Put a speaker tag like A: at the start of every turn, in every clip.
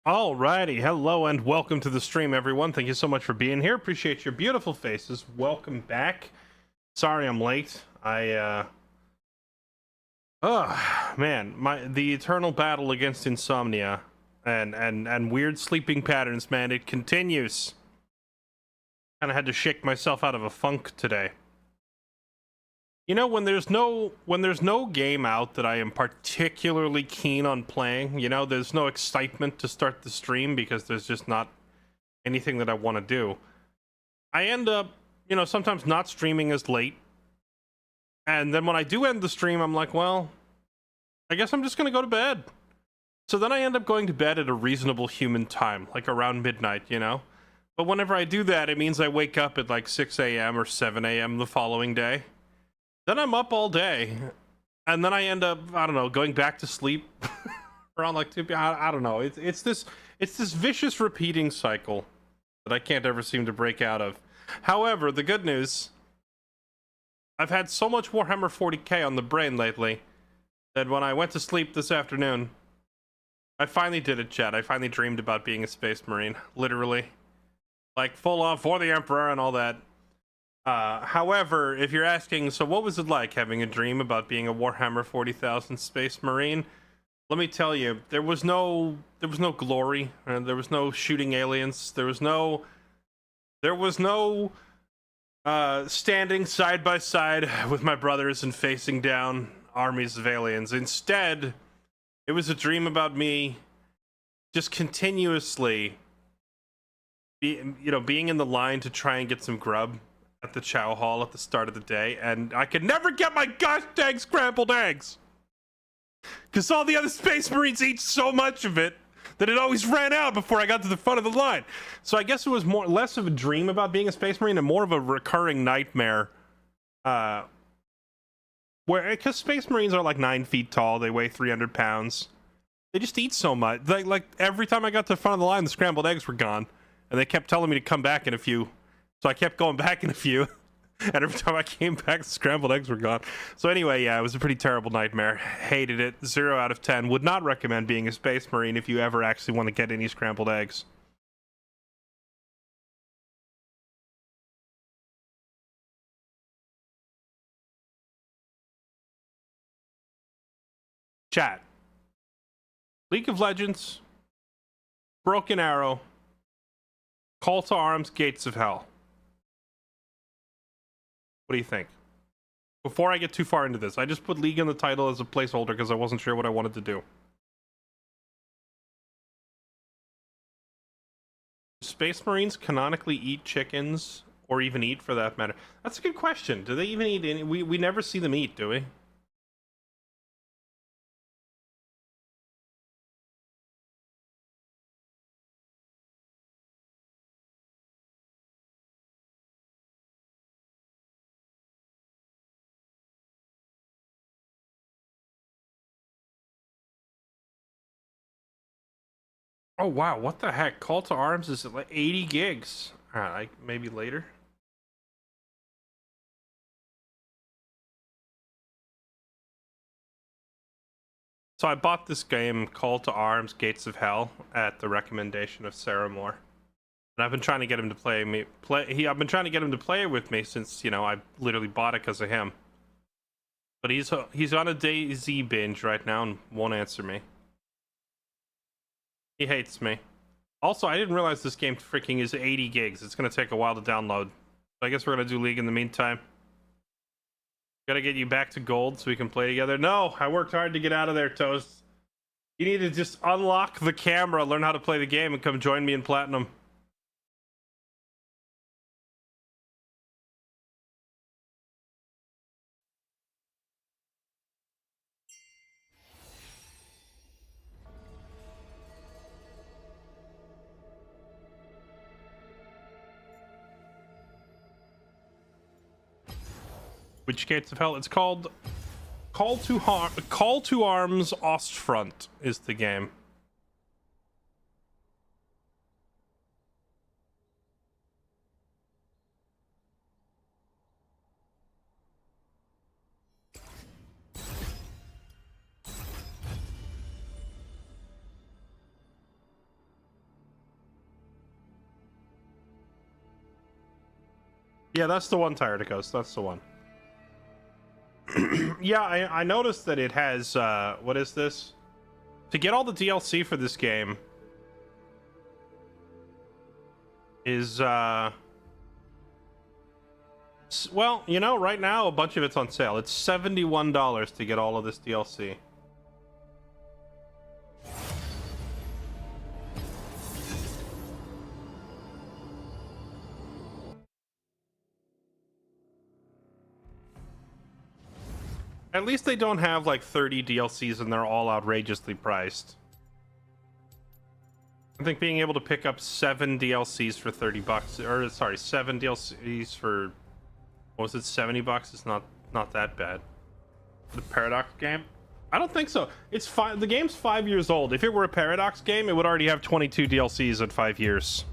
A: Alrighty, hello and welcome to the stream, everyone. Thank you so much for being here. Appreciate your beautiful faces. Welcome back. Sorry I'm late. The eternal battle against insomnia and weird sleeping patterns, man, it continues. Kind of had to shake myself out of a funk today. You know, when there's no game out that I am particularly keen on playing, you know, there's no excitement to start the stream because there's just not anything that I want to do. I end up, you know, sometimes not streaming as late. And then when I do end the stream, I'm like, well, I guess I'm just going to go to bed. So then I end up going to bed at a reasonable human time, like around midnight, you know? But whenever I do that, it means I wake up at like 6 a.m. or 7 a.m. the following day. Then I'm up all day, and then I end up, I don't know, going back to sleep around like 2 p.m. I don't know. It's this vicious repeating cycle that I can't ever seem to break out of. However, the good news, I've had so much Warhammer 40k on the brain lately that when I went to sleep this afternoon, I finally did it, chat. I finally dreamed about being a Space Marine, literally. Like, full on for the Emperor and all that. However, if you're asking, so what was it like having a dream about being a Warhammer 40,000 Space Marine? Let me tell you, there was no glory, and there was no shooting aliens. There was no standing side by side with my brothers and facing down armies of aliens. Instead, it was a dream about me just continuously being in the line to try and get some grub at the chow hall at the start of the day, and I could never get my gosh dang scrambled eggs because all the other Space Marines eat so much of it that it always ran out before I got to the front of the line. So I guess it was less of a dream about being a Space Marine and more of a recurring nightmare, because Space Marines are like 9 feet tall, they weigh 300 pounds, they just eat so much. Like every time I got to the front of the line, the scrambled eggs were gone, and they kept telling me to come back in a few. So I kept going back in a few, and every time I came back, the scrambled eggs were gone. So anyway, yeah, it was a pretty terrible nightmare. Hated it. 0 out of 10. Would not recommend being a Space Marine if you ever actually want to get any scrambled eggs. Chat. League of Legends, Broken Arrow, Call to Arms, Gates of Hell. What do you think? Before I get too far into this, I just put League in the title as a placeholder because I wasn't sure what I wanted to do. Space Marines canonically eat chickens, or even eat for that matter? That's a good question. Do they even eat any? We never see them eat, do we? Oh wow, what the heck? Call to Arms is at like 80 gigs. Alright, maybe later. So I bought this game, Call to Arms, Gates of Hell, at the recommendation of Sarah Moore. And I've been trying to get him to I've been trying to get him to play it with me since, you know, I literally bought it because of him. But he's on a DayZ binge right now and won't answer me. He hates me. Also, I didn't realize this game freaking is 80 gigs. It's going to take a while to download. So I guess we're going to do League in the meantime. Gotta get you back to gold so we can play together. No, I worked hard to get out of there, Toast. You need to just unlock the camera, learn how to play the game, and come join me in Platinum. Which Gates of Hell? It's called Call to Arms Ostfront is the game. Yeah, that's the one, Tyradicos. That's the one. Yeah, I noticed that it has, what is this? To get all the DLC for this game is, well, you know, right now a bunch of it's on sale. It's $71 to get all of this DLC. At least they don't have like 30 DLCs and they're all outrageously priced. I think being able to pick up 7 DLCs for 30 bucks, or sorry, 7 DLCs for, what was it, 70 bucks is not that bad. The Paradox game? I don't think so. It's the game's 5 years old. If it were a Paradox game, it would already have 22 DLCs in 5 years.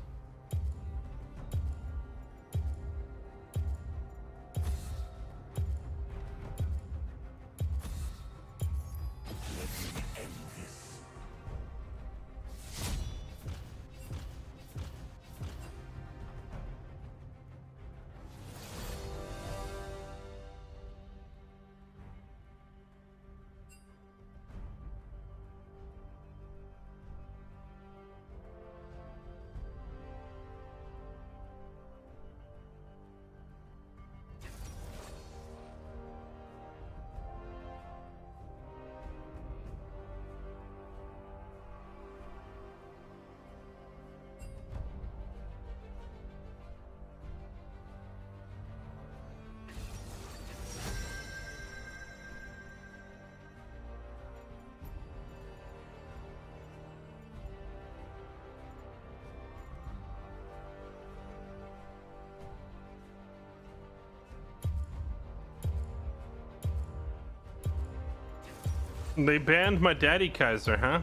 A: They banned my Daddy Kaiser, huh?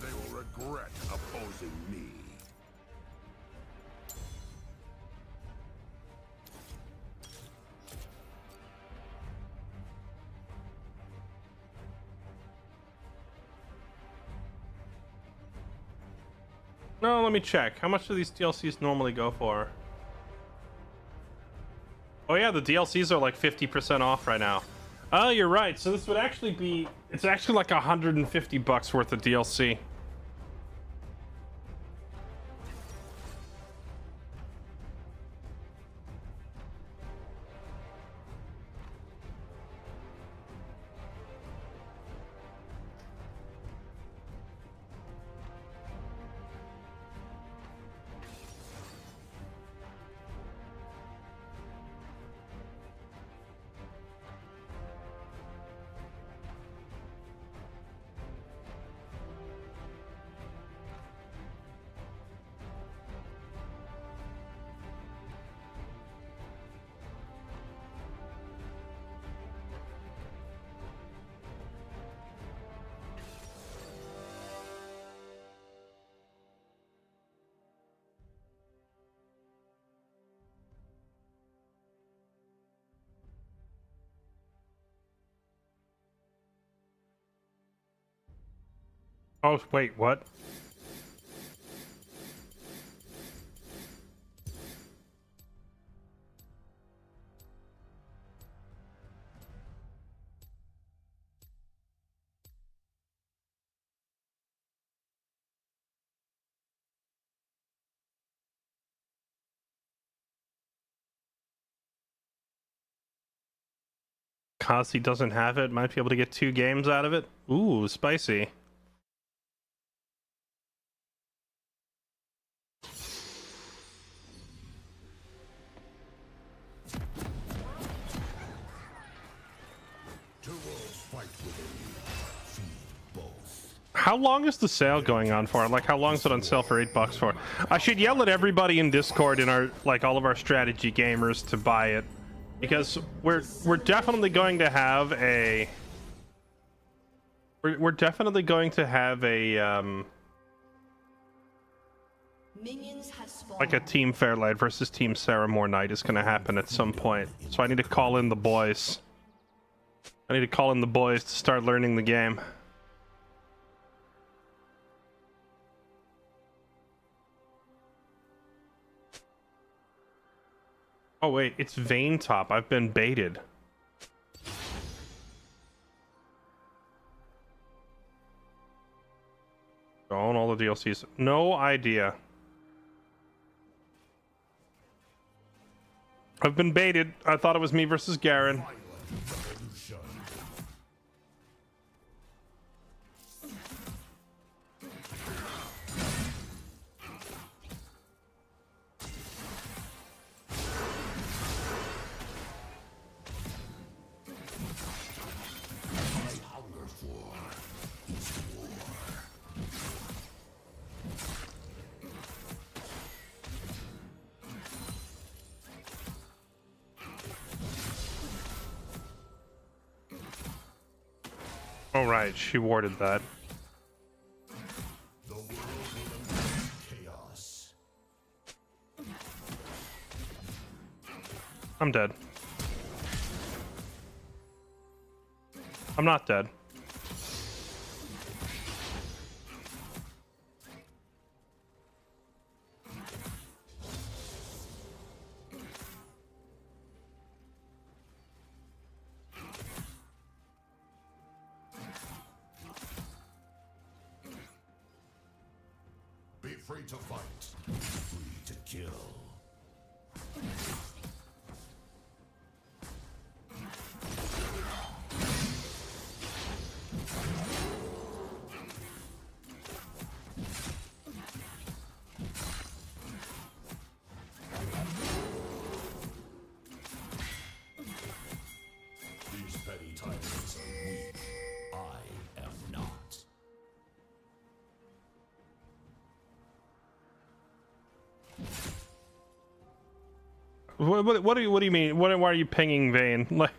B: They will regret opposing me.
A: No, let me check. How much do these DLCs normally go for? Oh yeah, the DLCs are like 50% off right now. Oh, you're right. So this would actually be... It's actually like 150 bucks worth of DLC. Oh, wait, what? Cause he doesn't have it, might be able to get 2 games out of it. Ooh, spicy. How long is the sale going on for? Like, how long is it on sale for $8 for? I should yell at everybody in Discord in our, like, all of our strategy gamers to buy it, because we're definitely going to have a we're definitely going to have a like a Team Fairlight versus Team Saramore night is going to happen at some point. So I need to call in the boys. I need to call in the boys to start learning the game. Oh wait, it's Vein Top. I've been baited. Own all the DLCs. No idea. I've been baited. I thought it was me versus Garen. Oh right, she warded that.
B: The world will embrace chaos.
A: I'm dead. I'm not dead.
B: Be free to fight. Free to kill. These petty tyrants are weak. I am not.
A: What do you mean? Why are you pinging Vayne? Like,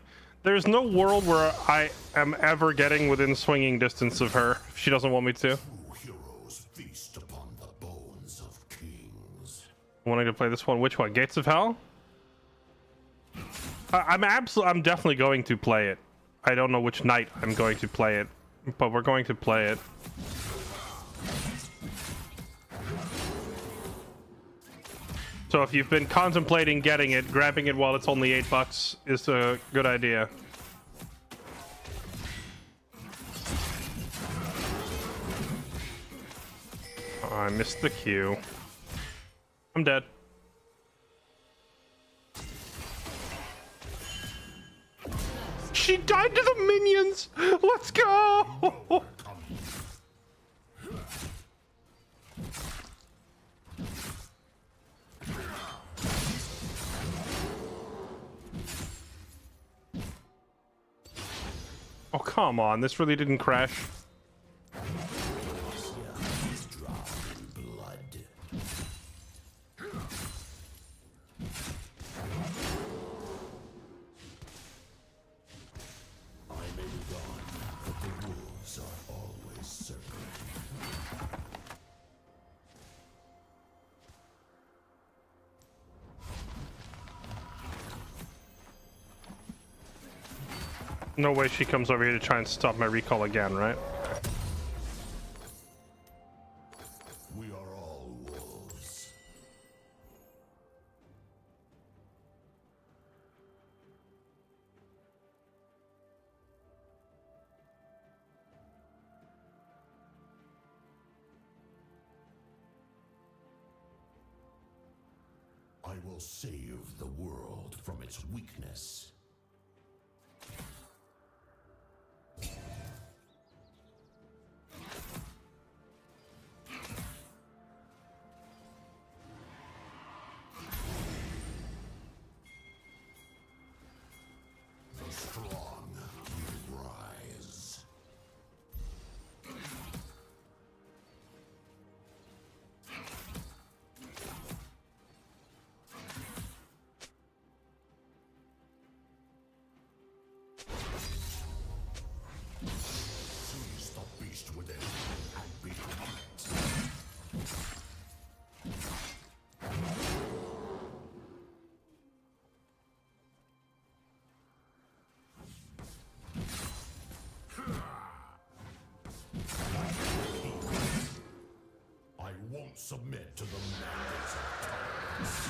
A: there's no world where I am ever getting within swinging distance of her if she doesn't want me to.
B: True heroes feast upon the bones of kings.
A: Wanting to play this one? Which one? Gates of Hell? I'm definitely going to play it. I don't know which night I'm going to play it, but we're going to play it. So if you've been contemplating getting it, grabbing it while it's only $8 is a good idea. Oh, I missed the Q. I'm dead. She died to the minions! Let's go! Oh, come on. This really didn't crash. No way she comes over here to try and stop my recall again, right?
B: We are all wolves. I will save the world from its weakness. The strong will rise. Seize the beast within and be quiet. I won't submit to the madness of tyrants.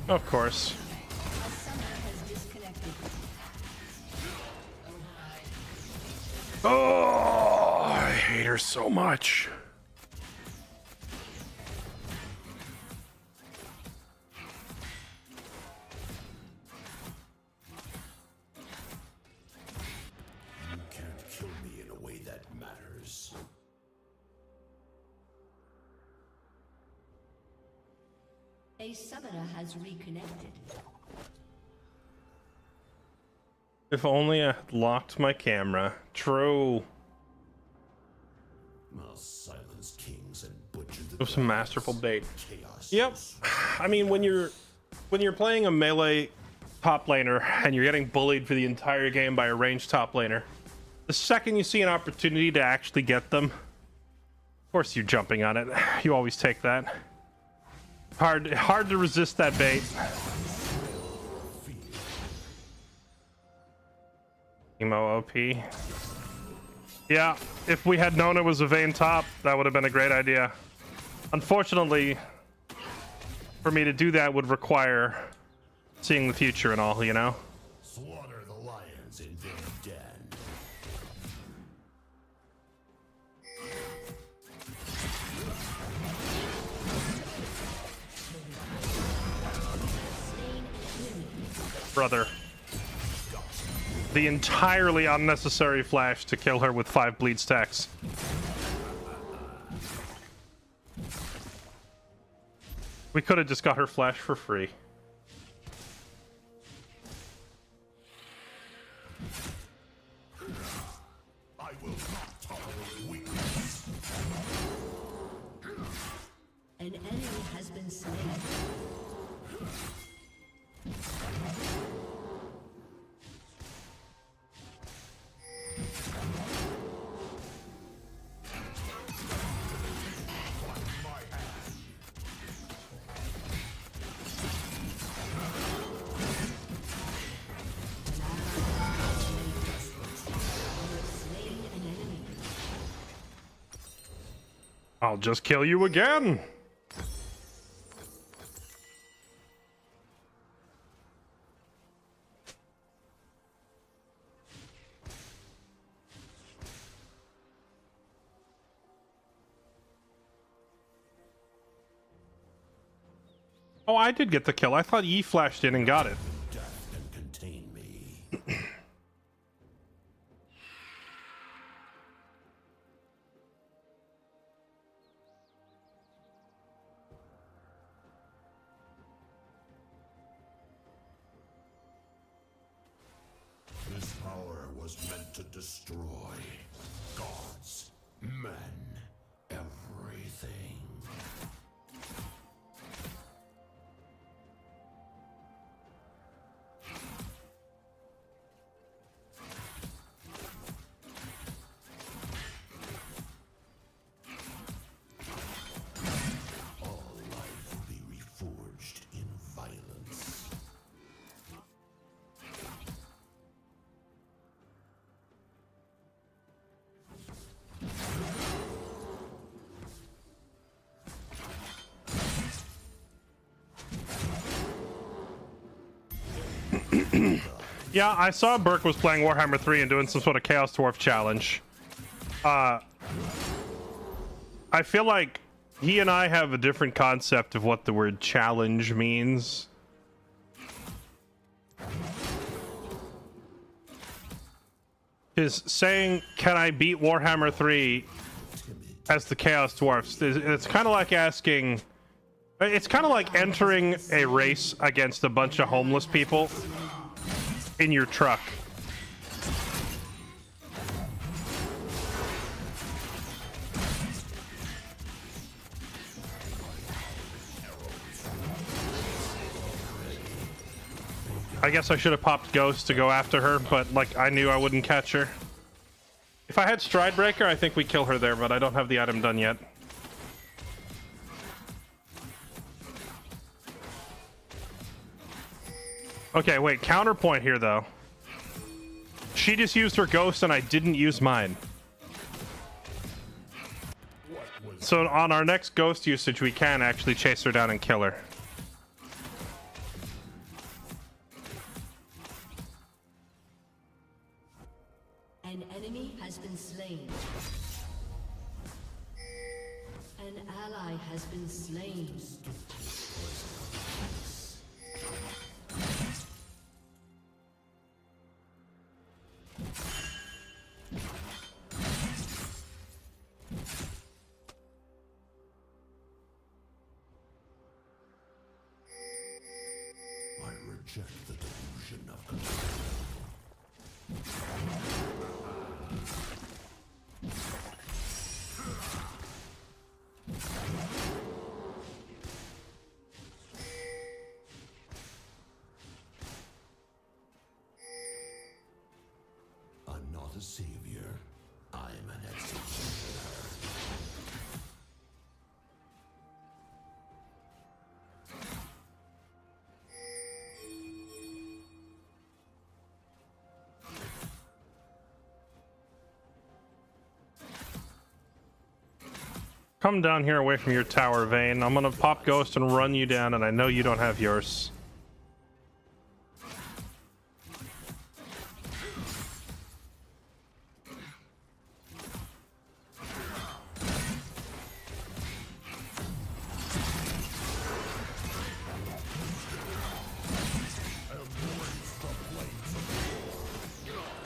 A: Of course.
C: A summoner has disconnected.
A: Oh, I hate her so much.
B: You can't kill me in a way that matters.
C: A summoner has reconnected.
A: If only I had locked my camera. True.
B: I'll silence kings and butcher the
A: It was some masterful bait.
B: chaos.
A: Yep. I mean, when you're playing a melee top laner and you're getting bullied for the entire game by a ranged top laner, the second you see an opportunity to actually get them, of course you're jumping on it. You always take that. Hard to resist that bait. Emo OP. Yeah, if we had known it was a Vayne top, that would have been a great idea. Unfortunately, for me to do that would require seeing the future and all, you know?
B: Slaughter the lions in their den.
A: Brother. The entirely unnecessary flash to kill her with 5 bleed stacks. We could have just got her flash for free.
B: I will not tolerate weakness.
C: An enemy has been slain. Slain an enemy.
A: I'll just kill you again. Oh, I did get the kill. I thought Yi flashed in and got it.
B: Death can contain me. This power was meant to destroy gods, men, everything. All life will be reforged in violence.
A: Yeah, I saw Burke was playing Warhammer 3 and doing some sort of Chaos Dwarf challenge. I feel like he and I have a different concept of what the word challenge means. Is saying, can I beat Warhammer 3 as the Chaos Dwarfs? It's kind of like asking... It's kind of like entering a race against a bunch of homeless people in your truck. I guess I should have popped Ghost to go after her, but like I knew I wouldn't catch her. If I had Stridebreaker, I think we kill her there, but I don't have the item done yet. Okay, wait, counterpoint here though. She just used her Ghost and I didn't use mine. So on our next Ghost usage, we can actually chase her down and kill her.
C: been slain. An ally has been slain.
B: I reject the delusion of control. I'm not a savior. I'm an executioner.
A: Come down here away from your tower, Vayne. I'm gonna pop Ghost and run you down, and I know you don't have yours.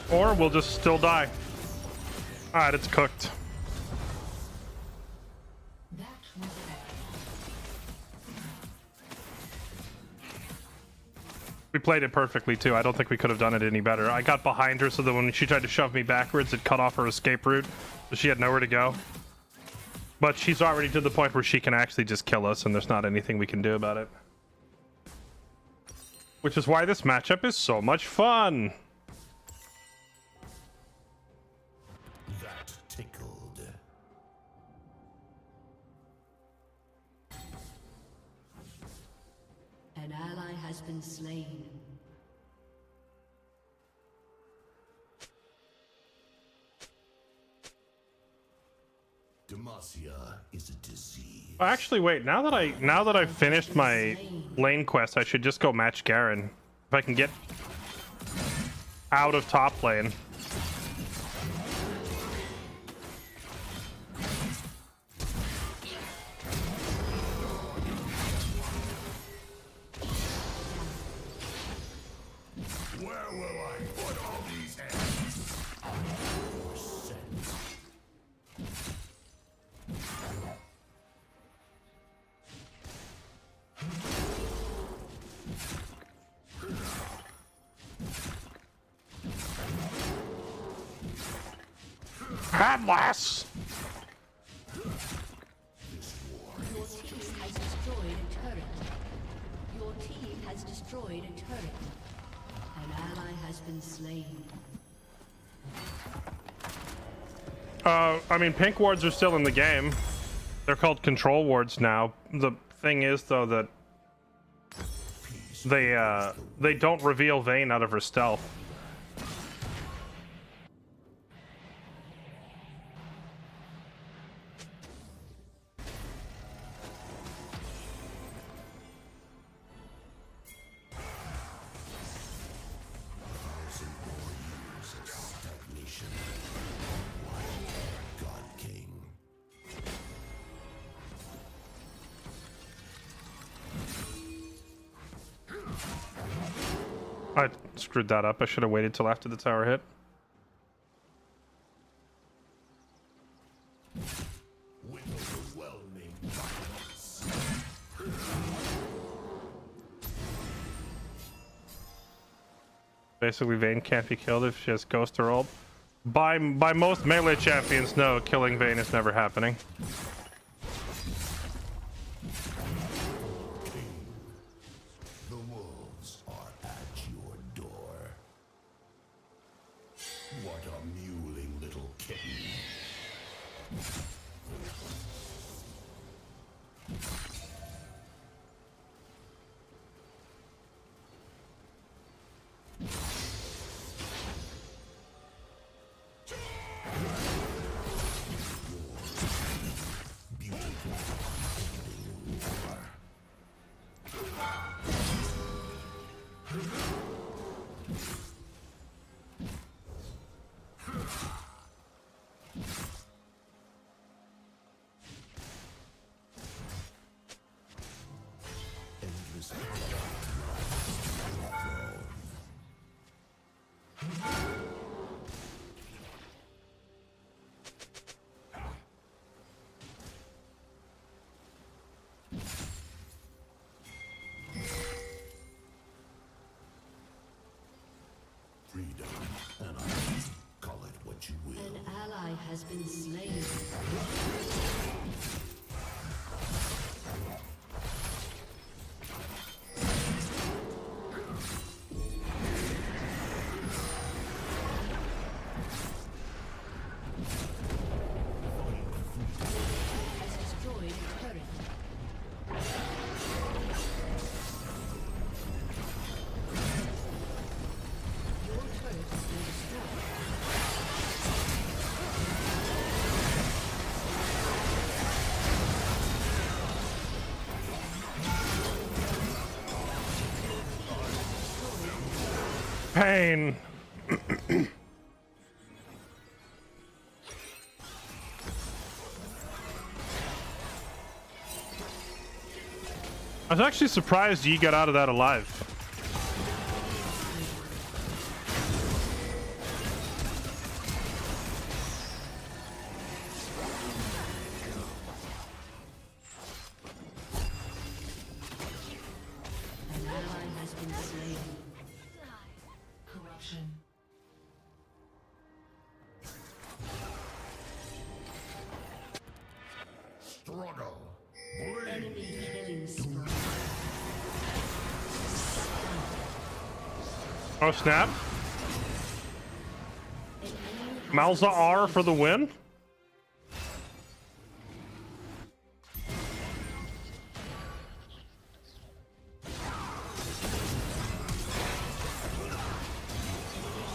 A: Or we'll just still die. Alright, it's cooked. We played it perfectly too. I don't think we could have done it any better. I got behind her so that when she tried to shove me backwards, it cut off her escape route. So she had nowhere to go. But she's already to the point where she can actually just kill us, and there's not anything we can do about it. Which is why this matchup is so much fun.
B: That tickled.
C: An ally has been slain.
B: Demacia is a disease.
A: Actually, wait. Now that I've finished my lane quest, I should just go match Garen. If I can get out of top lane.
B: Where will I put all these hands? Your scent.
A: Atlas!
C: Your team has destroyed a turret. Your team has destroyed a turret. An ally has been slain.
A: I mean, pink wards are still in the game. They're called control wards now. The thing is, though, that they don't reveal Vayne out of her stealth.
B: Stagnation. Why, God King?
A: I screwed that up. I should have waited till after the tower hit.
B: With overwhelming violence.
A: Basically, Vayne can't be killed if she has Ghost or ult. By most melee champions, no, killing Vayne is never happening.
B: The wolves are at your door. What a mewling little kitten.
C: ally has been slain. Has destroyed a turret. Your turret has been destroyed.
A: Pain. I was actually surprised you got out of that alive.
C: An ally has been slain.
D: Corruption.
B: Struggle. Bleed.
C: Enemy killing spree.
A: Oh snap. Malza R for the win.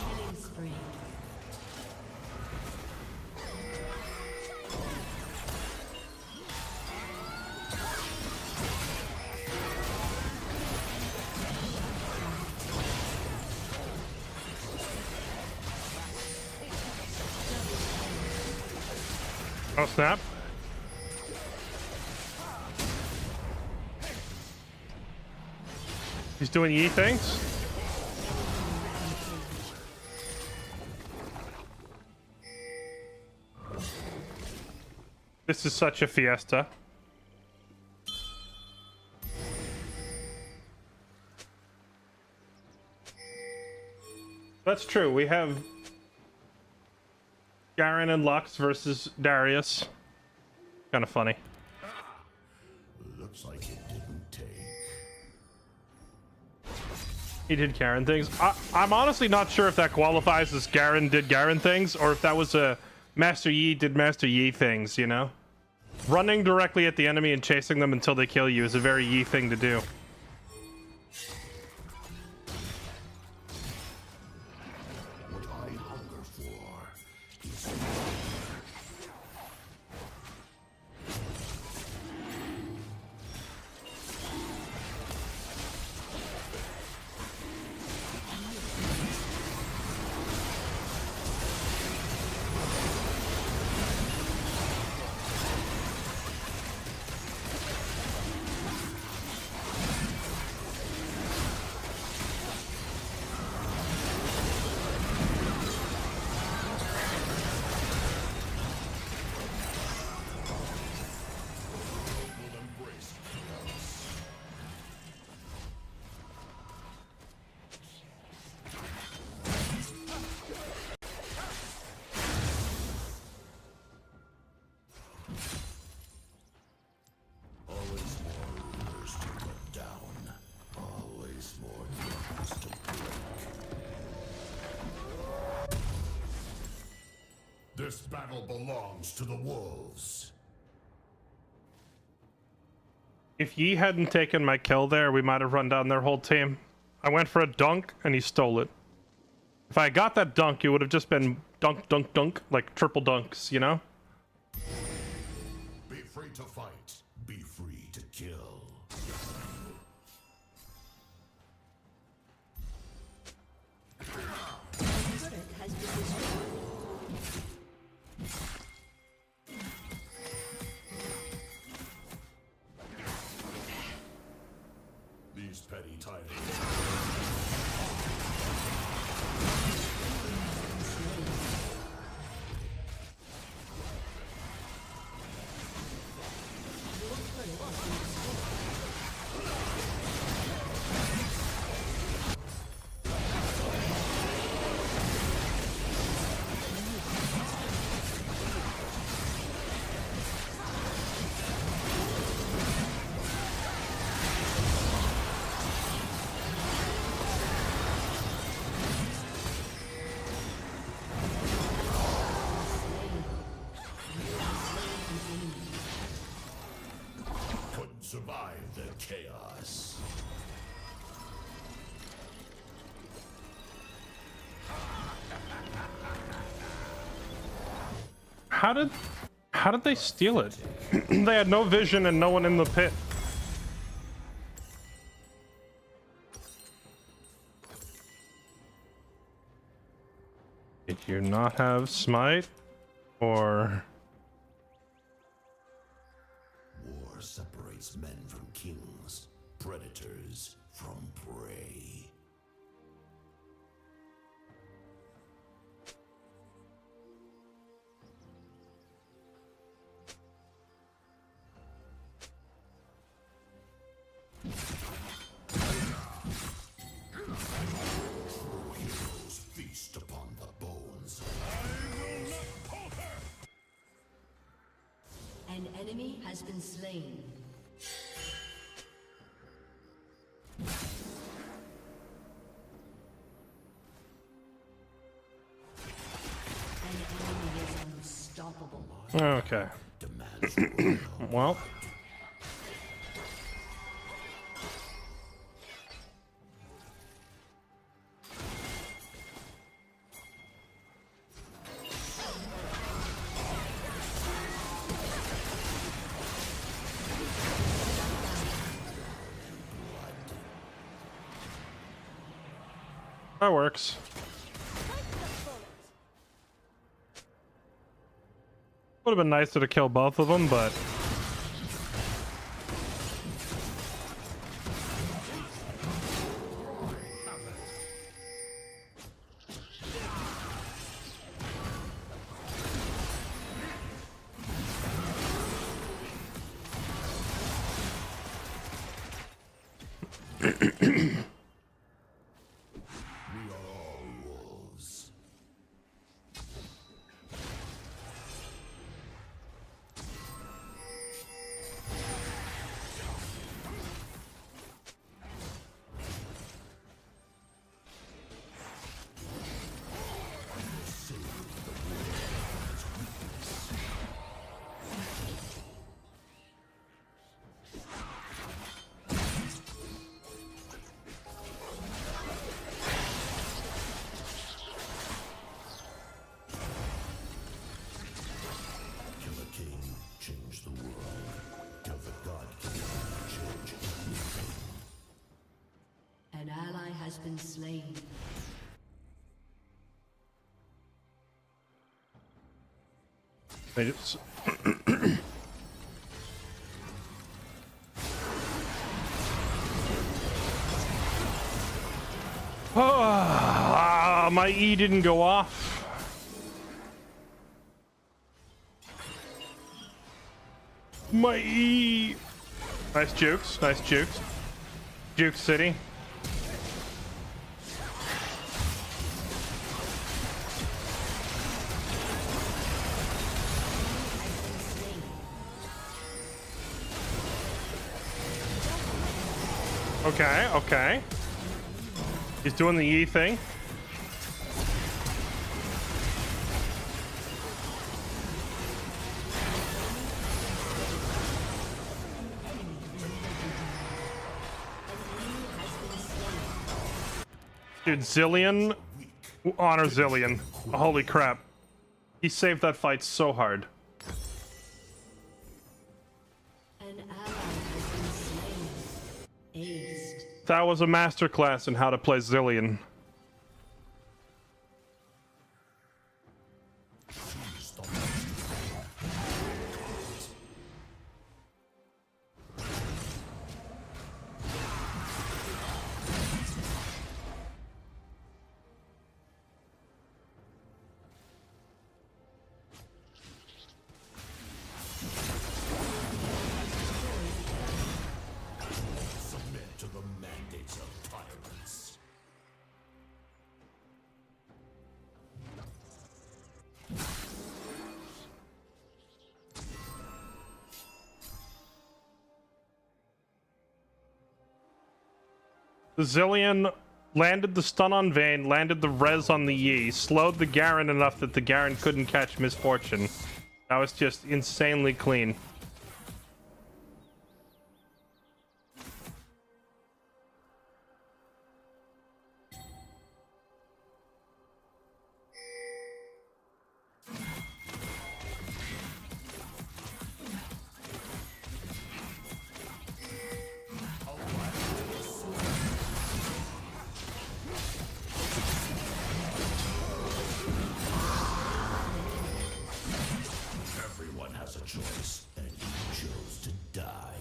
C: Killing spree.
A: Oh snap. He's doing Yi things. This is such a fiesta. That's true. We have Garen and Lux versus Darius. Kind of funny.
B: Looks like it didn't take.
A: He did Garen things. I'm honestly not sure if that qualifies as Garen did Garen things, or if that was a Master Yi did Master Yi things, you know? Running directly at the enemy and chasing them until they kill you is a very Yi thing to do.
B: What I hunger for is always more rumors to cut down, always more drums to break. This battle belongs to the wolves.
A: If Yi hadn't taken my kill there, we might have run down their whole team. I went for a dunk, and he stole it. If I got that dunk, it would have just been dunk, dunk, dunk, like triple dunks, you know?
B: Be free to fight, be free to kill.
C: Turret has been destroyed.
B: These petty titles.
C: Your turret has been destroyed.
B: chaos.
A: How did they steal it? They had no vision and no one in the pit. Did you not have smite? Or
B: War separates men from kings, predators from prey. Heroes feast upon the bones.
C: An enemy has been slain. An enemy is unstoppable.
A: okay.
B: Demands
A: Well, that works. Would have been nicer to kill both of them, but
B: We are all wolves. Kill a king, change the world. Kill the god king, change everything.
C: An ally has been slain.
A: they just my E didn't go off. My E. Nice jukes. Nice jukes. Juke City. Okay, okay. He's doing the E thing. Dude, Zillion, honor Zillion. Holy crap. He saved that fight so hard.
C: An ally has been slain. Aced.
A: That was a masterclass in how to play Zillion.
B: Submit to the mandates of tyrants.
A: The Zillion landed the stun on Vayne, landed the res on the Yi, slowed the Garen enough that the Garen couldn't catch Misfortune. That was just insanely clean.
B: choice, and you chose to die.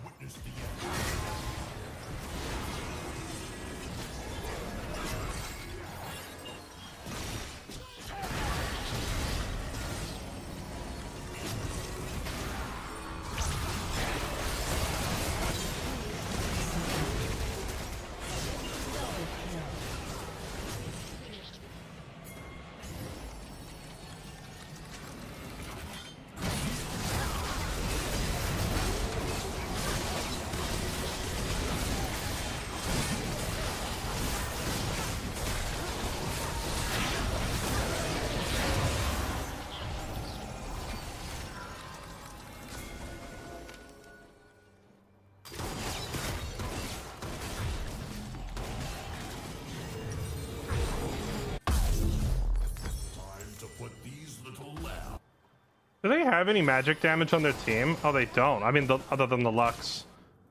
B: Witness the end.
A: Do they have any magic damage on their team? Oh, they don't. I mean, other than the Lux.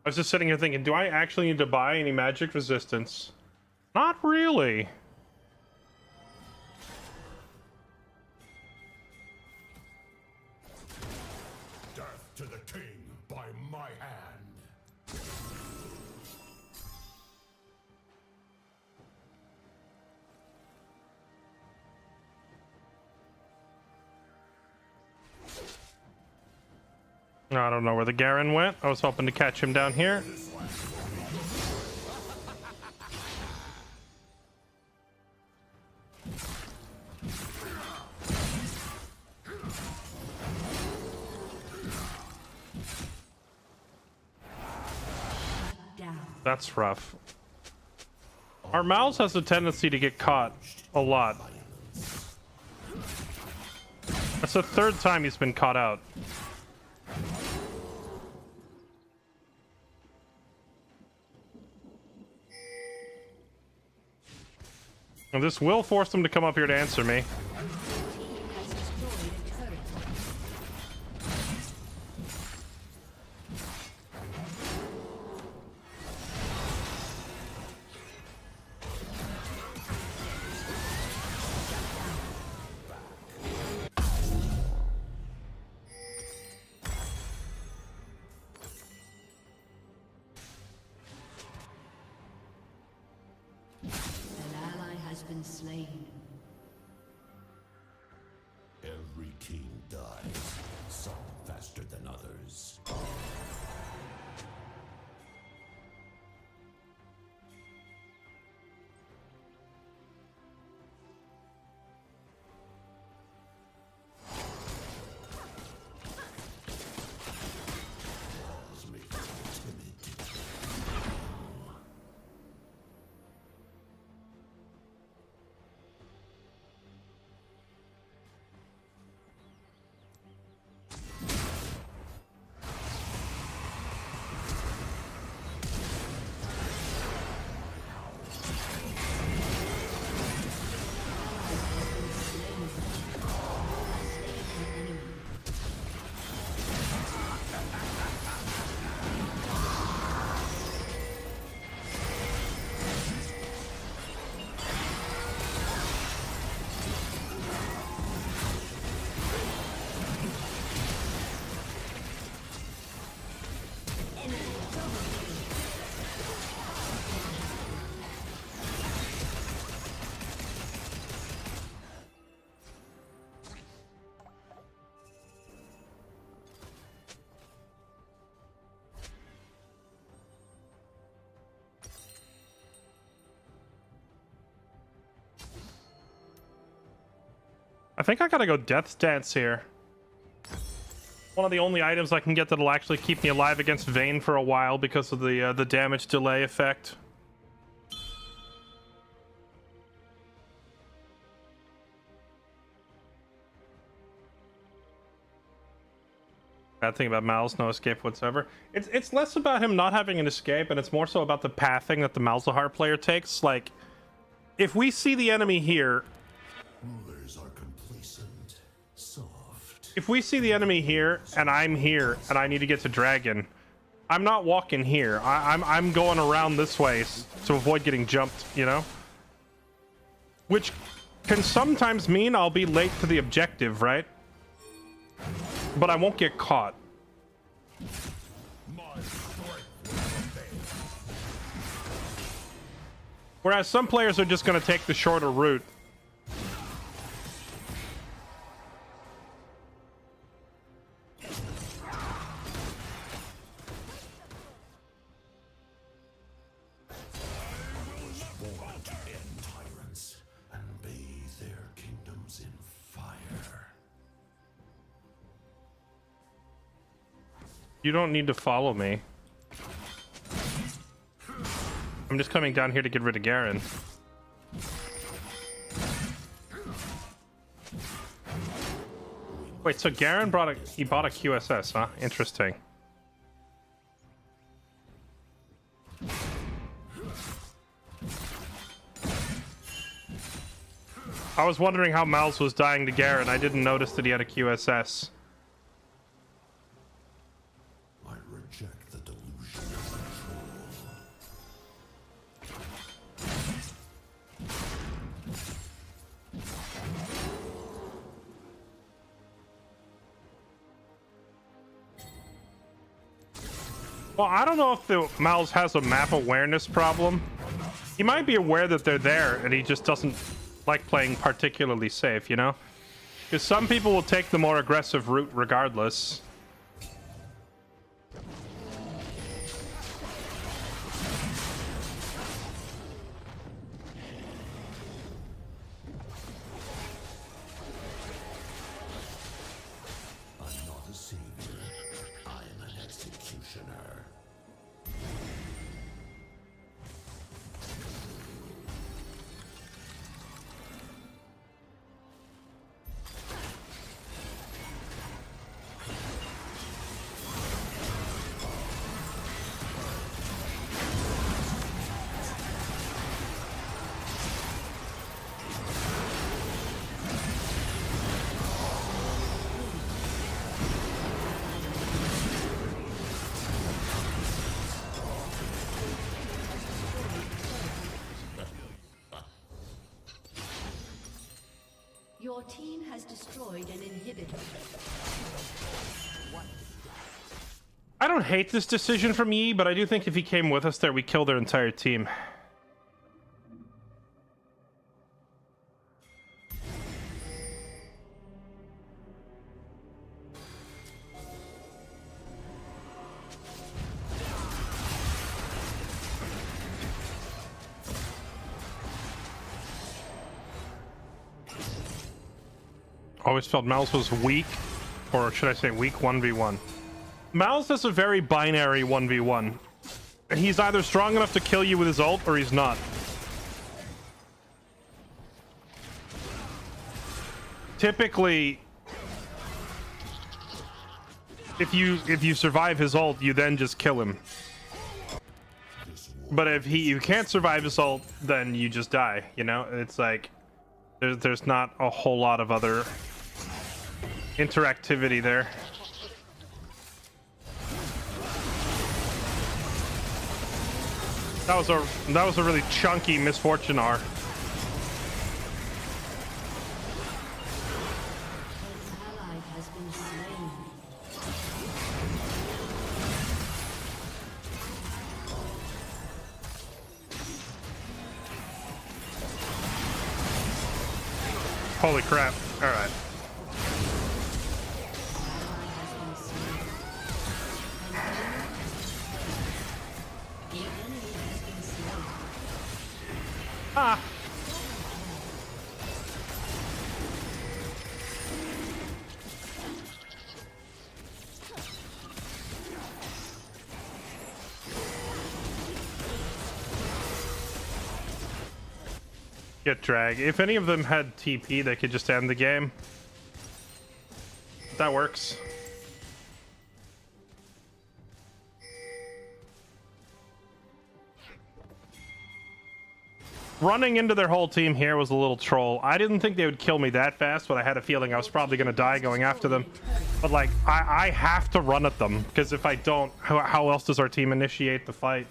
A: I was just sitting here thinking, do I actually need to buy any magic resistance? Not really.
B: Death to the king by my hand.
A: I don't know where the Garen went. I was hoping to catch him down here. That's rough. Our mouse has a tendency to get caught a lot. That's the third time he's been caught out. And this will force them to come up here to answer me.
C: Been slain.
B: Every king dies, some faster than others. Walls make them timid.
A: I think I gotta go Death's Dance here. One of the only items I can get that'll actually keep me alive against Vayne for a while because of the damage delay effect. Bad thing about Mal's no escape whatsoever. It's less about him not having an escape, and it's more so about the pathing that the Malzahar player takes. Like, if we see the enemy here,
B: Rulers are complacent, soft.
A: If we see the enemy here and I'm here and I need to get to dragon, I'm not walking here. I'm going around this way to avoid getting jumped, you know? Which can sometimes mean I'll be late to the objective, right? But I won't get caught.
B: My strength will obey.
A: Whereas some players are just going to take the shorter route.
B: Born to end tyrants and bathe their kingdoms in fire.
A: You don't need to follow me. I'm just coming down here to get rid of Garen. Wait, so Garen bought a QSS, huh? Interesting. I was wondering how Mal's was dying to Garen. I didn't notice that he had a QSS.
B: I reject the delusion of control.
A: Well, I don't know if the Mal's has a map awareness problem. He might be aware that they're there, and he just doesn't like playing particularly safe, you know? Because some people will take the more aggressive route regardless.
B: I'm not a savior. I'm an executioner.
C: Your team has destroyed an inhibitor.
A: I don't hate this decision from Yi, but I do think if he came with us there, we kill their entire team. Always felt Mal's was weak, or should I say weak 1v1. Mal's is a very binary 1v1. He's either strong enough to kill you with his ult, or he's not. Typically, if you survive his ult, you then just kill him. But if you can't survive his ult, then you just die, you know? It's like there's not a whole lot of other interactivity there. That was a really chunky misfortune R.
C: Ally has been slain.
A: Holy crap. All right. Ah. Get drag. If any of them had TP, they could just end the game. That works. Running into their whole team here was a little troll. I didn't think they would kill me that fast, but I had a feeling I was probably going to die going after them. But, like, I have to run at them, because if I don't, how else does our team initiate the fight?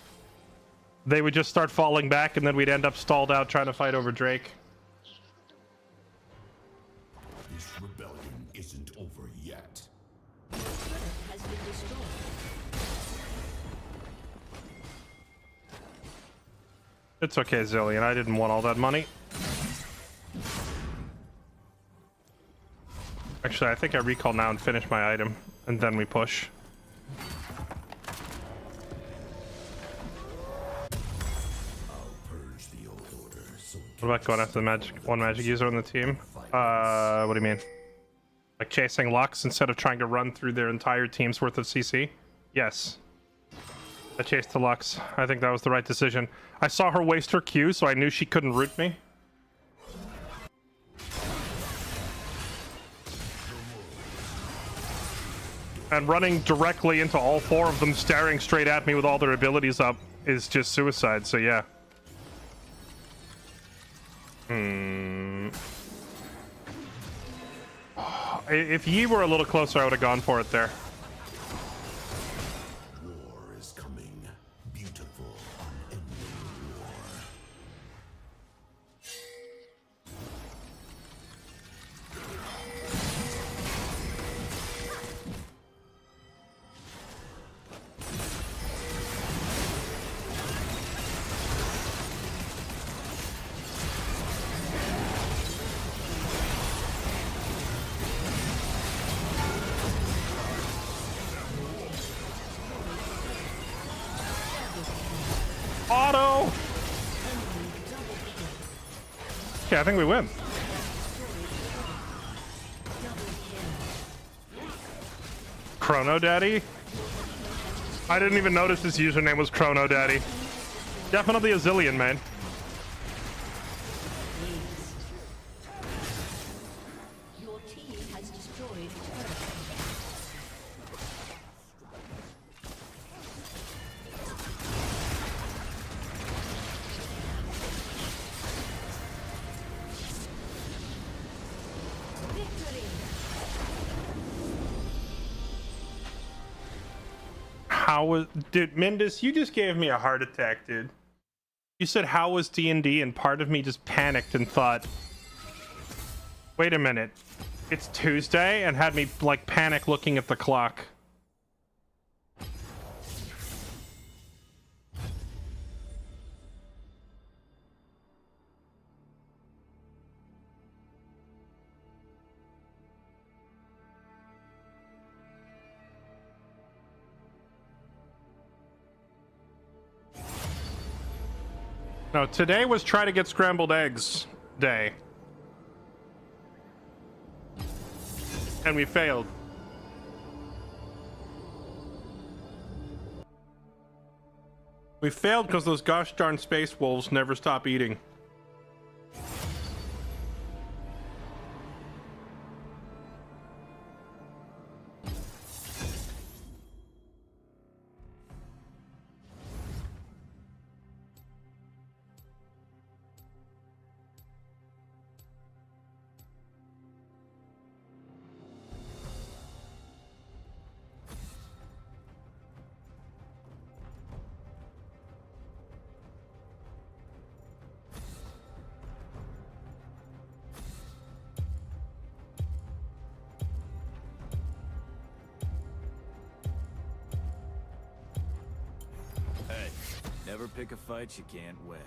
A: They would just start falling back, and then we'd end up stalled out trying to fight over Drake.
B: This rebellion isn't over yet.
C: Has been destroyed.
A: It's okay, Zillion. I didn't want all that money. Actually, I think I recall now and finish my item, and then we push. What about going after the one magic user on the team? What do you mean? Like chasing Lux instead of trying to run through their entire team's worth of CC? Yes. I chased the Lux. I think that was the right decision. I saw her waste her Q, so I knew she couldn't root me. And running directly into all four of them staring straight at me with all their abilities up is just suicide, so yeah. If Yi were a little closer, I would have gone for it there.
B: War is coming. Beautiful, unending war.
A: Auto! Okay, I think we win. Chrono Daddy? I didn't even notice his username was Chrono Daddy. Definitely a Zillion, man.
C: Your team has destroyed a turret. Victory!
A: How was... Dude, Mindus, you just gave me a heart attack, dude. You said, how was D&D? And part of me just panicked and thought, wait a minute. It's Tuesday? And had me, like, panic looking at the clock. No, today was try to get scrambled eggs day. And we failed. We failed because those gosh darn space wolves never stop eating.
D: Never pick a fight you can't win.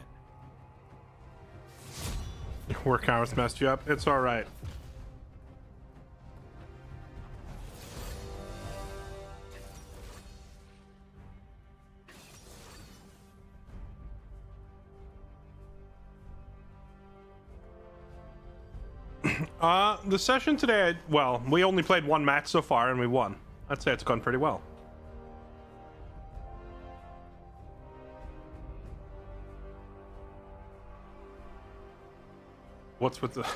A: Work hours messed you up. It's all right. The session today, well, we only played one match so far and we won. I'd say it's gone pretty well. What's with the...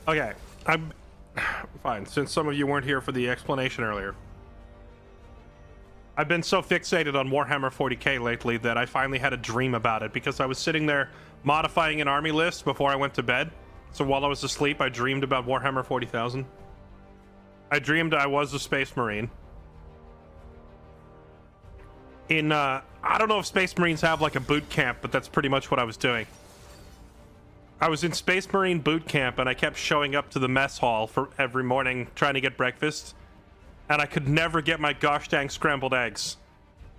A: Okay, I'm... Fine, since some of you weren't here for the explanation earlier. I've been so fixated on Warhammer 40k lately that I finally had a dream about it because I was sitting there modifying an army list before I went to bed. So while I was asleep, I dreamed about Warhammer 40,000. I dreamed I was a Space Marine. I don't know if Space Marines have like a boot camp, but that's pretty much what I was doing. I was in Space Marine boot camp, and I kept showing up to the mess hall for every morning trying to get breakfast, and I could never get my gosh dang scrambled eggs,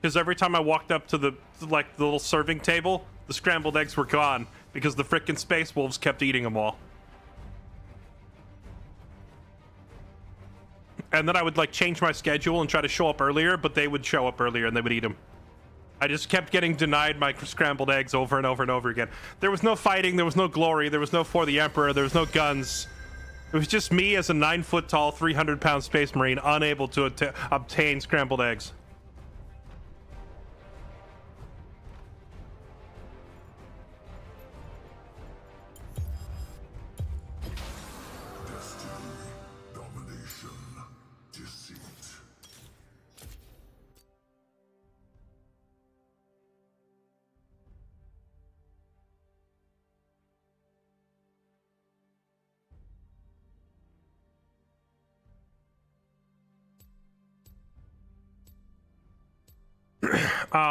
A: because every time I walked up to the little serving table, the scrambled eggs were gone because the frickin' space wolves kept eating them all. And then I would like change my schedule and try to show up earlier, but they would show up earlier and they would eat them. I just kept getting denied my scrambled eggs over and over and over again. There was no fighting, there was no glory, there was no For the Emperor, there was no guns. It was just me as a 9-foot tall, 300-pound Space Marine, unable to obtain scrambled eggs.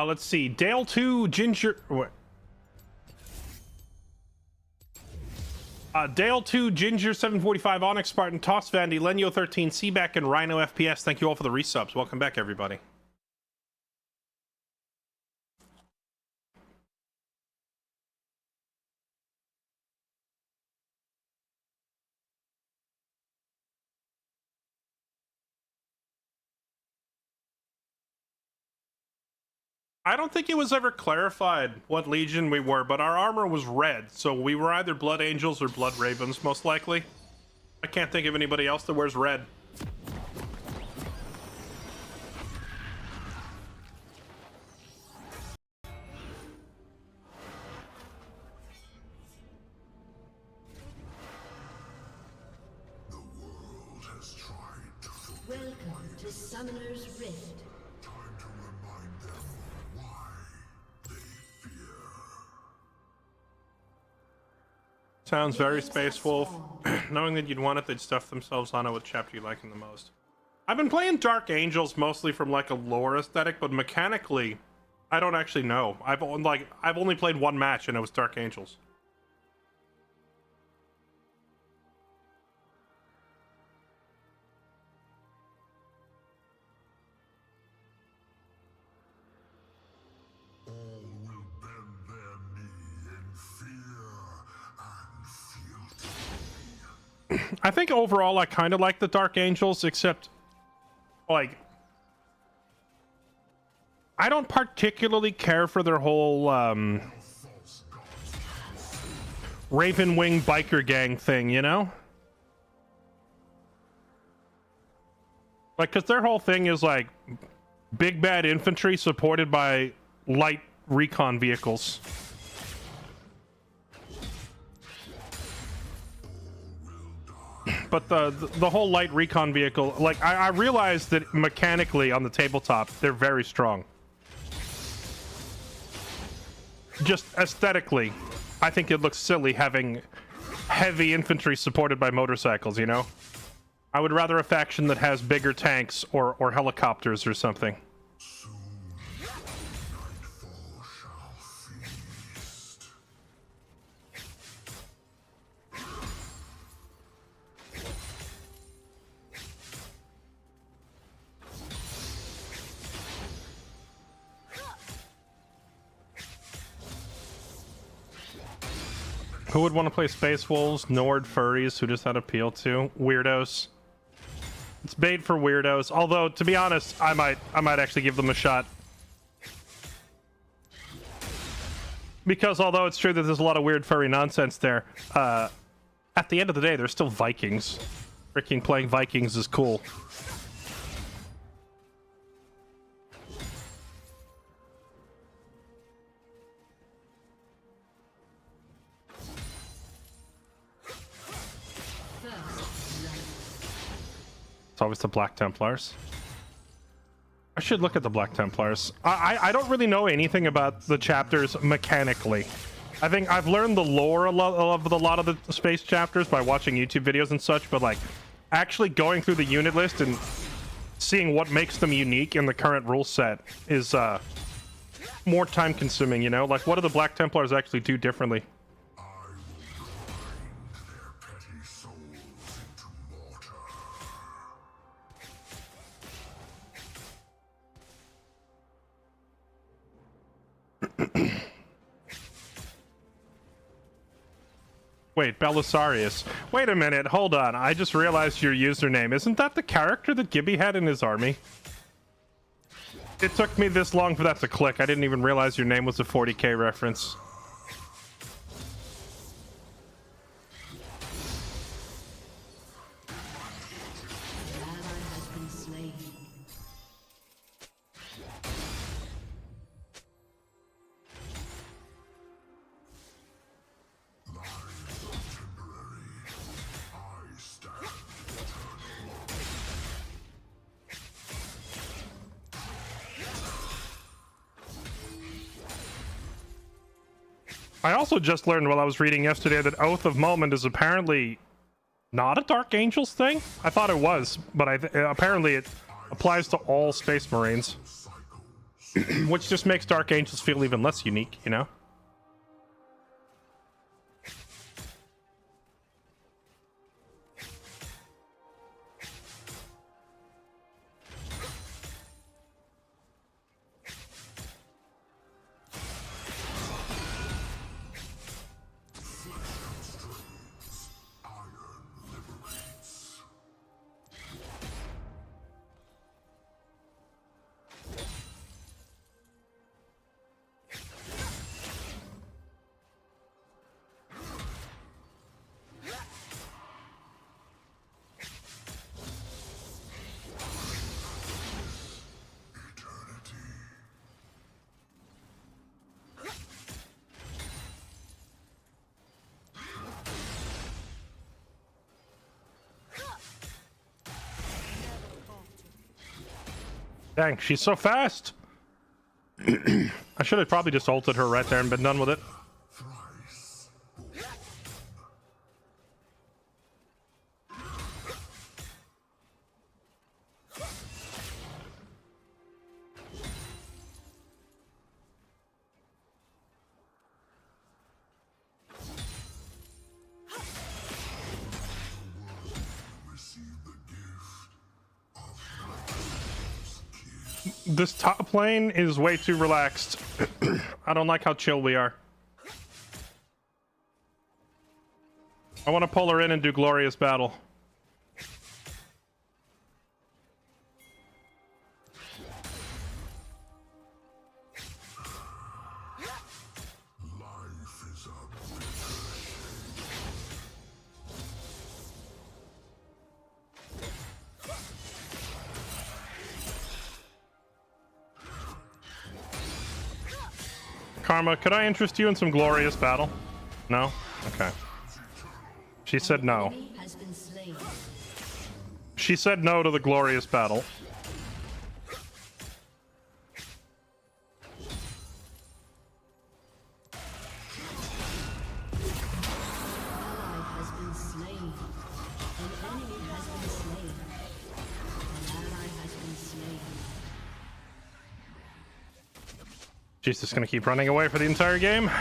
A: Let's see. Dale 2 Ginger. What? Dale 2 Ginger 745 Onyx Spartan Toss Vandy Lenyo 13 Seaback and Rhino FPS. Thank you all for the resubs. Welcome back, everybody. I don't think it was ever clarified what legion we were, but our armor was red, so we were either Blood Angels or Blood Ravens, most likely. I can't think of anybody else that wears red.
B: The world has tried to forget
C: Welcome to Summoner's Rift.
B: time to remind them why they fear.
A: Sounds very Space Wolf. Knowing that you'd want it, they'd stuff themselves on it. What chapter you liking the most? I've been playing Dark Angels mostly from like a lore aesthetic, but mechanically, I don't actually know. I've only played one match and it was Dark Angels.
B: All will bend their knee in fear and feel pain.
A: I think overall I kind of like the Dark Angels, except like I don't particularly care for their whole Raven Wing biker gang thing, you know? Like, because their whole thing is like big bad infantry supported by light recon vehicles. But the whole light recon vehicle, like, I realized that mechanically on the tabletop, they're very strong. Just aesthetically, I think it looks silly having heavy infantry supported by motorcycles, you know? I would rather a faction that has bigger tanks or helicopters or something.
B: Soon, nightfall shall feast.
A: Who would want to play Space Wolves? Nord furries. Who does that appeal to? Weirdos. It's bait for weirdos. Although, to be honest, I might actually give them a shot. Because although it's true that there's a lot of weird furry nonsense there, at the end of the day, they're still Vikings. Freaking playing Vikings is cool. It's always the Black Templars. I should look at the Black Templars. I don't really know anything about the chapters mechanically. I think I've learned the lore of a lot of the space chapters by watching YouTube videos and such, but like actually going through the unit list and seeing what makes them unique in the current rule set is more time consuming, you know? Like, what do the Black Templars actually do differently?
B: I will grind their petty souls into mortar.
A: Wait, Belisarius. Wait a minute, hold on. I just realized your username. Isn't that the character that Gibby had in his army? It took me this long for that to click. I didn't even realize your name was a 40k reference.
C: An ally has been slain.
B: Lives are temporary. I stand eternal.
A: I also just learned while I was reading yesterday that Oath of Moment is apparently not a Dark Angels thing. I thought it was, but apparently it applies to all Space Marines, which just makes Dark Angels feel even less unique, you know?
B: Iron liberates. Eternity.
A: Dang, she's so fast! I should have probably just ulted her right there and been done with it.
B: Thrice born. Receive the gift of Mother's kiss.
A: This top lane is way too relaxed. I don't like how chill we are. I want to pull her in and do Glorious Battle.
B: Life is a bitter shame.
A: Karma, could I interest you in some Glorious Battle? No? Okay. She said no.
C: Enemy has been slain.
A: She said no to the Glorious Battle.
C: Ally has been slain. An enemy has been slain. An ally has been slain.
A: She's just gonna keep running away for the entire game?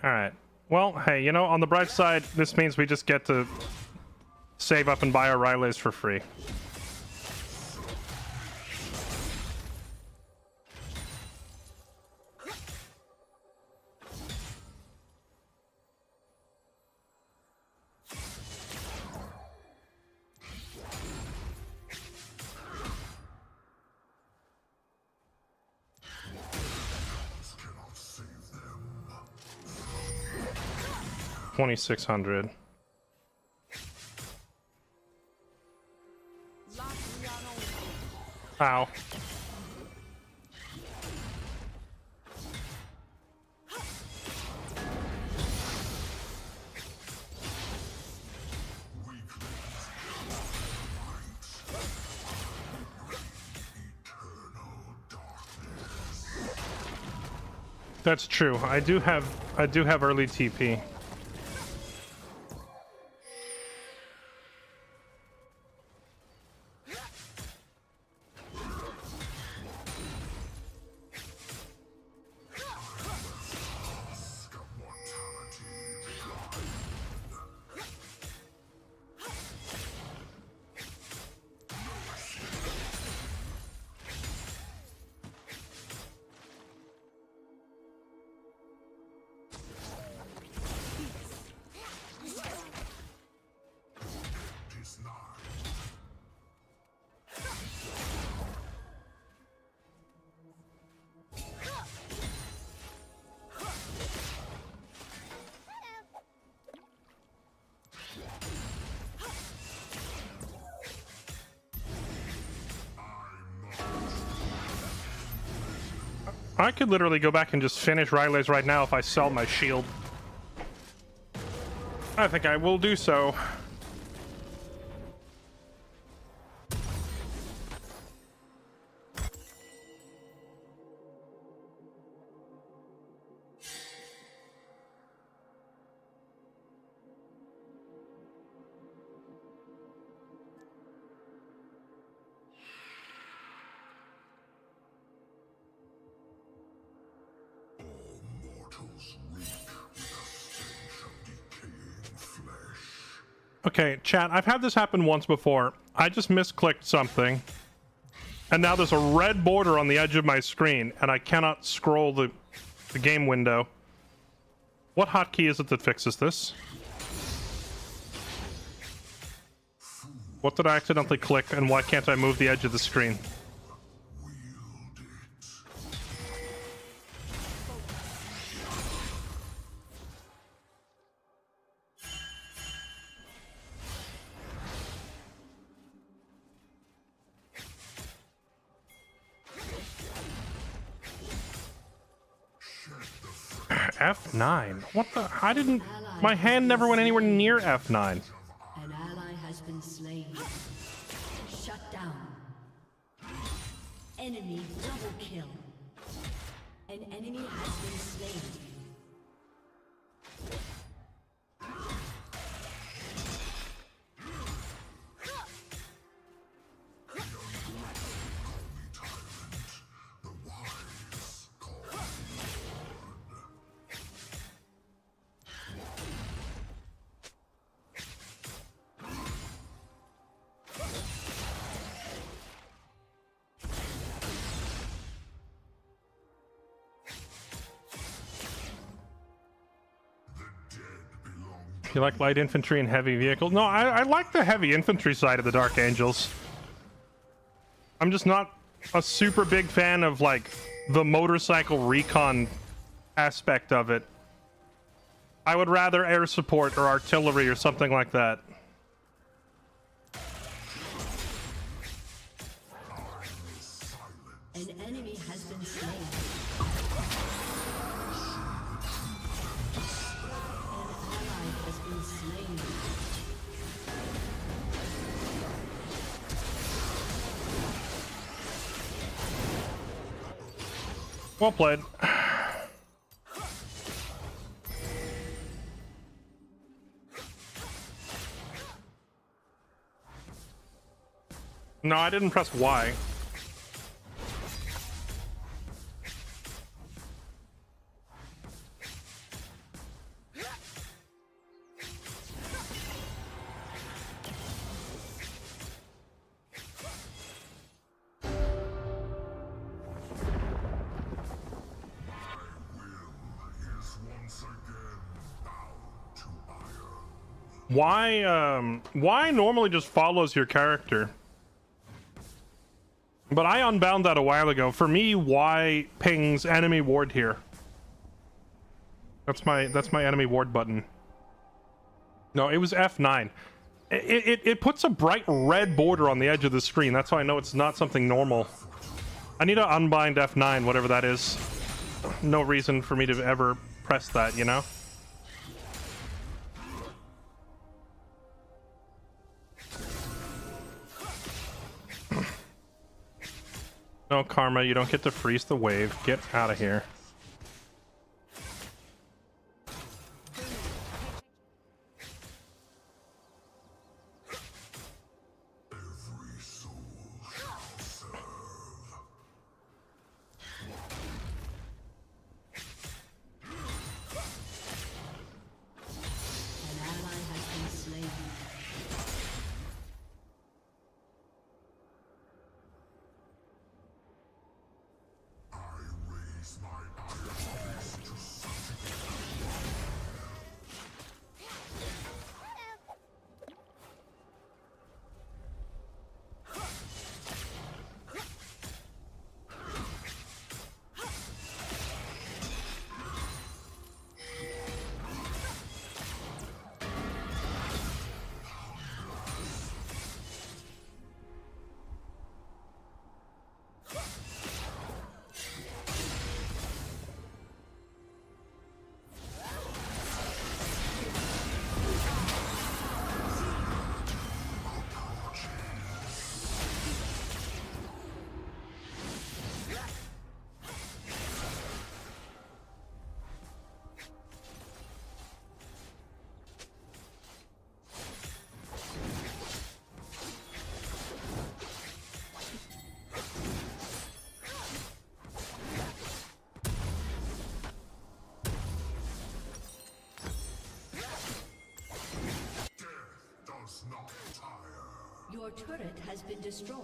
A: Alright. Well, hey, you know, on the bright side, this means we just get to save up and buy our Rylays for free.
B: Cannot save them.
A: 2,600. Ow. That's true. I do have early TP. I could literally go back and just finish Riley's right now if I sell my shield. I think I will do so. Okay, chat, I've had this happen once before. I just misclicked something, and now there's a red border on the edge of my screen, and I cannot scroll the game window. What hotkey is it that fixes this? What did I accidentally click, and why can't I move the edge of the screen? F9? What the? I didn't... My hand never went anywhere near F9.
C: An ally has been slain. Shut down. Enemy double kill. An enemy has been slain.
A: You like light infantry and heavy vehicles? No, I like the heavy infantry side of the Dark Angels. I'm just not a super big fan of, like, the motorcycle recon aspect of it. I would rather air support or artillery or something like that.
C: An enemy has been slain.
A: Well played. No, I didn't press Y. Y normally just follows your character. But I unbound that a while ago. For me, Y pings enemy ward here. That's my enemy ward button. No, it was F9. It puts a bright red border on the edge of the screen. That's how I know it's not something normal. I need to unbind F9, whatever that is. No reason for me to ever press that, you know? No, Karma, you don't get to freeze the wave. Get out of here.
C: Your turret has been destroyed.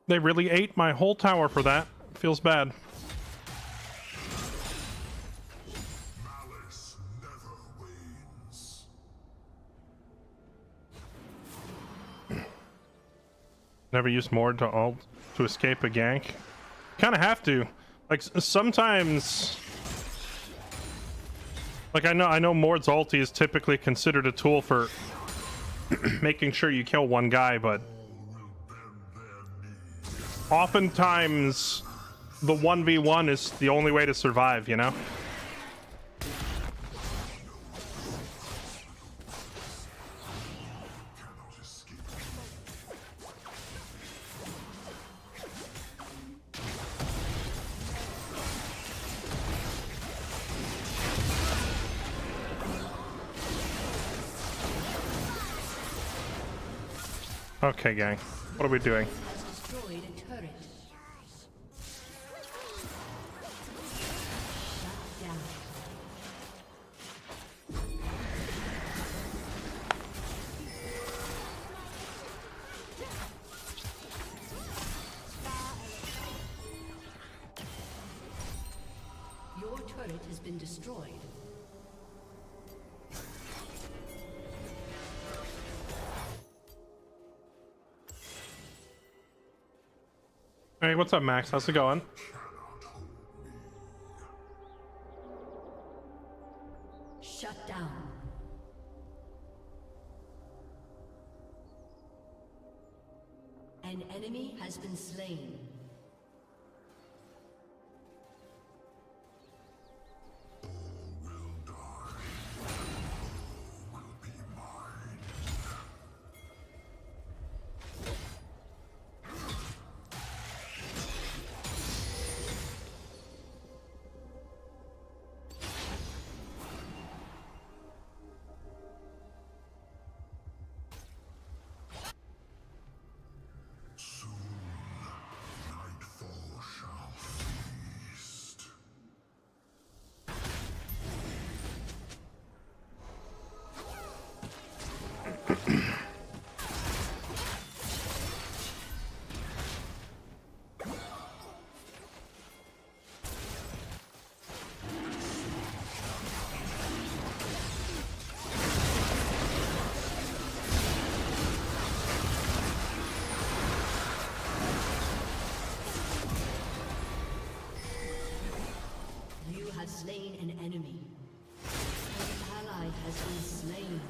A: They really ate my whole tower for that. Feels bad.
B: Malice never wanes.
A: Never use Mord to ult to escape a gank. Kind of have to. Like sometimes, like I know Mord's ulti is typically considered a tool for making sure you kill one guy, but oftentimes the 1v1 is the only way to survive, you know? Okay, gang. What are we doing?
C: Has destroyed a turret. Shut down. Your turret has been destroyed.
A: Hey, what's up, Max? How's it going?
C: Shut down. An enemy has been slain.
B: All will die. All will be mine. Soon, nightfall shall feast.
C: You have slain an enemy. An ally has been slain.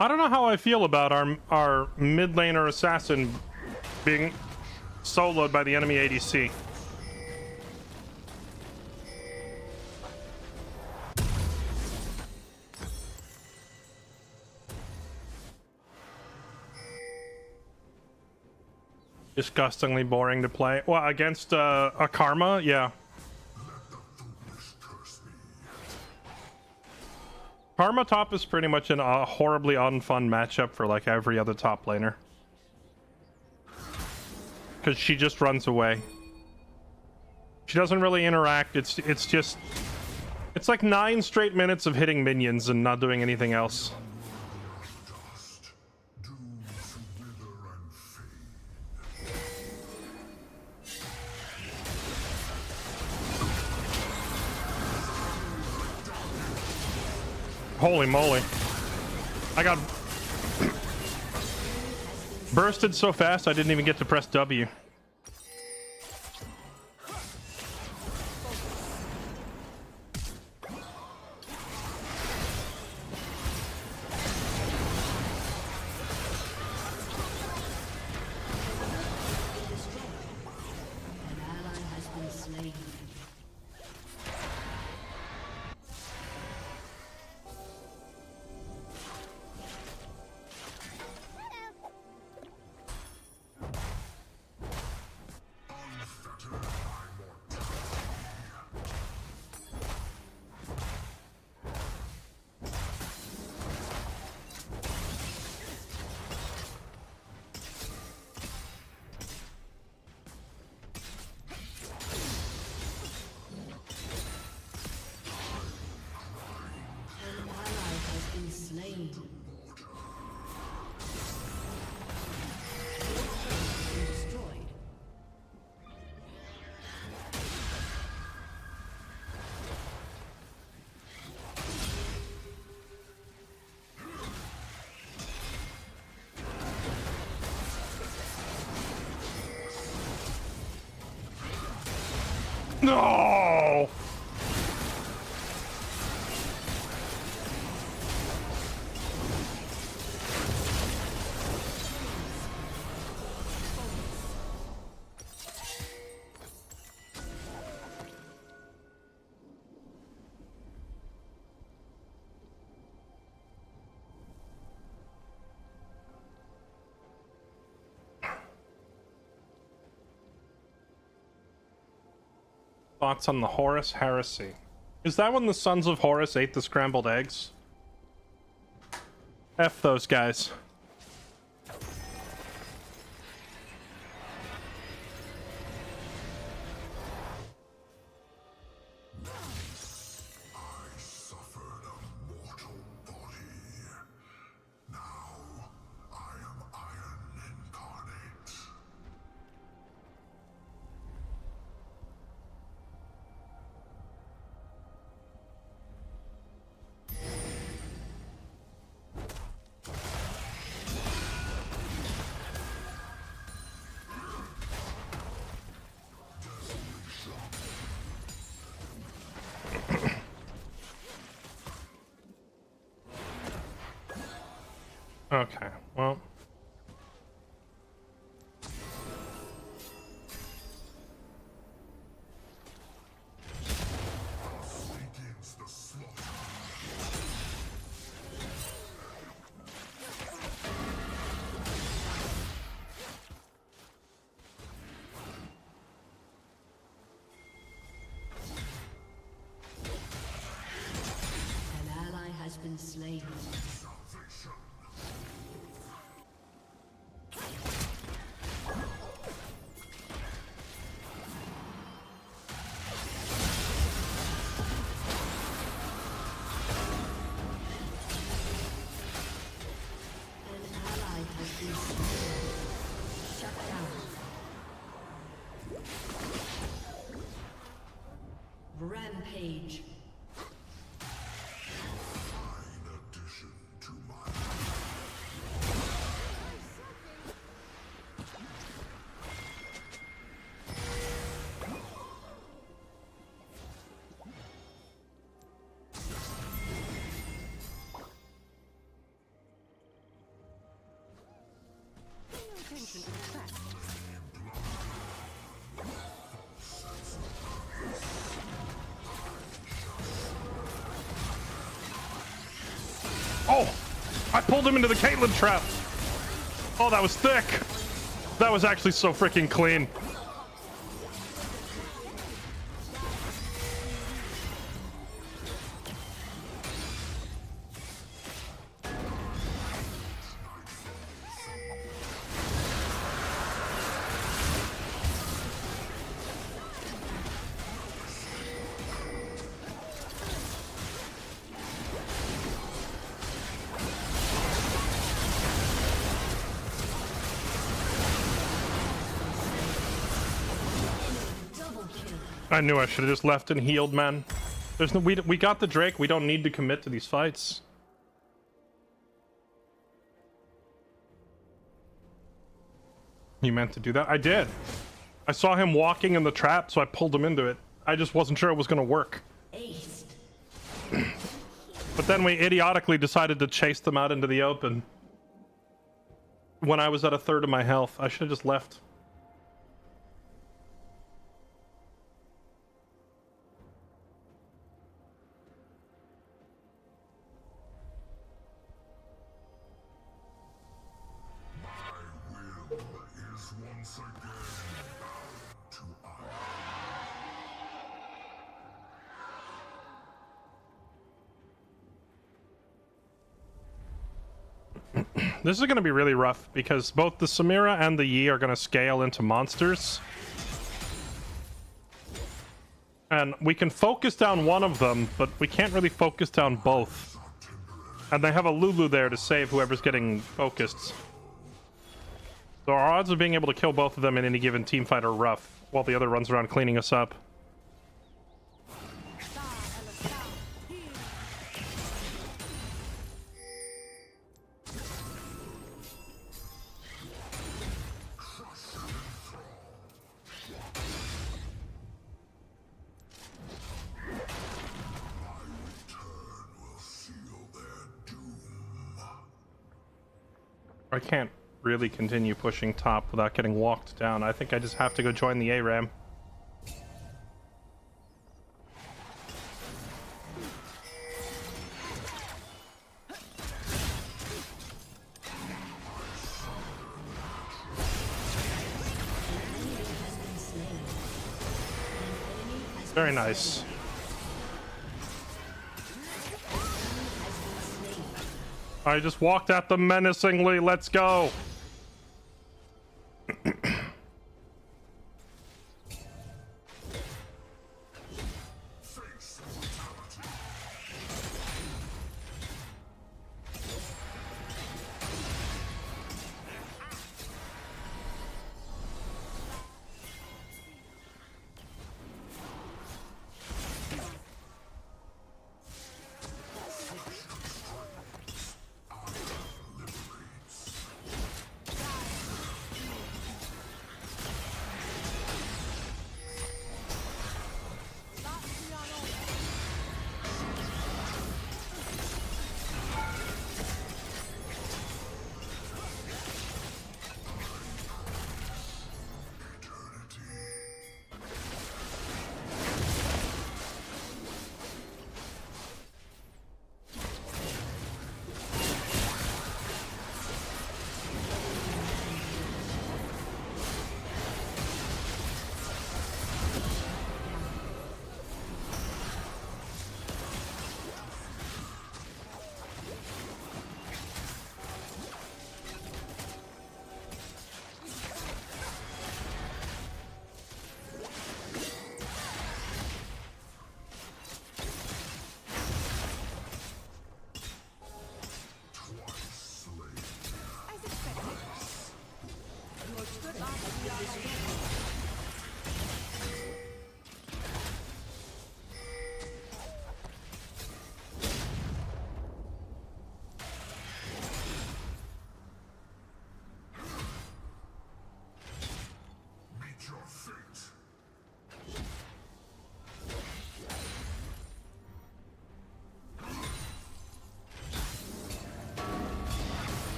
A: I don't know how I feel about our mid laner assassin being soloed by the enemy ADC. Disgustingly boring to play. Well, against a Karma, yeah.
B: Let the foolish curse me.
A: Karma top is pretty much a horribly unfun matchup for like every other top laner. Because she just runs away. She doesn't really interact. It's like 9 straight minutes of hitting minions and not doing anything else.
B: Dust, doomed to wither and fade.
A: Holy moly. I got bursted so fast I didn't even get to press W.
C: An ally has been slain. spree. Destroyed.
A: No! Thoughts on the Horus heresy? Is that when the sons of Horus ate the scrambled eggs? F those guys.
B: I suffered a mortal body. Now I am iron incarnate.
A: Okay, well.
B: Begins the slaughter.
C: An ally has been slain.
B: Salvation.
C: An ally has been slain. Shut down. Rampage.
B: Fine addition to my
A: Oh! I pulled him into the Caitlyn trap! Oh, that was thick! That was actually so freaking clean. I knew I should have just left and healed, man. There's no, we got the Drake. We don't need to commit to these fights. You meant to do that? I did. I saw him walking in the trap, so I pulled him into it. I just wasn't sure it was gonna work.
C: Aced.
A: But then we idiotically decided to chase them out into the open. When I was at a third of my health, I should have just left.
B: will is once again bound to iron.
A: This is going to be really rough because both the Samira and the Yi are going to scale into monsters. And we can focus down one of them, but we can't really focus down both.
B: Are temporary.
A: And they have a Lulu there to save whoever's getting focused. So our odds of being able to kill both of them in any given team fight are rough, while the other runs around cleaning us up. I can't really continue pushing top without getting walked down. I think I just have to go join the ARAM. Very nice. I just walked at them menacingly. Let's go.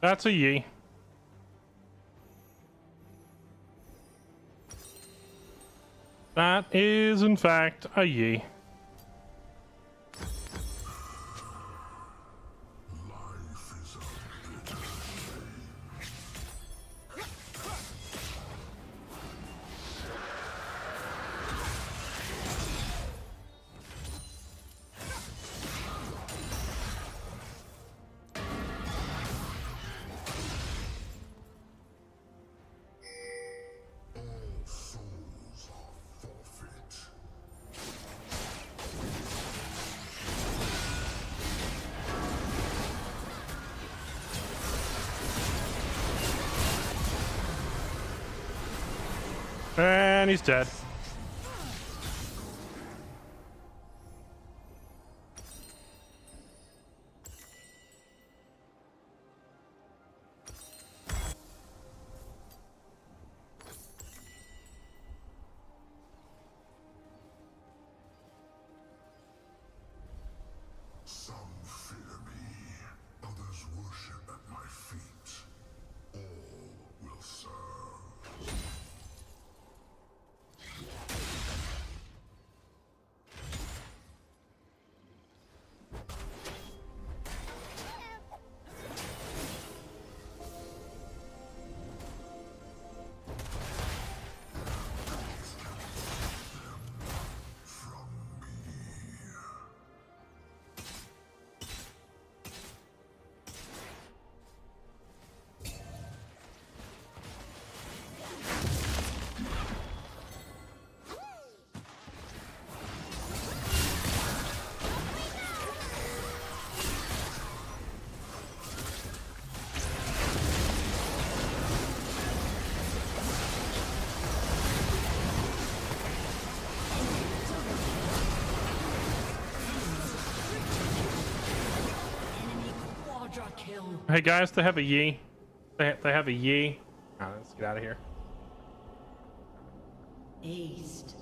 A: That's a Yi. That is, in fact, a Yi. And he's dead.
B: Some fear me, others worship at my feet. All will
A: Hey guys, they have a Yi. They have a Yi. Oh, let's get out of here.
C: Aced.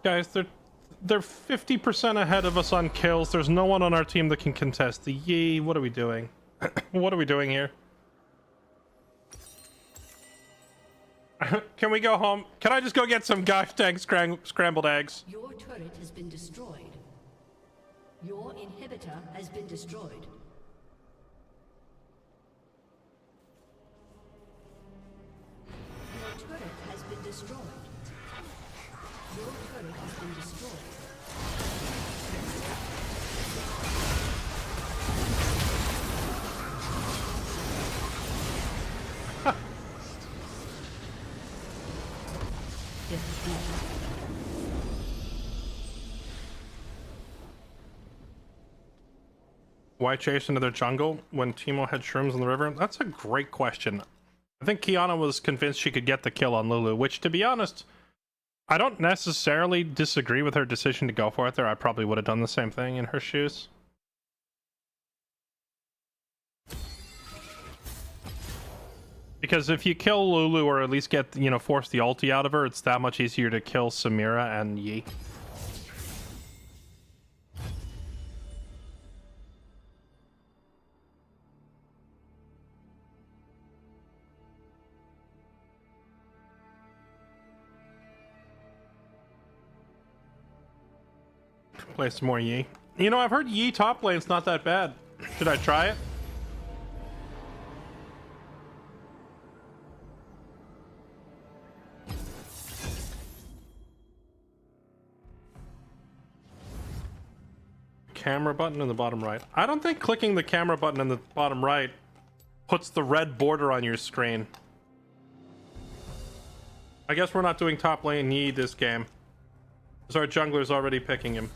A: Guys, they're 50% ahead of us on kills. There's no one on our team that can contest the Yi. What are we doing? What are we doing here? Can we go home? Can I just go get some gosh dang scrambled eggs?
C: Your turret has been destroyed. Your inhibitor has been destroyed. Your turret has been destroyed. Your turret has been destroyed.
A: Why chase into their jungle when Teemo had shrooms in the river? That's a great question. I think Kiana was convinced she could get the kill on Lulu, which, to be honest, I don't necessarily disagree with her decision to go for it there. I probably would have done the same thing in her shoes. Because if you kill Lulu, or at least get, you know, force the ulti out of her, it's that much easier to kill Samira and Yi. Play some more Yi. You know, I've heard Yi top lane's not that bad. Should I try it? Camera button in the bottom right. I don't think clicking the camera button in the bottom right puts the red border on your screen. I guess we're not doing top lane Yi this game, because our jungler's already picking him.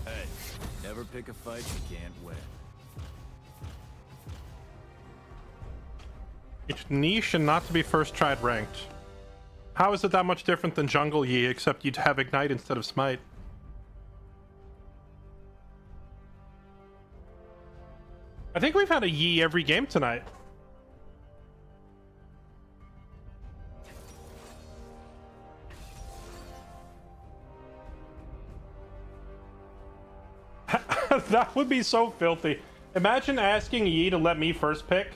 D: Hey, never pick a fight you can't win.
A: It's niche and not to be first tried ranked. How is it that much different than jungle Yi, except you'd have Ignite instead of Smite? I think we've had a Yi every game tonight. That would be so filthy. Imagine asking Yi to let me first pick,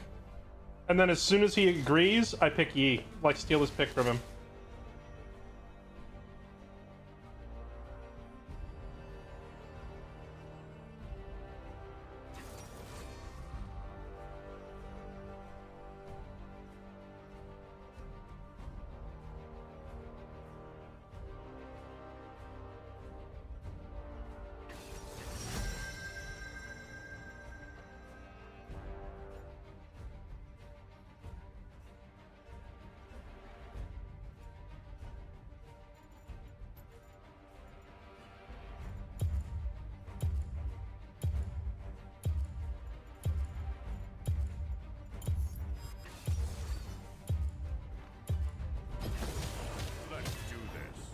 A: and then as soon as he agrees, I pick Yi. Like, steal his pick from him.
B: Let's do this.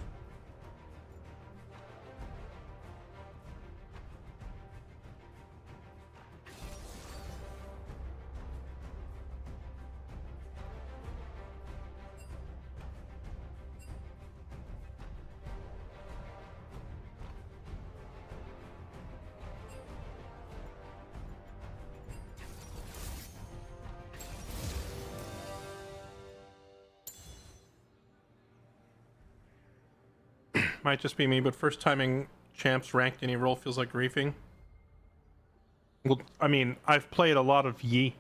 A: Might just be me, but first timing champs ranked any role feels like griefing. Well, I mean, I've played a lot of Yi.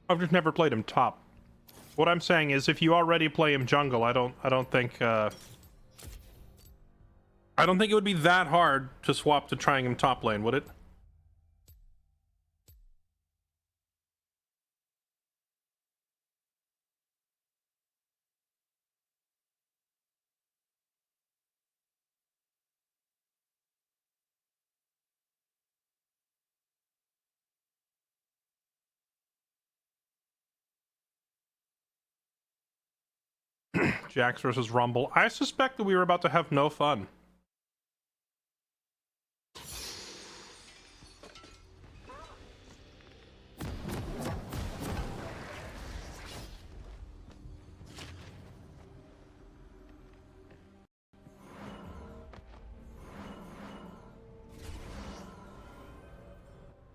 A: I've just never played him top. What I'm saying is, if you already play him jungle, I don't think it would be that hard to swap to trying him top lane, would it? Jax versus Rumble. I suspect that we were about to have no fun.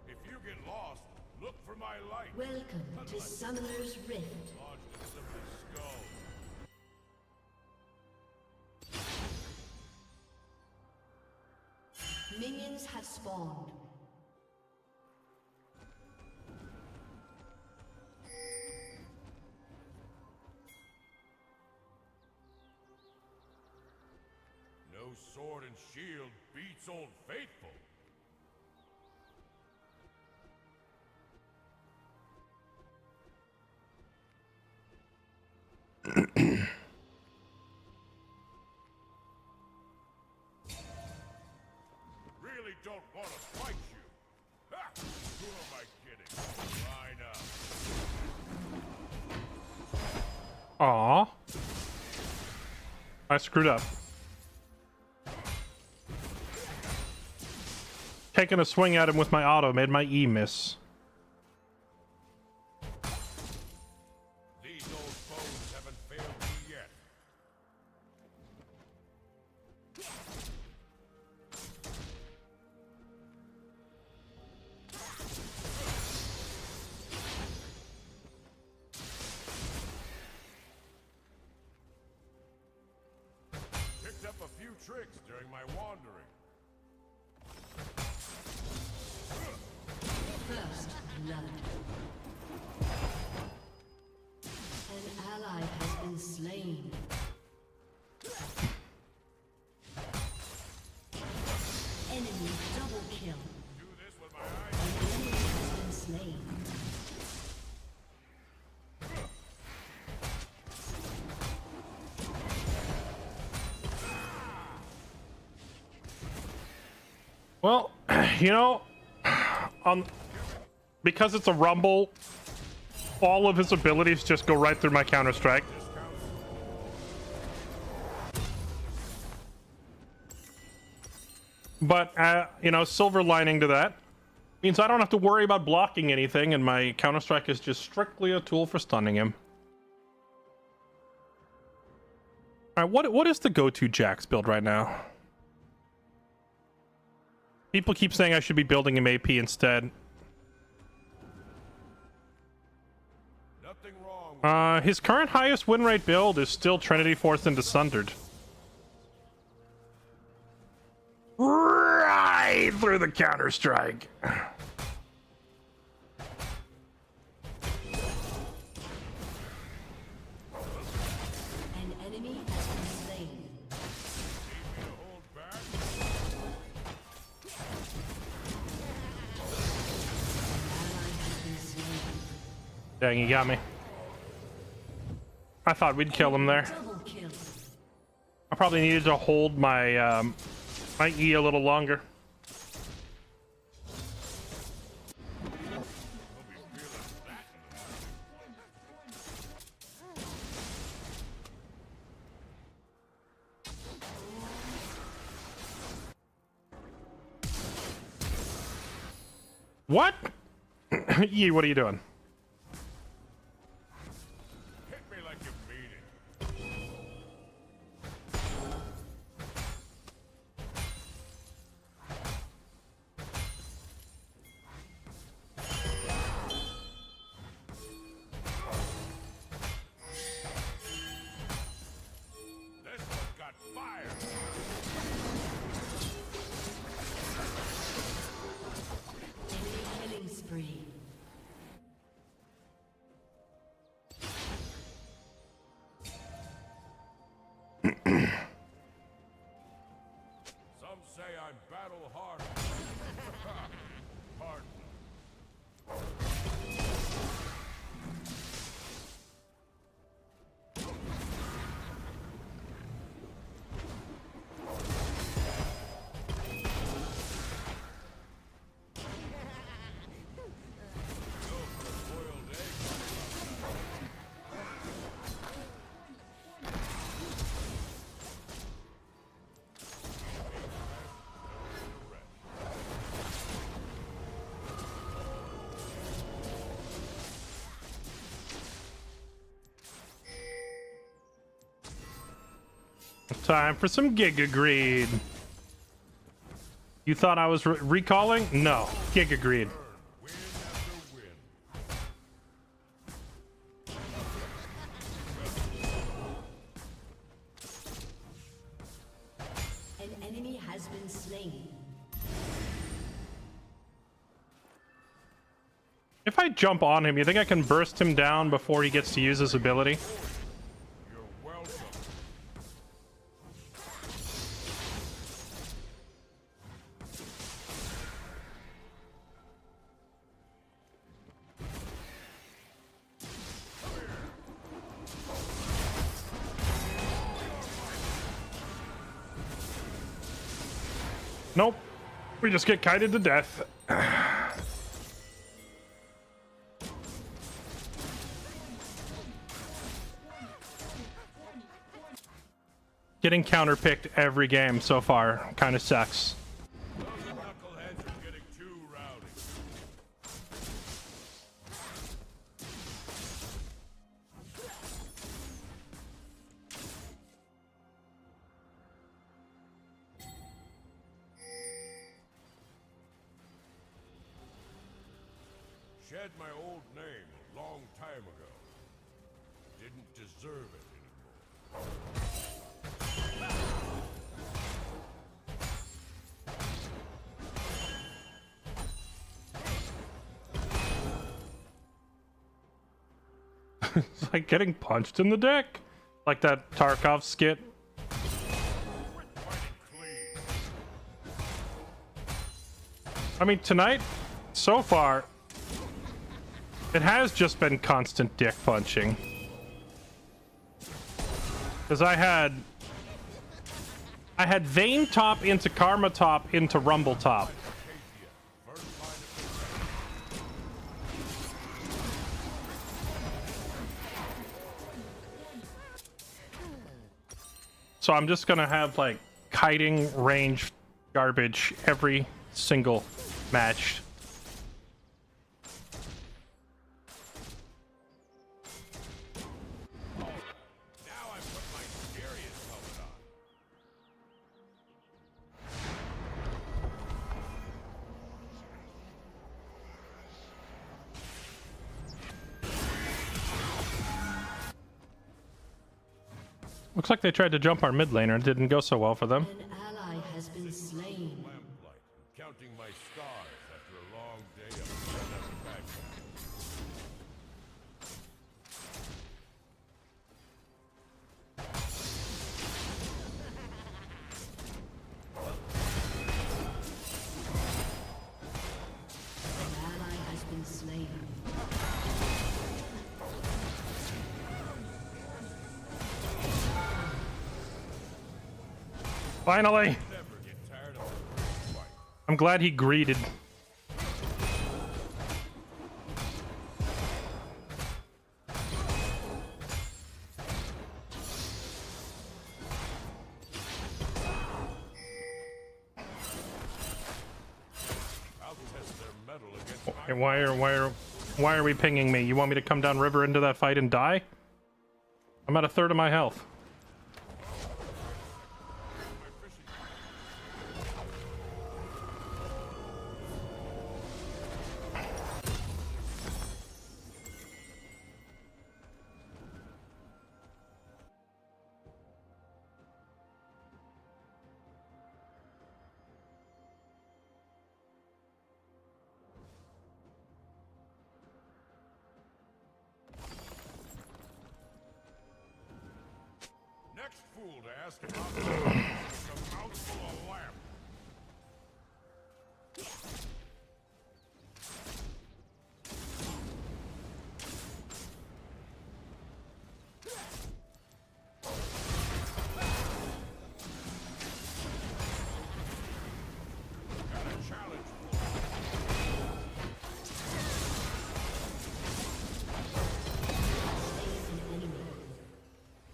B: If you get lost, look for my light.
C: Welcome to Summoner's Rift.
B: Lodged in somebody's skull.
C: Minions have spawned.
B: No sword and shield beats Old Faithful. Really don't want to fight you. Ha! Who am I kidding? Line up.
A: Aw. I screwed up. Taking a swing at him with my auto made my E miss.
B: These old foes haven't failed me yet. Picked up a few tricks during my wandering.
C: First blood. An ally has been slain. Enemy double kill.
B: Do this with my eyes.
C: An enemy has been slain.
A: Well, you know, because it's a Rumble, all of his abilities just go right through my counter strike. But you know, silver lining to that means I don't have to worry about blocking anything, and my counter strike is just strictly a tool for stunning him. All right, what is the go-to Jax build right now? People keep saying I should be building him AP instead.
B: Nothing wrong with
A: His current highest win rate build is still Trinity Force into Sundered. Right through the counter strike.
C: An enemy has been slain.
B: me to hold back.
C: Ally has been slain.
A: Dang, he got me. I thought we'd kill him there.
C: Double kill.
A: I probably needed to hold my my E a little longer. What? E, what are you doing?
B: Hit me like you mean it. This one got fire.
C: Enemy killing spree.
B: Some say I'm battle hard. Pardon. Boiled egg.
A: Time for some Giga Greed. You thought I was recalling? No. Giga Greed.
B: Win after win.
C: An enemy has been slain.
A: If I jump on him, you think I can burst him down before he gets to use his ability?
B: You're welcome.
A: Nope. We just get kited to death. Getting counterpicked every game so far kind of sucks.
B: Those knuckleheads are getting too rowdy. Shed my old name a long time ago. Didn't deserve it anymore.
A: It's like getting punched in the dick. Like that Tarkov skit. I mean, tonight, so far, it has just been constant dick punching. Because I had Vayne top into Karma top into Rumble top. So I'm just gonna have like kiting range garbage every single match.
B: Now I put my scariest helmet on.
A: Looks like they tried to jump our mid laner. It didn't go so well for them.
C: An ally has been slain.
B: Lamplight, counting my stars after a long day of satisfaction.
C: An ally has been slain.
A: Finally!
B: Never get tired of a fight.
A: I'm glad he greeted.
B: I'll test their mettle against
A: Hey, why are we pinging me? You want me to come down river into that fight and die? I'm at a third of my health.
B: Next fool to ask about the a mouthful of lamp. Got a challenge for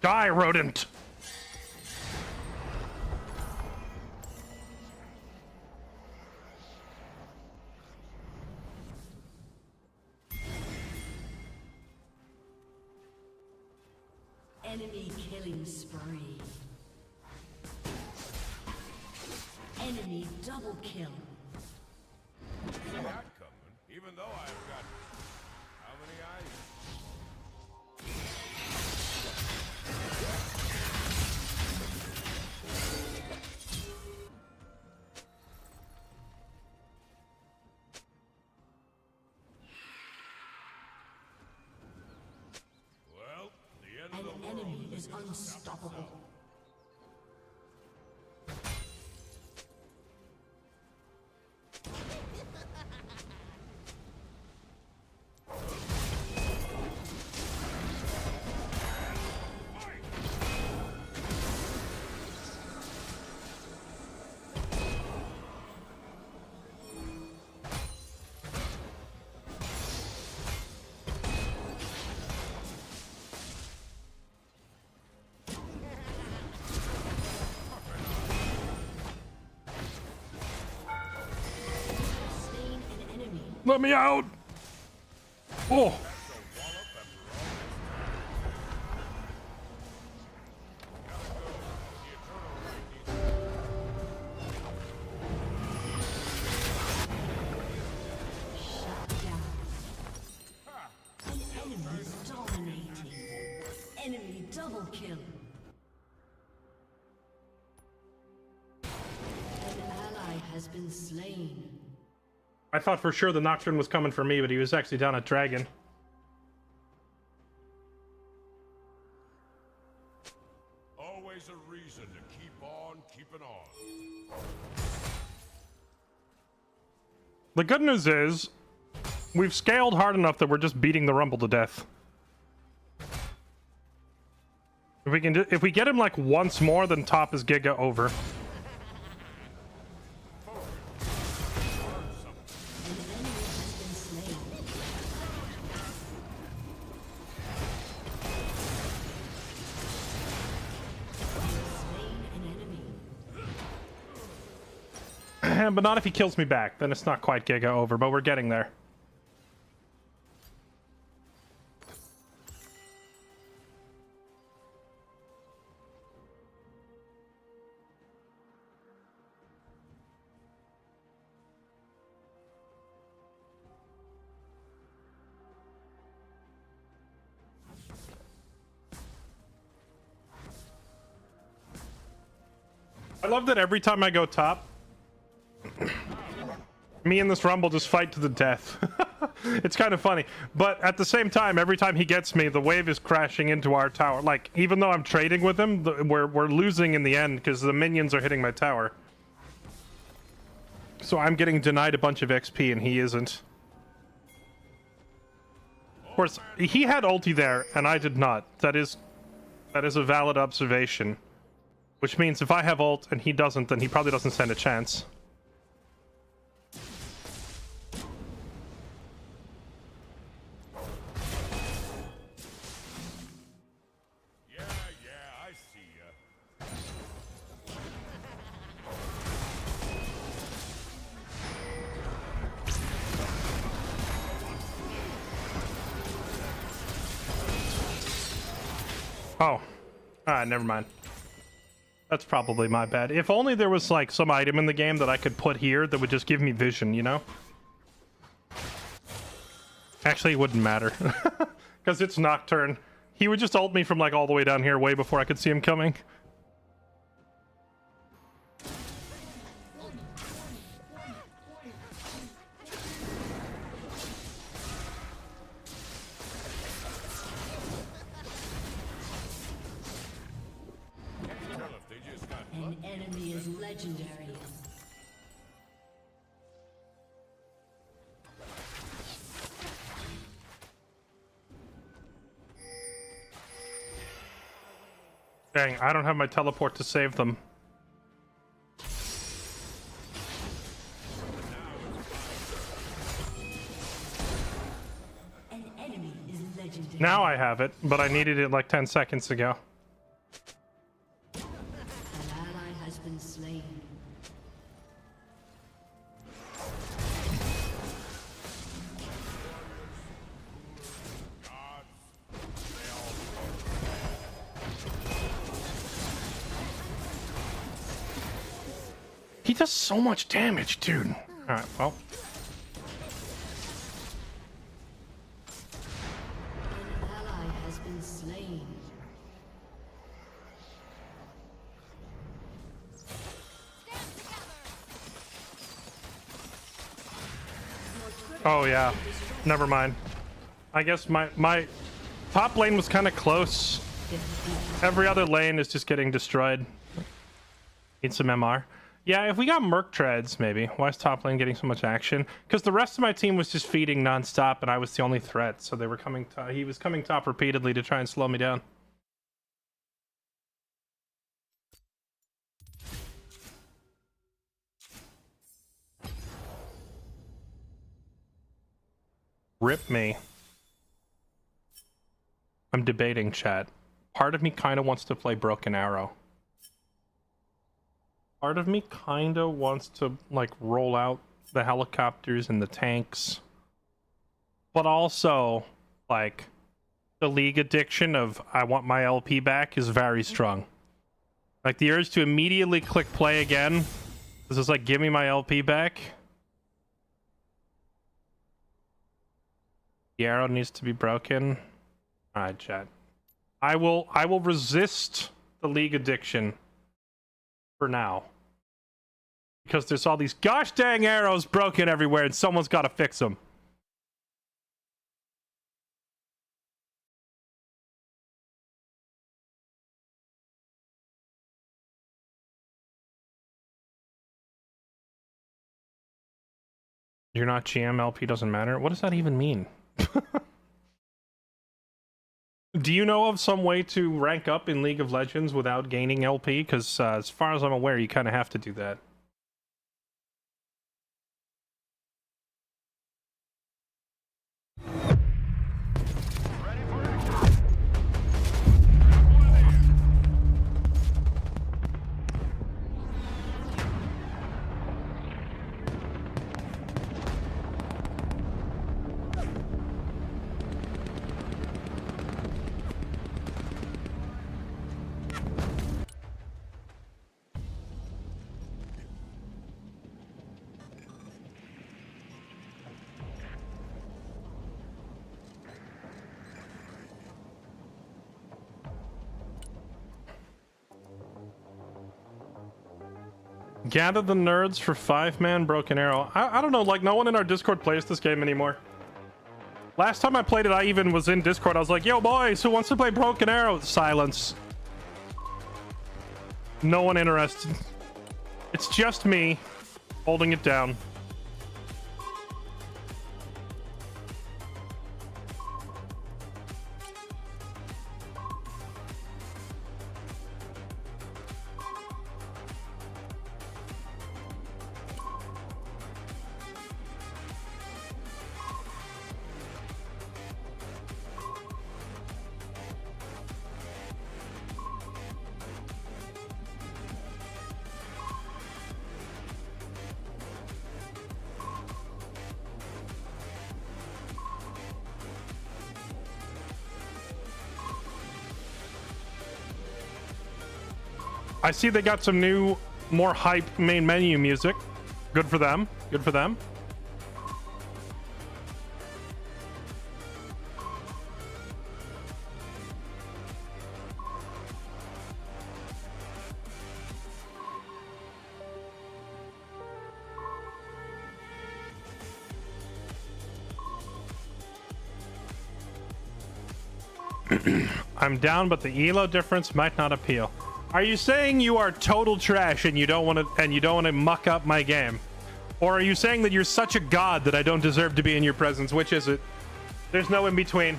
A: Die, rodent!
C: Enemy killing spree. Enemy double kill.
B: See that coming, even though I've got how many eyes? Well, the end
C: An
B: of the
C: enemy
B: world
C: is unstoppable. Slain an enemy.
A: Let me out! Oh!
C: Shut down. An enemy is dominating. Enemy double kill. An ally has been slain.
A: I thought for sure the Nocturne was coming for me, but he was actually down at Dragon.
B: always a reason to keep on keeping on.
A: The good news is, we've scaled hard enough that we're just beating the Rumble to death. If we get him like once more, then top is Giga over. But not if he kills me back. Then it's not quite Giga over, but we're getting there. I love that every time I go top, me and this Rumble just fight to the death. It's kind of funny. But at the same time, every time he gets me, the wave is crashing into our tower. Like, even though I'm trading with him, we're losing in the end because the minions are hitting my tower. So I'm getting denied a bunch of XP and he isn't. Of course, he had ulti there and I did not. That is a valid observation. Which means if I have ult and he doesn't, then he probably doesn't stand a chance.
B: Yeah, I see ya.
A: Oh. Never mind. That's probably my bad. If only there was like some item in the game that I could put here that would just give me vision, you know? Actually, it wouldn't matter. Because it's Nocturne. He would just ult me from like all the way down here way before I could see him coming.
B: Tell if they just got
C: An enemy is legendary.
A: Dang, I don't have my teleport to save them.
C: An enemy is legendary.
A: Now I have it, but I needed it like 10 seconds ago.
C: An ally has been slain.
A: He does so much damage, dude. All right, well.
C: An ally has been slain.
A: Oh yeah, never mind. I guess my top lane was kind of close. Every other lane is just getting destroyed. Need some MR. Yeah, if we got Merc Treads, maybe. Why is top lane getting so much action? Because the rest of my team was just feeding nonstop, and I was the only threat. So they were coming. He was coming top repeatedly to try and slow me down. Rip me. I'm debating, chat. Part of me kind of wants to play Broken Arrow. Part of me kind of wants to, like, roll out the helicopters and the tanks. But also, like, the League addiction of I want my LP back is very strong. Like, the urge to immediately click play again. This is like, give me my LP back. The arrow needs to be broken. Alright, chat. I will resist the League addiction for now. Because there's all these gosh dang arrows broken everywhere and someone's got to fix them. You're not GM, LP doesn't matter. What does that even mean? Do you know of some way to rank up in League of Legends without gaining LP? Because as far as I'm aware, you kind of have to do that. Gather the nerds for 5-man Broken Arrow. I don't know, like, no one in our Discord plays this game anymore. Last time I played it, I even was in Discord. I was like, yo, boys, who wants to play Broken Arrow? Silence. No one interested. It's just me holding it down. I see they got some new, more hype main menu music. Good for them. Good for them. I'm down, but the elo difference might not appeal. Are you saying you are total trash and you don't want to muck up my game? Or are you saying that you're such a god that I don't deserve to be in your presence? Which is it? There's no in between.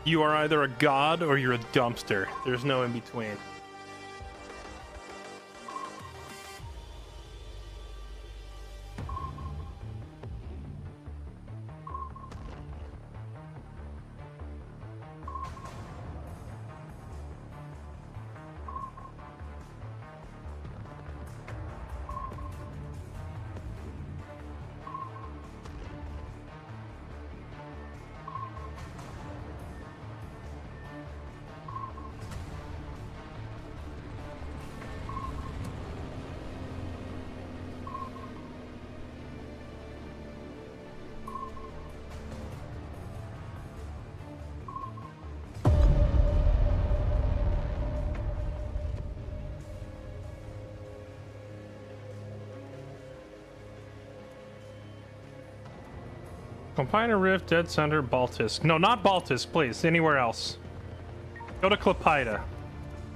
A: You are either a god or you're a dumpster. There's no in between. Combiner Rift, Dead Center, Baltisk. No, not Baltisk, please. Anywhere else. Go to Klapida.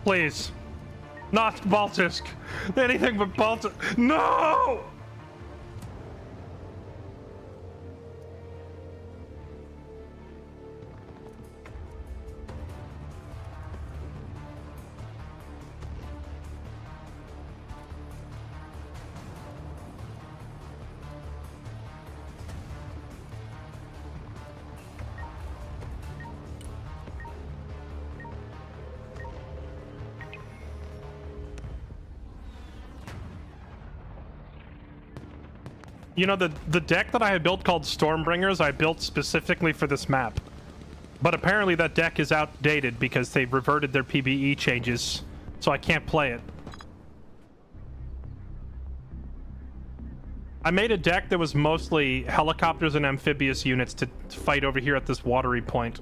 A: Please. Not Baltisk. Anything but Baltisk. No! You know, the deck that I had built called Stormbringers, I built specifically for this map. But apparently that deck is outdated because they've reverted their PBE changes, so I can't play it. I made a deck that was mostly helicopters and amphibious units to fight over here at this watery point.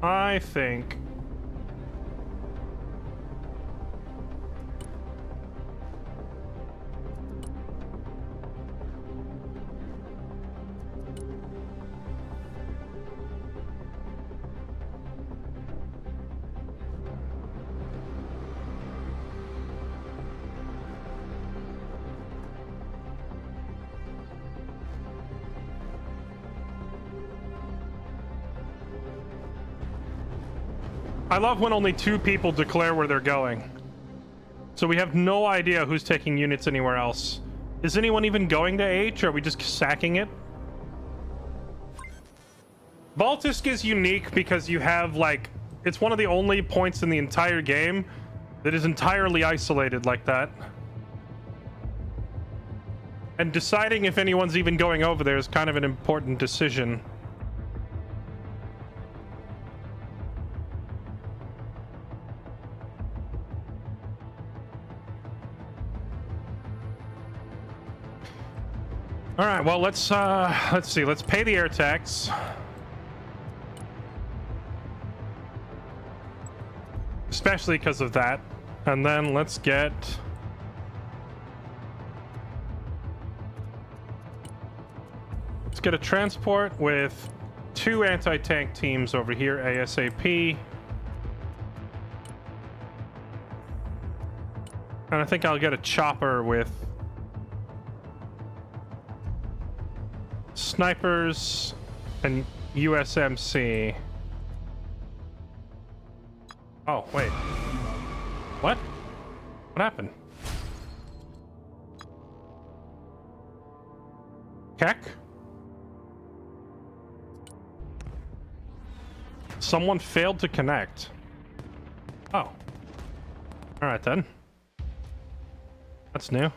A: I think... I love when only 2 people declare where they're going. So we have no idea who's taking units anywhere else. Is anyone even going to H, or are we just sacking it? Baltisk is unique because you have, like... It's one of the only points in the entire game that is entirely isolated like that. And deciding if anyone's even going over there is kind of an important decision. All right, well, let's see. Let's pay the air tax. Especially because of that. And then let's get... Let's get a transport with 2 anti-tank teams over here, ASAP. And I think I'll get a chopper with snipers and USMC. Oh, wait. What? What happened? Keck? Someone failed to connect. Oh. Alright then. That's new.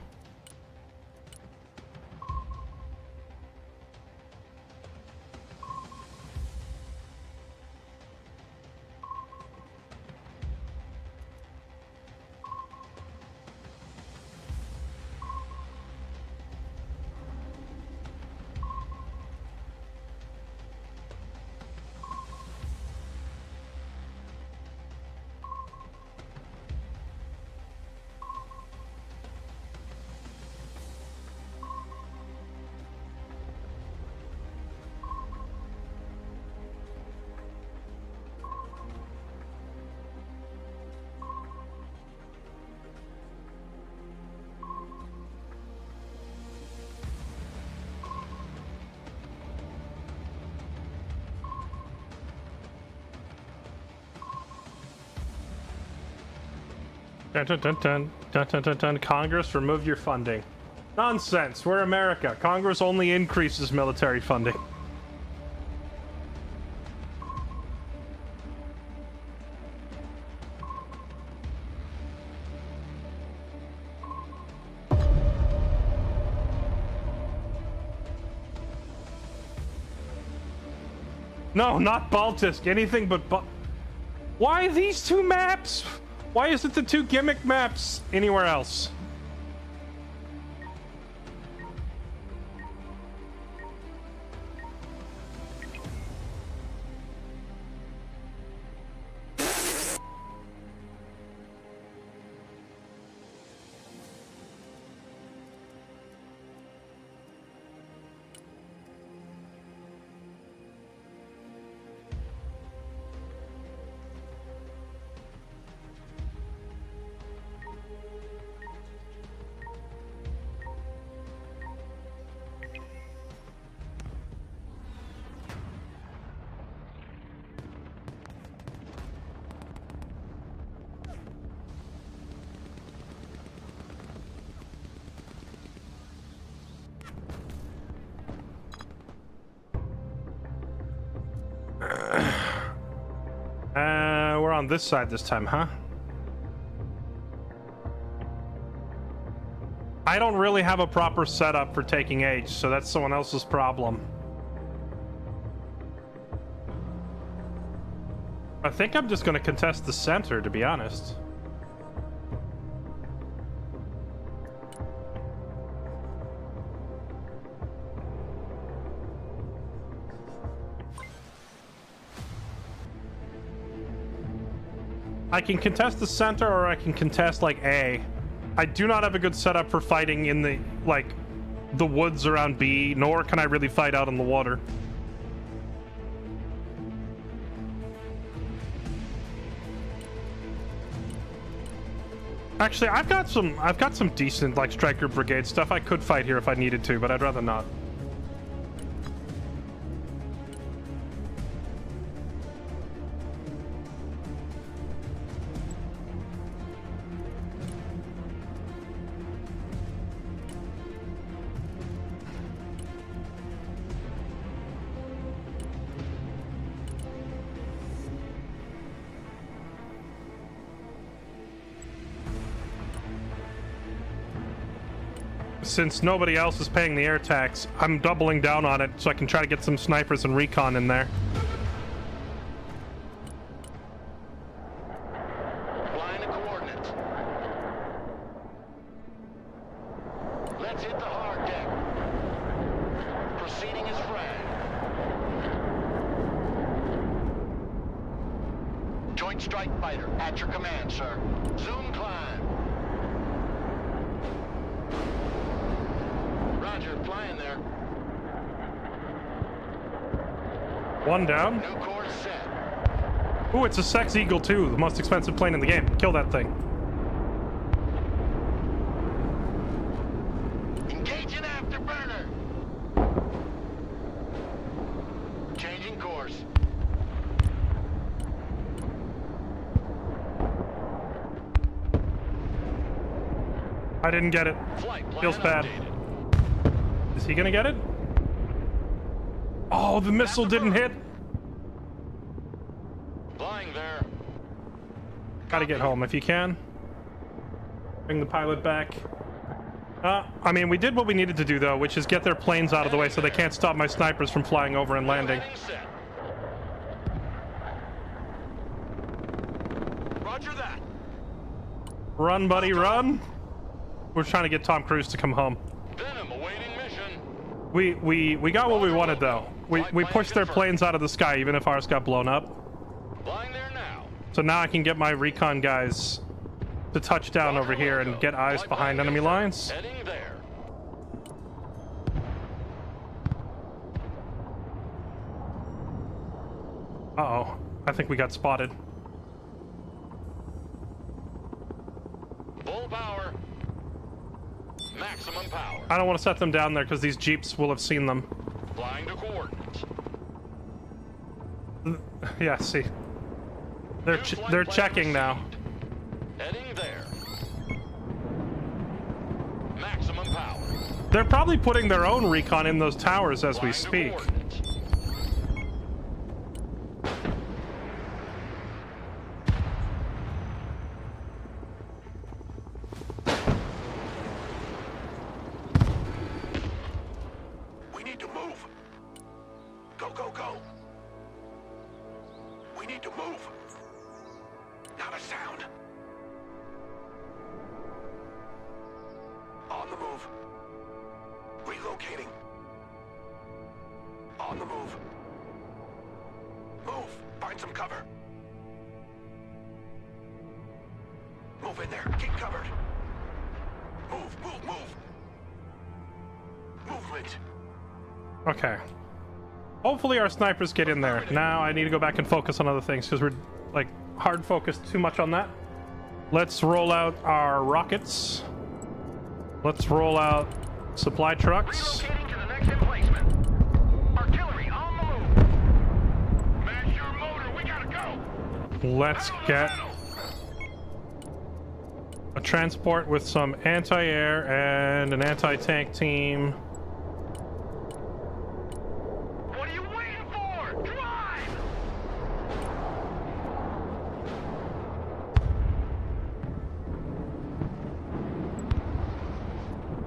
A: Dun, dun, dun, dun, dun, dun, dun, dun. Congress, remove your funding. Nonsense. We're America. Congress only increases military funding. No, not Baltisk. Anything but Why these 2 maps? Why is it the 2 gimmick maps anywhere else? around this side this time, huh? I don't really have a proper setup for taking H, so that's someone else's problem. I think I'm just going to contest the center, to be honest. I can contest the center, or I can contest, like, A. I do not have a good setup for fighting in the, like, the woods around B, nor can I really fight out on the water. Actually, I've got some decent, like, striker brigade stuff. I could fight here if I needed to, but I'd rather not. Since nobody else is paying the air tax, I'm doubling down on it so I can try to get some snipers and recon in there.
E: Flying the coordinates. Let's hit the hard deck. Proceeding as flag. Joint Strike Fighter, at your command, sir. Zoom climb. Roger, flying there.
A: One down.
E: New course set.
A: Ooh, it's a Sex Eagle too, the most expensive plane in the game. Kill that thing.
E: Engaging afterburner. Changing course.
A: I didn't get it.
E: Flight plan
A: Feels bad.
E: updated.
A: Is he gonna get it? Oh, the missile didn't hit.
E: Flying there.
A: Gotta get home if you can. Bring the pilot back. I mean, we did what we needed to do, though, which is get their planes out of the way so they can't stop my snipers from flying over and landing.
E: Heading set. Roger that.
A: Run, buddy, run. We're trying to get Tom Cruise to come home.
E: Venom awaiting mission.
A: We got what we wanted, though. We pushed their planes out of the sky, even if ours got blown up.
E: Flying there now.
A: So now I can get my recon guys to touch down over here and get eyes behind enemy lines.
E: Heading there.
A: Uh-oh. I think we got spotted.
E: Full power. Maximum power.
A: I don't want to set them down there because these jeeps will have seen them.
E: Flying to coordinates.
A: Yeah, see. They're checking now.
E: Heading there. Maximum power.
A: They're probably putting their own recon in those towers as we
E: Flying to
A: speak.
E: coordinates. We need to move. Go, go, go. We need to move. Not a sound. On the move. Relocating. On the move. Move. Find some cover. Move in there. Get covered. Move, move, move. Movement.
A: Okay. Hopefully our snipers get in there. Now I need to go back and focus on other things because we're, like, hard focused too much on that. Let's roll out our rockets. Let's roll out supply trucks.
E: Relocating to the next emplacement. Artillery on the move. Mash your motor. We gotta go.
A: Let's get a transport with some anti-air and an anti-tank team.
E: What are you waiting for? Drive!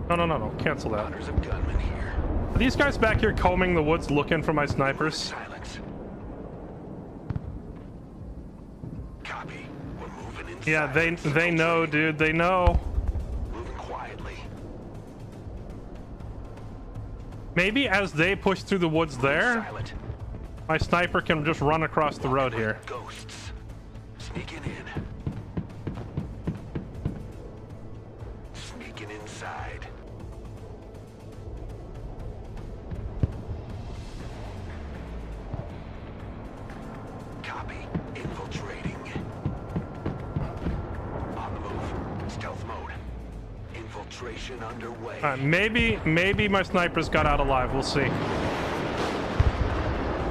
A: No. Cancel that.
F: Hunters of gunmen here.
A: Are these guys back here combing the woods looking for my snipers?
F: Silence. Copy. We're moving in.
A: Yeah,
F: silence.
A: they know, dude. They know.
F: Moving quietly.
A: Maybe as they push through the woods there,
F: Silent.
A: my sniper can just run across the road here.
F: Ghosts. Sneaking in. Sneaking inside. Copy. Infiltrating. On the move. Stealth mode. Infiltration underway.
A: All right, maybe my snipers got out alive. We'll see.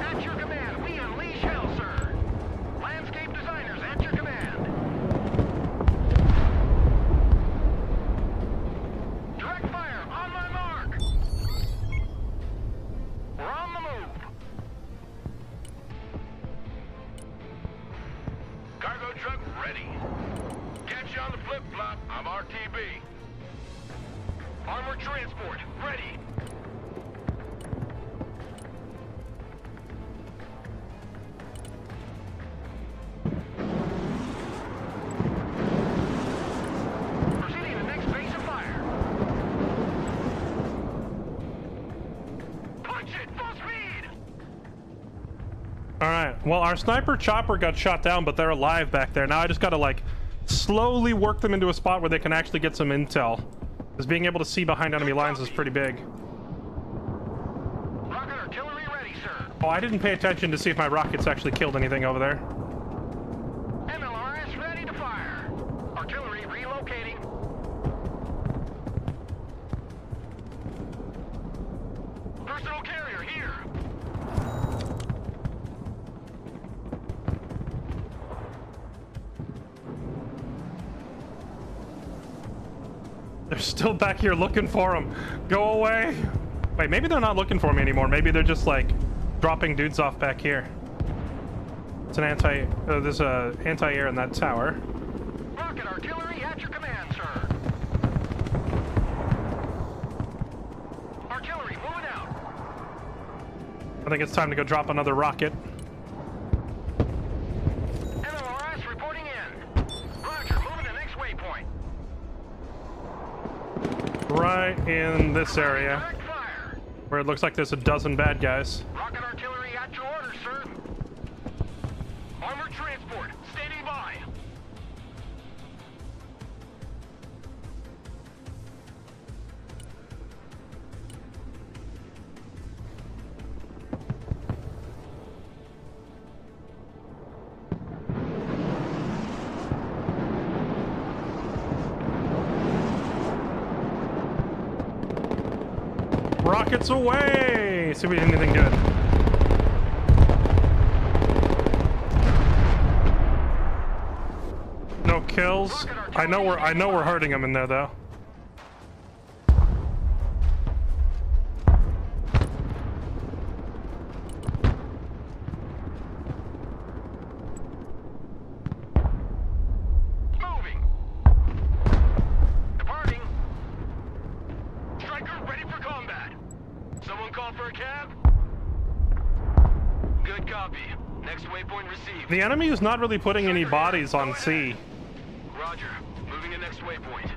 E: At your command, we unleash hell, sir. Landscape designers at your command. Direct fire on my mark. We're on the move. Cargo truck ready. Catch you on the flip-flop. I'm RTB. Armored transport ready. Proceeding to the next base of fire. Punch it, full speed.
A: All right. Well, our sniper chopper got shot down, but they're alive back there. Now I just gotta like slowly work them into a spot where they can actually get some intel. Because being able to see behind enemy lines is pretty big.
E: Rocket artillery ready, sir.
A: Oh, I didn't pay attention to see if my rockets actually killed anything over there.
E: MLRS ready to fire. Artillery relocating. Personal carrier here.
A: They're still back here looking for him. Go away. Wait, maybe they're not looking for me anymore. Maybe they're just like dropping dudes off back here. It's an there's a anti-air in that tower.
E: Rocket artillery at your command, sir. Artillery moving out.
A: I think it's time to go drop another rocket.
E: MLRS reporting in. Roger, moving to next waypoint.
A: Right in this area
E: Direct fire.
A: where it looks like there's a dozen bad guys.
E: Rocket artillery at your orders, sir. Armored transport standing by.
A: Rockets away! See if we did anything good. No kills. I know we're hurting them in there though.
E: Moving. Departing. Striker ready for combat. Someone call for a cab? Good copy. Next waypoint received.
A: The enemy is not really putting any bodies on C.
E: Roger. Moving to next waypoint.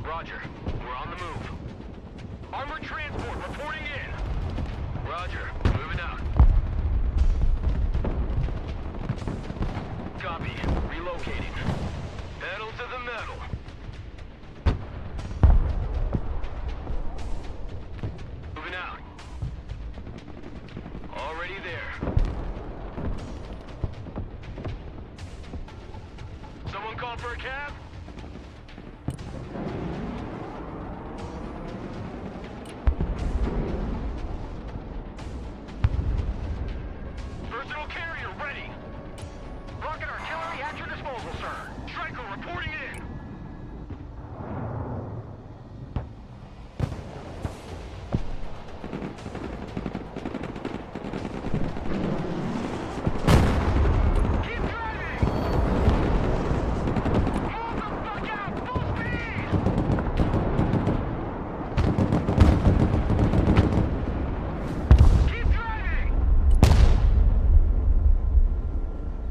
E: Roger. We're on the move. Armored transport reporting in. Roger. Moving out. Copy. Relocating. Pedal to the metal. Moving out. Already there. Someone call for a cab? Personal carrier ready. Rocket artillery at your disposal, sir. Striker reporting in. Keep driving. Move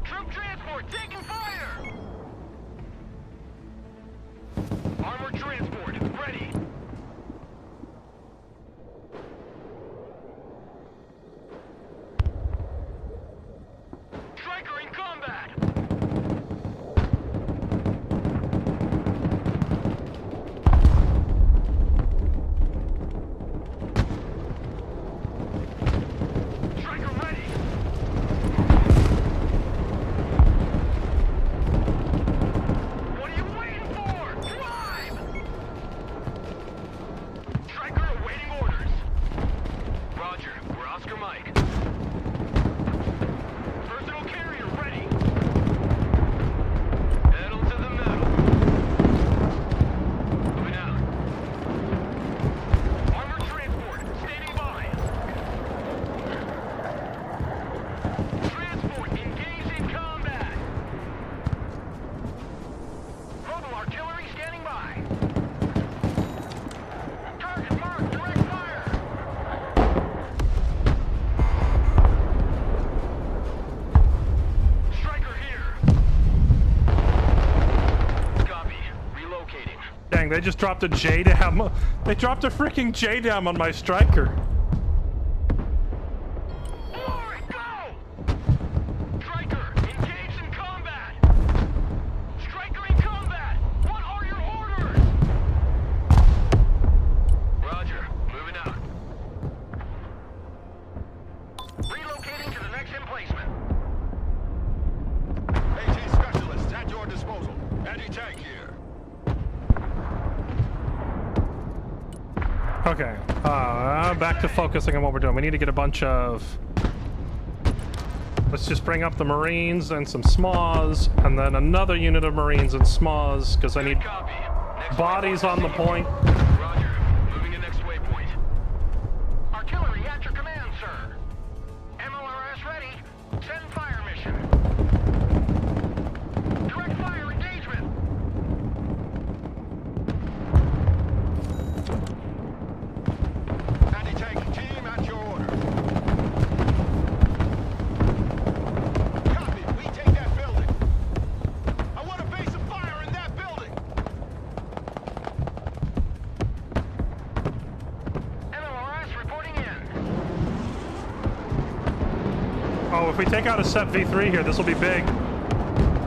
E: Troop transport taking fire! Armored transport, ready. Striker in combat! Striker ready! What are you waiting for? Drive! Striker awaiting orders. Roger, we're Oscar Mike. Personal carrier ready. Pedal to the metal. Moving out. Armored transport, standing by. Transport engaged in combat. Mobile artillery standing by. Target marked, direct fire. Striker here. Copy. Relocating.
A: Dang, they just dropped a J down. They dropped a freaking J down on my striker.
E: Glory, go! Striker, engaged in combat! Striker in combat! What are your orders? Roger, moving out. Relocating to the next emplacement.
B: AT specialists at your disposal. Anti-tank here.
A: Okay, back to focusing on what we're doing. We need to get a bunch of... Let's just bring up the Marines and some SMAWs, and then another unit of Marines and SMAWs, because I need
E: Copy. Next
A: bodies on the point.
E: Roger, moving to next waypoint. Artillery at your command, sir. MLRS ready. Send fire mission. Direct fire engagement.
B: Anti-tank team at your order. Copy. We take that building. I want a base of fire in that building.
E: MLRS reporting in.
A: Oh, if we take out a SEP V3 here, this will be big.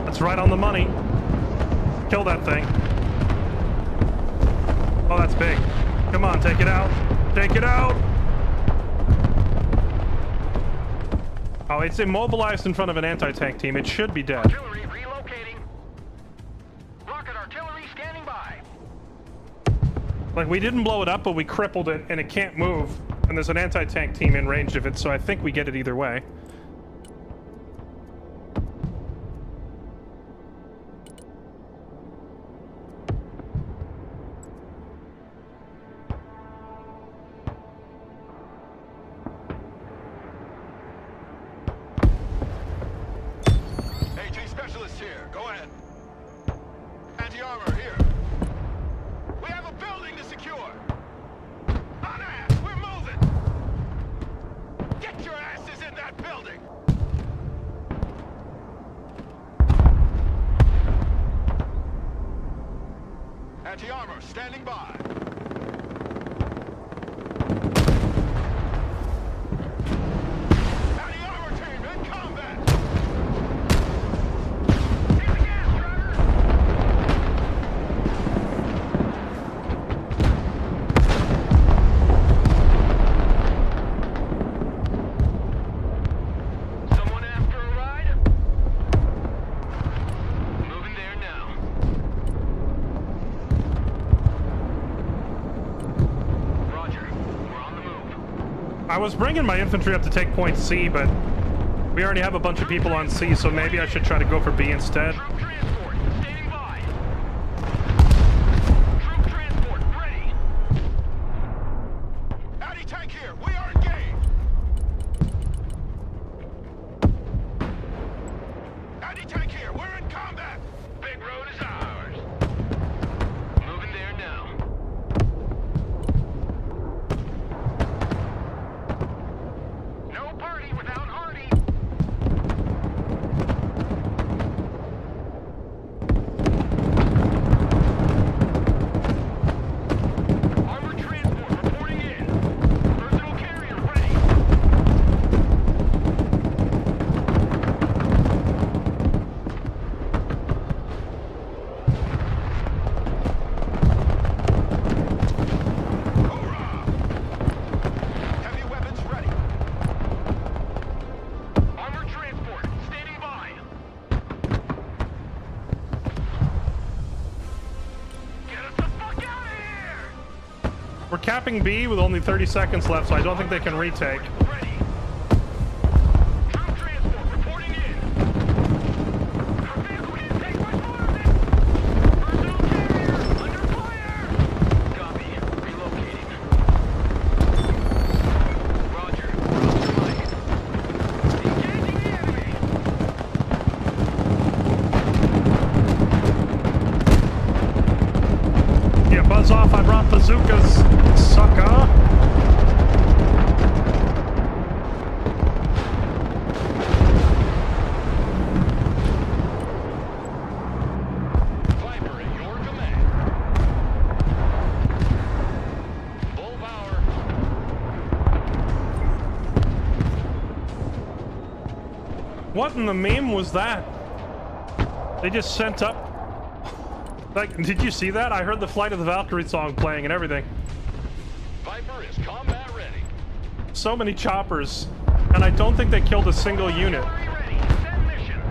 A: That's right on the money. Kill that thing. Oh, that's big. Come on, take it out. Take it out! Oh, it's immobilized in front of an anti-tank team. It should be dead.
E: Artillery relocating. Rocket artillery standing by.
A: Like, we didn't blow it up, but we crippled it, and it can't move. And there's an anti-tank team in range of it, so I think we get it either way.
B: AT specialists here. Go ahead. Anti-armor here. We have a building to secure. On ass, we're moving. Get your asses in that building. Anti-armor standing by. Anti-armor team in combat.
E: Hit the gas, driver. Someone after a ride? Moving there now. Roger, we're on the move.
A: I was bringing my infantry up to take point C, but we already have a bunch of people on C, so maybe I should try to go for B instead.
E: Troop transport, standing by. Troop transport, ready.
B: Anti-tank here. We are engaged. Anti-tank here. We're in combat.
E: Big road is ours. Moving there now. No party without Hardy.
A: capping B with only 30 seconds left, so I don't think they can retake.
E: Ready. Troop transport reporting in. Our vehicle intake was fired. Personal carrier under fire. Copy. Relocating. Roger. Right. Engaging the enemy.
A: Yeah, buzz off. I brought bazookas, sucker.
E: Viper at your command. Full power.
A: What in the meme was that? They just sent up. Like, did you see that? I heard the Flight of the Valkyrie song playing and everything.
E: Viper is combat ready.
A: So many choppers, and I don't think they killed a single unit.
E: Artillery ready. Send mission.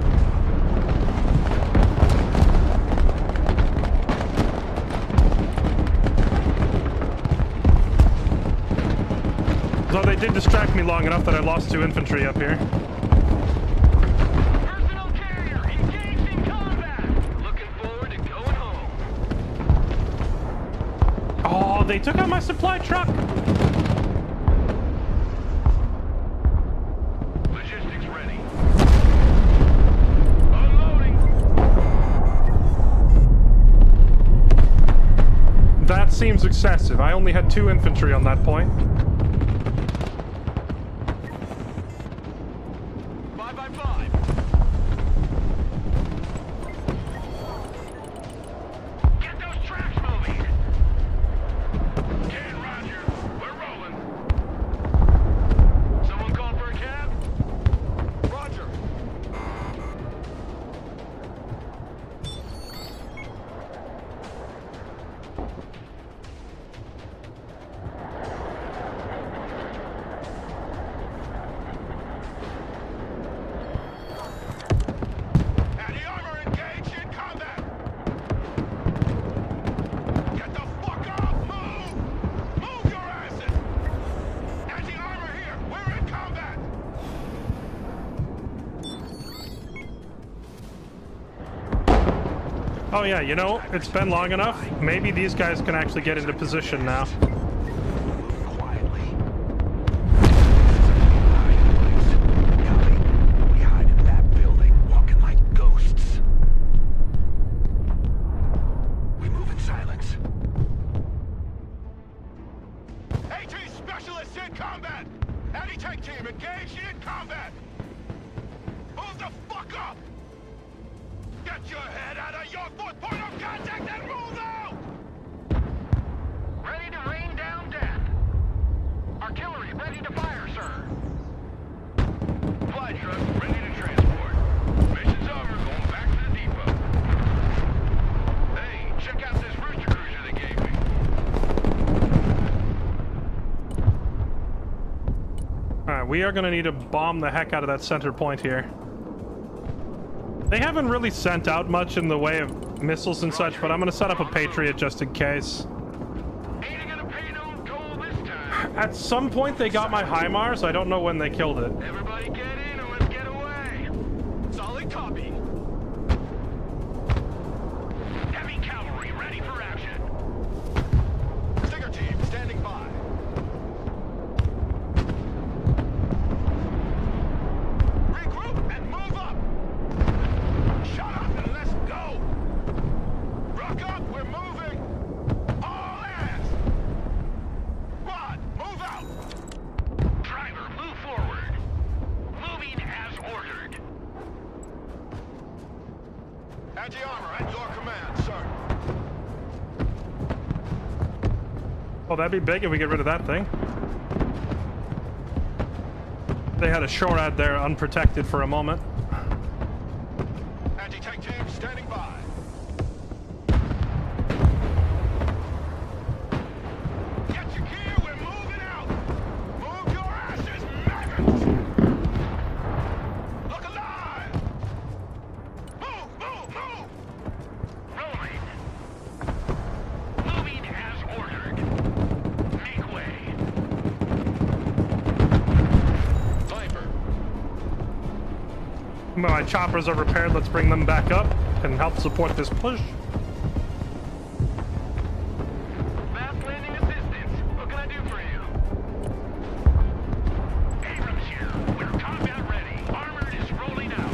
A: Though they did distract me long enough that I lost 2 infantry up here.
E: Personal carrier engaged in combat. Looking forward to going home.
A: Oh, they took out my supply truck.
E: Logistics ready. Unloading.
A: That seems excessive. I only had 2 infantry on that point.
E: 5x5. Get those tracks moving. 10 Roger. We're rolling. Someone called for a cab? Roger. Anti-armor engaged in combat. Get the fuck up! Move! Move your asses! Anti-armor here! We're in combat!
A: Oh yeah, you know, it's been long enough. Maybe these guys can actually get into position now.
F: Moving quietly. We hide in that building, walking like ghosts. We move in silence.
E: AT specialists in combat! Anti-tank team engaged in combat! Move the fuck up! Get your head out of your fourth point of contact and move out! Ready to rain down death. Artillery ready to fire, sir. Fly truck ready to transport. Mission's over, going back to the depot. Hey, check out this rooster cruiser they gave me.
A: Alright, we are gonna need to bomb the heck out of that center point here. They haven't really sent out much in the way of missiles and such, but I'm gonna set up a Patriot just in case.
E: Ain't gonna pay no toll this time.
A: At some point they got my HIMARS, I don't know when they killed it.
E: Everybody get in or let's get away. Solid copy. Heavy cavalry ready for action. Stinger team standing by. Regroup and move up. Shut up and let's go. Rock up, we're moving. All ass. Rod, move out. Driver, move forward. Moving as ordered. Anti-armor at your command, sir.
A: Oh, that'd be big if we get rid of that thing. They had a SHORAD there unprotected for a moment.
E: Anti-tank team standing by. Get your gear, we're moving out. Move your asses, maggots. Look alive. Move, move, move. Rolling. Moving as ordered.
A: My choppers are repaired. Let's bring them back up and help support this push.
E: Fast landing assistance. What can I do for you? Abrams here. We're combat ready. Armored is rolling out.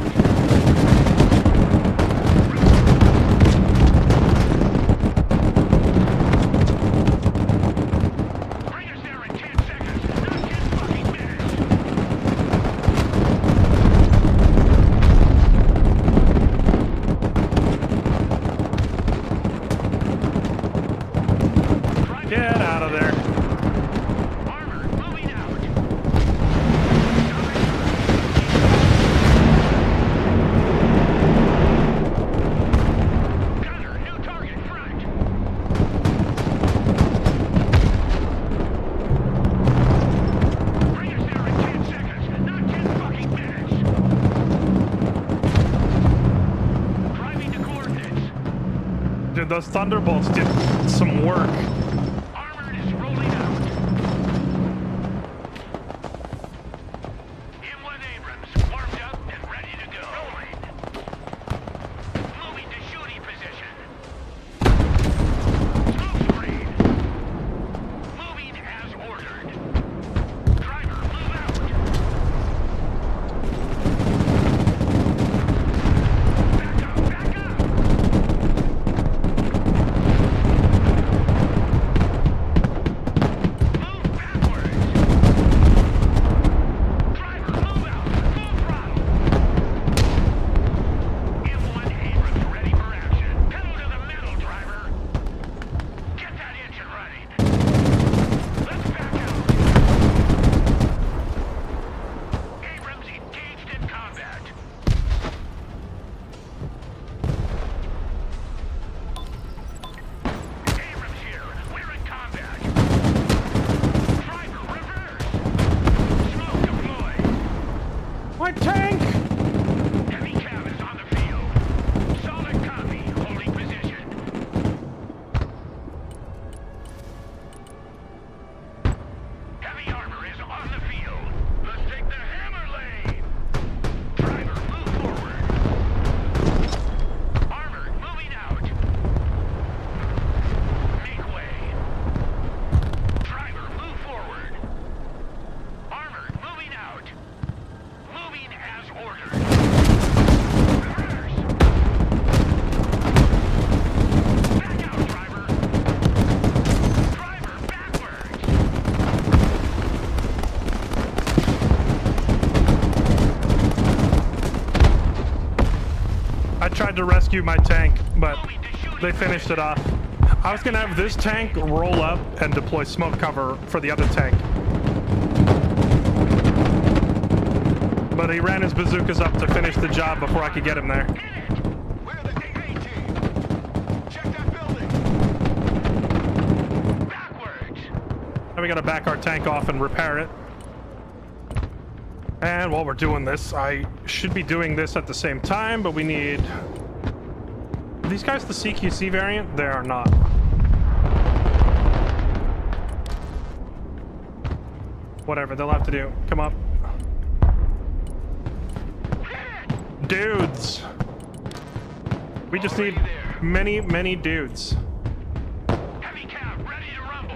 E: Bring us there in 10 seconds. Not 10 fucking minutes.
A: Get out of there.
E: Armor moving out. Gunner, new target front. Bring us there in 10 seconds, not 10 fucking minutes. Driving to coordinates.
A: Dude, those thunderbolts did some work.
E: Armored is rolling out. M1 Abrams, warmed up and ready to go. Rolling. Moving to shooting position. Smoke screen. Moving as ordered. Driver, move out. Back up, back up. Move backwards. Driver, move out. Full throttle. M1 Abrams ready for action. Pedal to the metal, driver. Get that engine running. Let's back out. Abrams engaged in combat. Abrams here. We're in combat. Driver, reverse. Smoke deployed.
A: My tank!
E: Heavy cab is on the field. Solid copy. Holding position. Heavy armor is on the field. Let's take the hammer lane. Driver, move forward. Armored, moving out. Make way. Driver, move forward. Armored, moving out. Moving as ordered. Reverse. Back out, driver. Driver, backwards.
A: I tried to rescue my tank, but
E: Moving to shooting
A: they finished it off. I was gonna have this tank roll up and deploy smoke cover for the other tank. But he ran his bazookas up to finish the job before I could get him there.
E: We're the AA team. Check that building. Backwards.
A: Now we gotta back our tank off and repair it. And while we're doing this, I should be doing this at the same time, but we need... Are these guys the CQC variant? They are not. Whatever, they'll have to do. Come up. Dudes! We just need many, many dudes.
E: Heavy cab ready to rumble.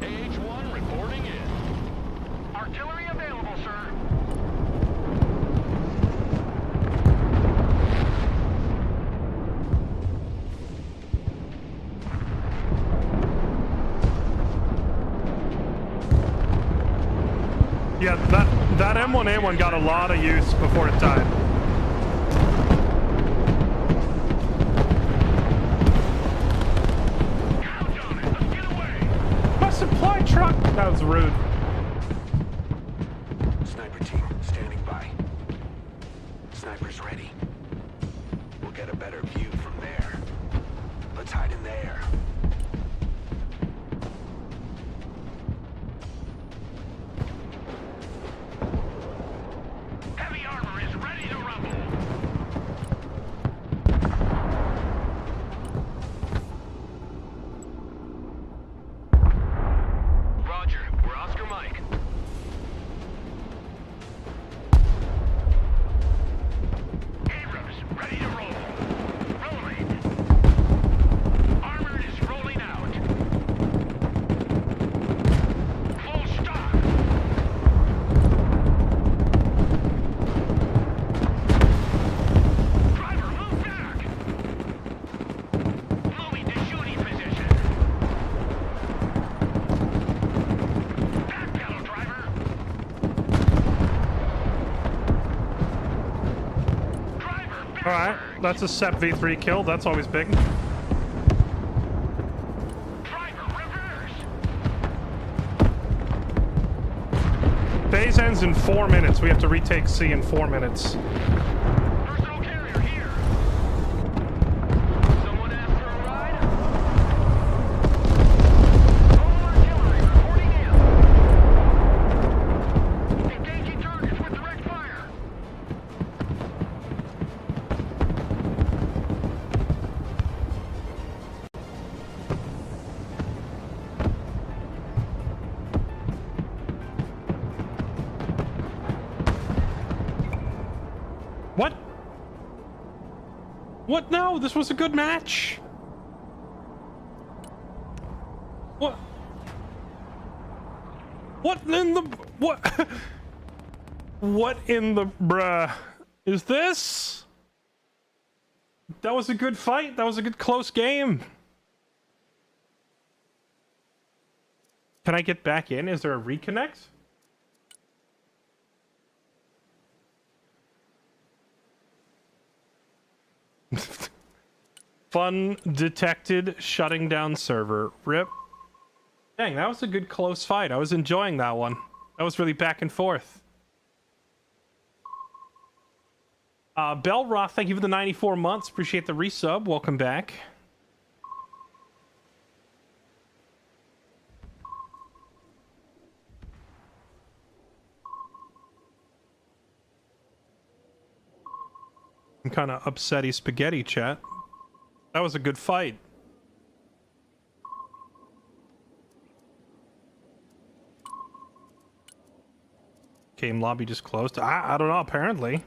E: AH-1 reporting in. Artillery available, sir.
A: Yeah, that M1A1 got a lot of use before it died.
E: Count on it. Let's get away.
A: My supply truck! That was rude.
F: Sniper team, standing by. Snipers ready. We'll get a better view from there. Let's hide in there.
E: Heavy armor is ready to rumble. Roger. We're Oscar Mike.
A: Alright, that's a SEP V3 kill. That's always big.
E: Driver, reverse!
A: Phase ends in 4 minutes. We have to retake C in 4 minutes.
E: Personal carrier here! Someone asked for a ride? Total artillery reporting in. Engaging targets with direct fire.
A: What? What? No, this was a good match. What? What in the... What? What in the... Bruh. Is this? That was a good fight. That was a good close game. Can I get back in? Is there a reconnect? Fun detected shutting down server. RIP. Dang, that was a good close fight. I was enjoying that one. That was really back and forth. Belroth, thank you for the 94 months. Appreciate the resub. Welcome back. I'm kind of upsetty spaghetti, chat. That was a good fight. Game lobby just closed. I don't know, apparently.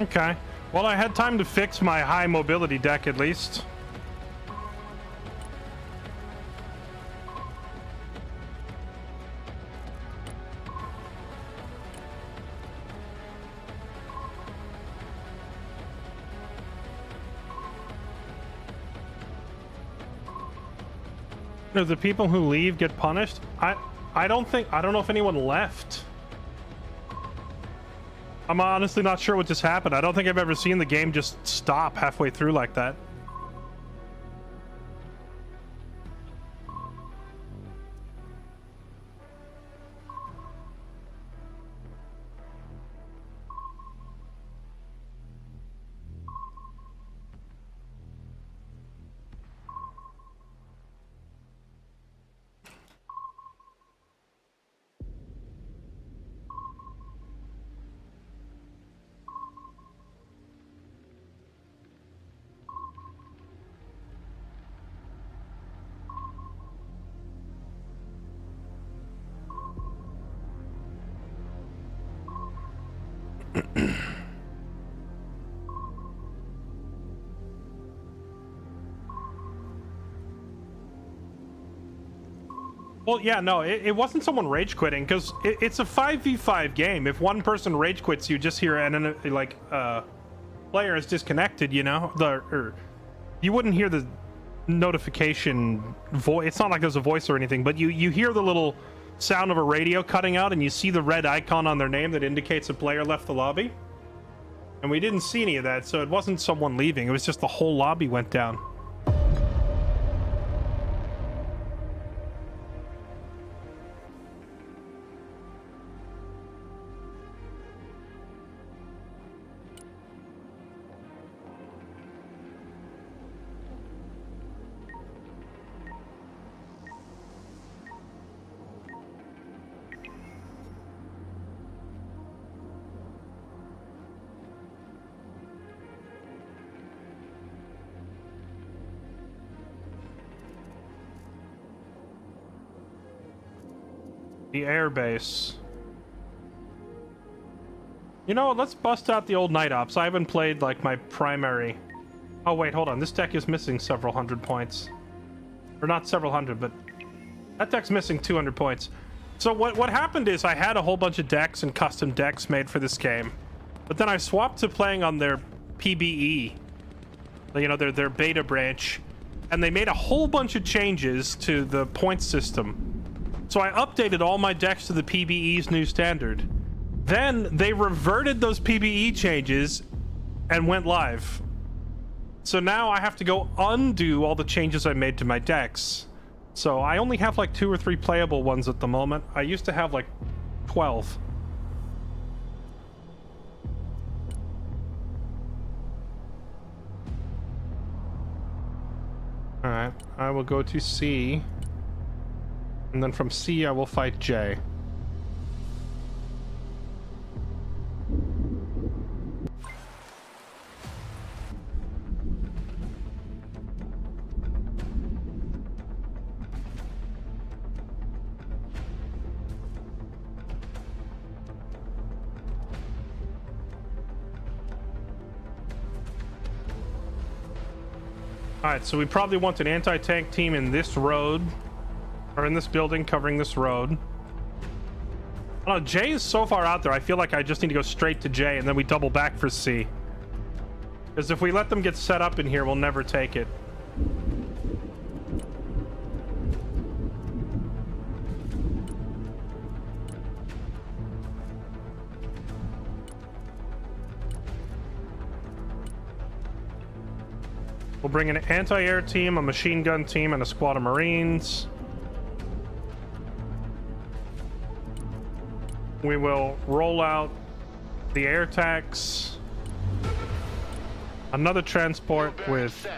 A: Okay. Well, I had time to fix my high mobility deck at least. Do the people who leave get punished? I don't know if anyone left. I'm honestly not sure what just happened. I don't think I've ever seen the game just stop halfway through like that. Well, yeah, no, it wasn't someone rage quitting, because it's a 5v5 game. If one person rage quits, you just hear an player is disconnected, you know? You wouldn't hear the notification voice. It's not like there's a voice or anything, but you hear the little sound of a radio cutting out, and you see the red icon on their name that indicates a player left the lobby. And we didn't see any of that, so it wasn't someone leaving. It was just the whole lobby went down. The airbase. You know what? Let's bust out the old night ops. I haven't played like my primary. Oh wait, hold on. This deck is missing several hundred points, or not several hundred, but that deck's missing 200 points. So what happened is I had a whole bunch of decks and custom decks made for this game, but then I swapped to playing on their PBE, you know, their beta branch, and they made a whole bunch of changes to the point system. So I updated all my decks to the PBE's new standard. Then they reverted those PBE changes and went live. So now I have to go undo all the changes I made to my decks. So I only have like 2 or 3 playable ones at the moment. I used to have like 12. Alright, I will go to C. And then from C, I will fight J. Alright, so we probably want an anti-tank team in this road. Or in this building covering this road. I don't know, J is so far out there, I feel like I just need to go straight to J and then we double back for C. Because if we let them get set up in here, we'll never take it. We'll bring an anti-air team, a machine gun team, and a squad of Marines. We will roll out the air tax, another transport with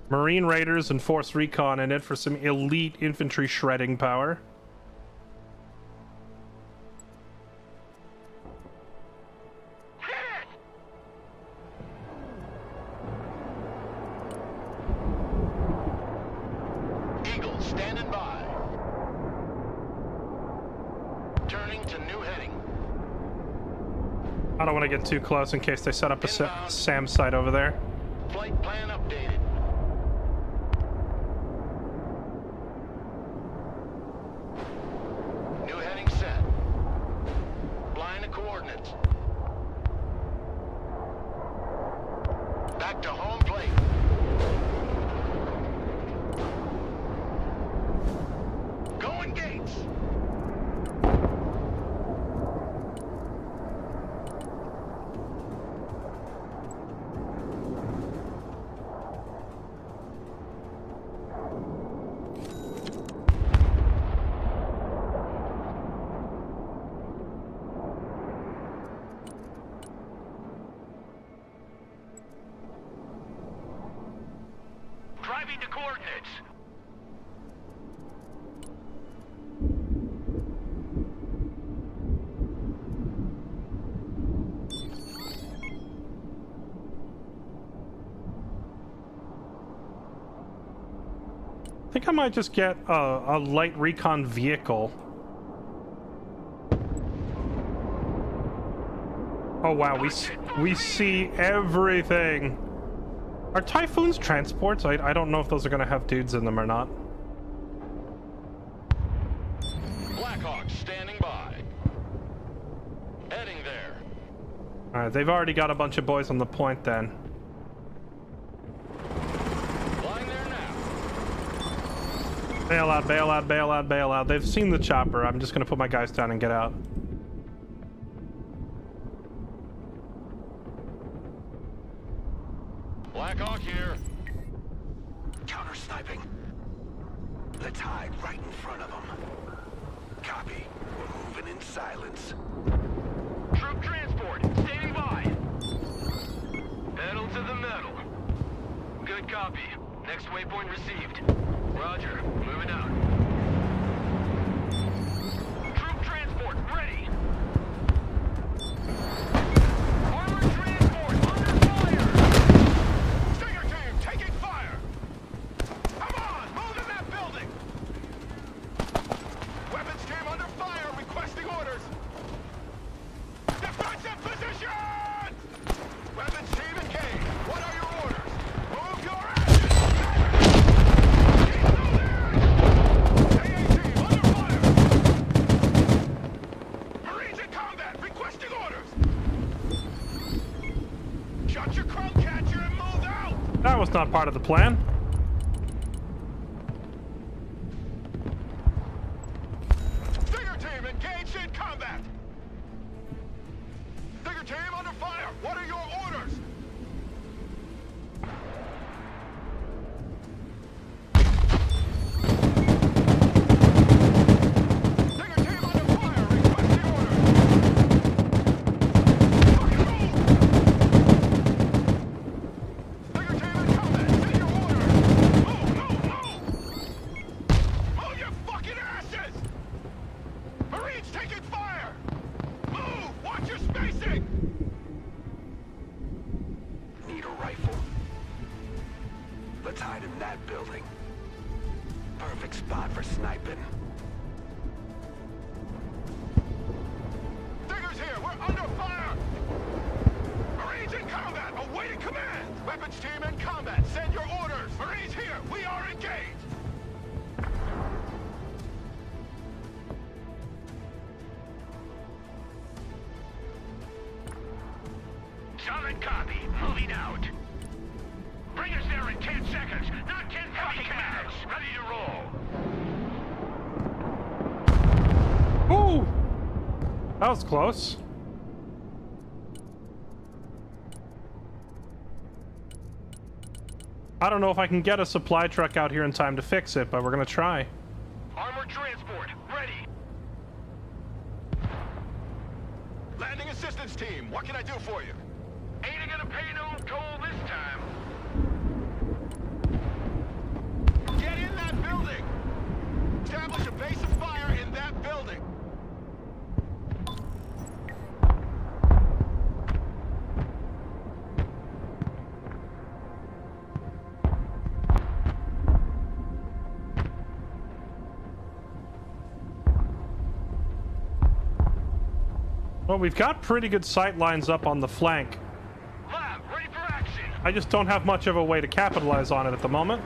A: Marine Raiders and Force Recon in it for some elite infantry shredding power.
E: Eagle standing by. Turning to new heading.
A: I don't want to get too close in case they set up a SAM site over there.
E: Flight plan updated. New heading set. Line of coordinates. Back to home plate. Typing the coordinates.
A: I think I might just get a light recon vehicle. Oh wow, we see everything. Are Typhoons transports? I don't know if those are gonna have dudes in them or not.
E: Blackhawks standing by. Heading there.
A: Alright, they've already got a bunch of boys on the point then.
E: Flying there now.
A: Bail out, bail out, bail out, bail out. They've seen the chopper. I'm just gonna put my guys down and get out.
E: Blackhawk here.
F: Counter-sniping. Let's hide right in front of them. Copy. We're moving in silence.
E: Troop transport, standing by. Pedal to the metal. Good copy. Next waypoint received. Roger. Moving out. Troop transport, ready. Armored transport, under fire. Stinger team, taking fire. Come on, move in that building. Weapons team under fire, requesting orders. Defensive position! Weapons team engaged. What are your orders? Move your asses! Keep moving! AA team under fire! Marines in combat, requesting orders! Shut your crown catcher and move out!
A: That was not part of the plan.
E: Stinger team engaged in combat! Stinger team under fire! What are your orders? Stinger team under fire! Requesting orders! Fucking move! Stinger team in combat! Say your orders! Move, move, move! Move your fucking asses! Marines taking fire! Move! Watch your spacing!
F: Need a rifle. Let's hide in that building. Perfect spot for sniping.
E: Stingers here! We're under fire! Marines in combat! Awaiting command! Weapons team in combat! Send your orders! Marines here! We are engaged! Solid copy. Moving out. Bring us there in 10 seconds, not 10 fucking minutes. Ready to roll.
A: Ooh! That was close. I don't know if I can get a supply truck out here in time to fix it, but we're gonna try.
E: Armored transport, ready. Landing assistance team, what can I do for you? Ain't gonna pay no toll this time. Get in that building! Establish a base of fire in that building!
A: Well, we've got pretty good sight lines up on the flank.
E: Lab, ready for action!
A: I just don't have much of a way to capitalize on it at the moment.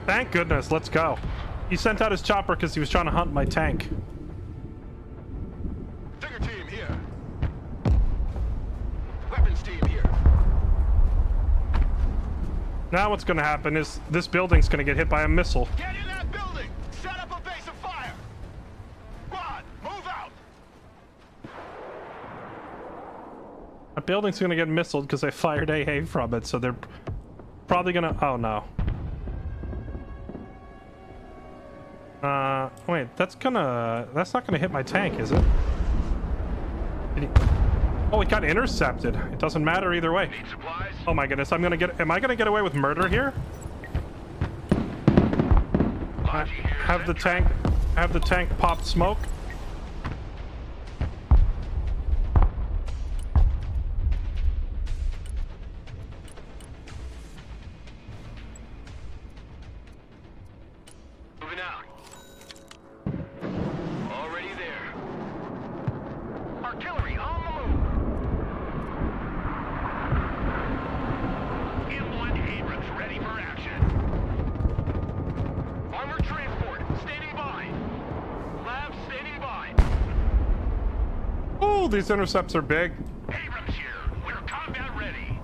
A: Thank goodness, let's go. He sent out his chopper because he was trying to hunt my tank.
E: Stinger team here. Weapons team here.
A: Now what's gonna happen is this building's gonna get hit by a missile.
E: Get in that building! Set up a base of fire! Rod, move out!
A: That building's gonna get missiled because I fired AA from it, so they're probably gonna... Oh no. Wait, that's not gonna hit my tank, is it? Oh, it got intercepted. It doesn't matter either way.
E: Need supplies?
A: Oh my goodness, am I gonna get away with murder here?
E: Logi here.
A: Have the tank pop smoke?
E: Moving out. Already there. Artillery on the move. M1 Abrams ready for action. Armored transport standing by. Lab standing by.
A: Oh, these intercepts are big.
E: Abrams here. We're combat ready.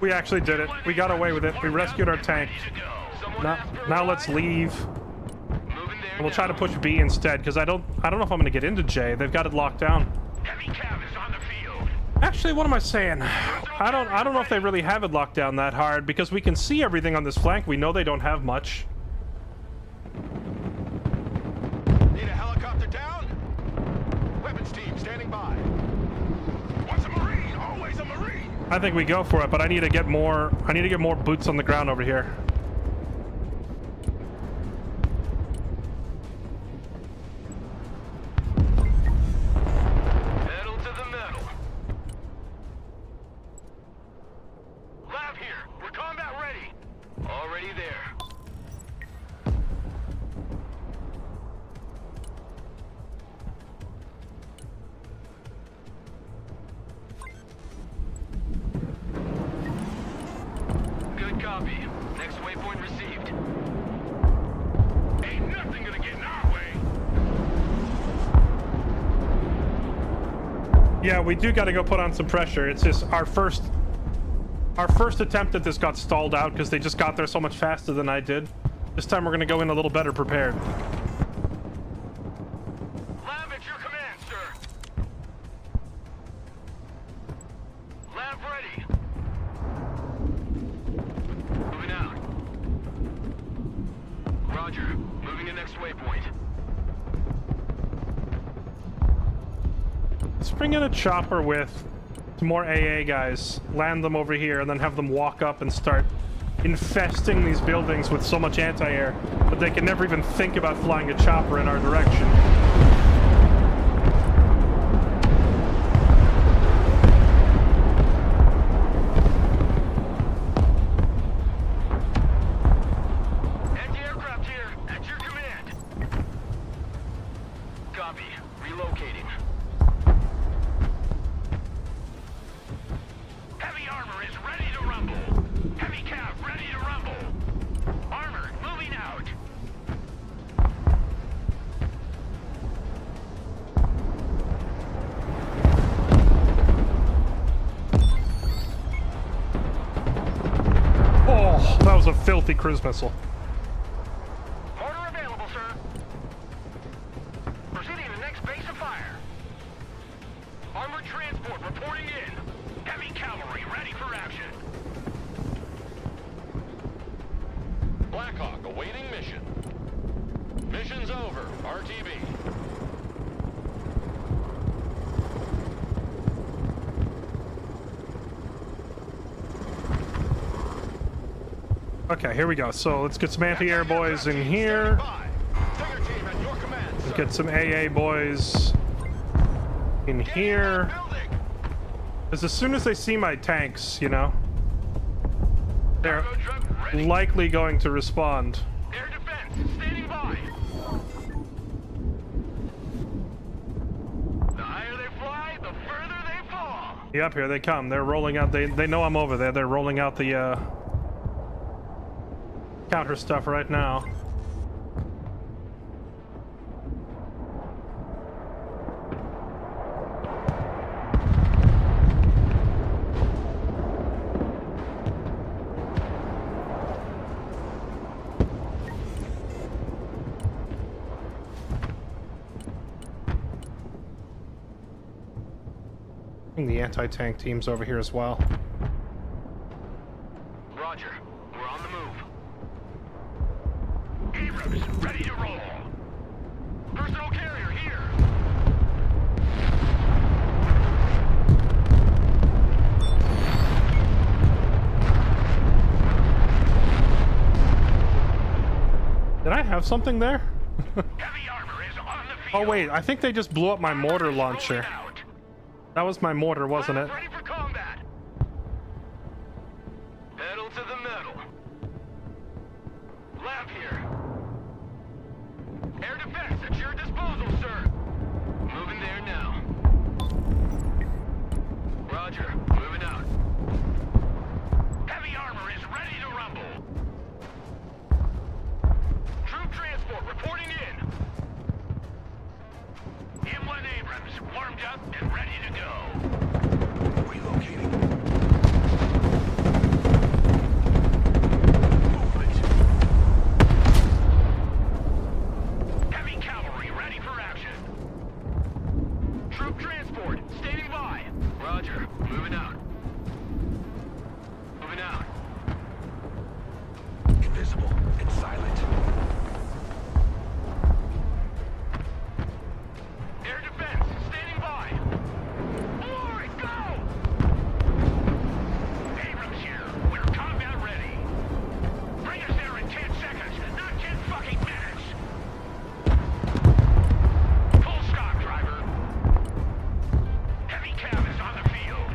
A: We actually did it. We got away with it. We rescued our tank. Now let's leave.
E: Moving there.
A: And we'll try to push B instead, because I don't know if I'm gonna get into J. They've got it locked down.
E: Heavy cav is on the field.
A: Actually, what am I saying? I don't know if they really have it locked down that hard, because we can see everything on this flank. We know they don't have much.
E: Need a helicopter down? Weapons team standing by. Once a Marine, always a Marine.
A: I think we go for it, but I need to get more boots on the ground over here.
E: Metal to the metal. Lab here. We're combat ready. Already there. Good copy. Next waypoint received. Ain't nothing gonna get in our way.
A: Yeah, we do got to go put on some pressure. It's just our first attempt at this got stalled out because they just got there so much faster than I did. This time we're gonna go in a little better prepared.
E: Lab at your command, sir. Lab ready. Moving out. Roger. Moving to next waypoint.
A: Let's bring in a chopper with some more AA guys, land them over here, and then have them walk up and start infesting these buildings with so much anti-air that they can never even think about flying a chopper in our direction.
E: Anti-aircraft here, at your command. Copy. Relocating. Heavy armor is ready to rumble. Heavy cav ready to rumble. Armor moving out.
A: Oh, that was a filthy cruise missile.
E: Order available, sir. Proceeding to next base of fire. Armored transport reporting in. Heavy cavalry ready for action.
B: Blackhawk awaiting mission. Mission's over. RTB.
A: Okay, here we go. So let's get some anti-air boys in here.
E: Tiger team at your command, sir.
A: Get some AA boys in here.
E: Building.
A: Because as soon as they see my tanks, you know, they're
E: Cargo truck ready.
A: likely going to respond.
E: Air defense standing by. The higher they fly, the further they fall.
A: Yep, here they come. They're rolling out. They know I'm over there. They're rolling out the counter stuff right now. And the anti-tank team's over here as well.
E: Roger. We're on the move. Abrams, ready to
A: have something there?
E: Heavy armor is on the field.
A: Oh wait, I think they just blew up my mortar launcher.
E: Rolling out.
A: That was my mortar, wasn't it?
E: Ready for combat. Pedal to the metal. Lab here. Air defense at your disposal, sir. Moving there now. Roger. Moving out. Heavy armor is ready to rumble. Troop transport reporting in. M1 Abrams warmed up and ready to go.
F: Relocating. Movement.
E: Heavy cavalry ready for action. Troop transport standing by. Roger. Moving out. Moving out.
F: Invisible and silent.
E: Air defense standing by. Glory, go! Abrams here. We're combat ready. Bring us there in 10 seconds, not 10 fucking minutes. Full stop, driver. Heavy cab is on the field.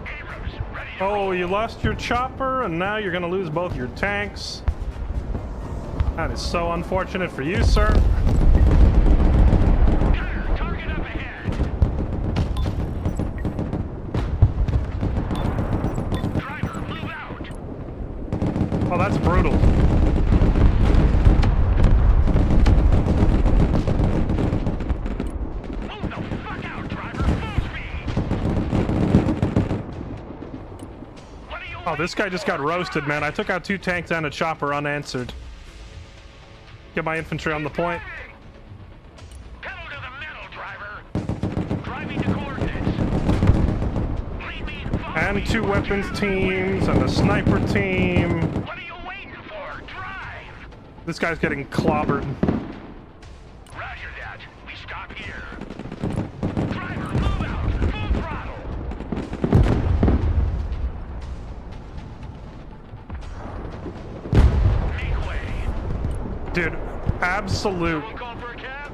E: Abrams, ready to
A: Oh,
E: roll.
A: you lost your chopper, and now you're gonna lose both your tanks. That is so unfortunate for you, sir.
E: Gunner, target up ahead. Driver, move out.
A: Oh, that's brutal.
E: Move the fuck out, driver. Full speed. What are you
A: Oh, this guy just got roasted, man. I took out 2 tanks and a chopper unanswered. Get my infantry on the point.
E: Pedal to the metal, driver. Driving to coordinates. Lead me and follow
A: And
E: me.
A: 2 weapons teams and a sniper team.
E: What are you waiting for? Drive.
A: This guy's getting clobbered.
E: Roger that. We stop here. Driver, move out. Full throttle. Make way.
A: Dude, absolute
E: Someone call for a cab?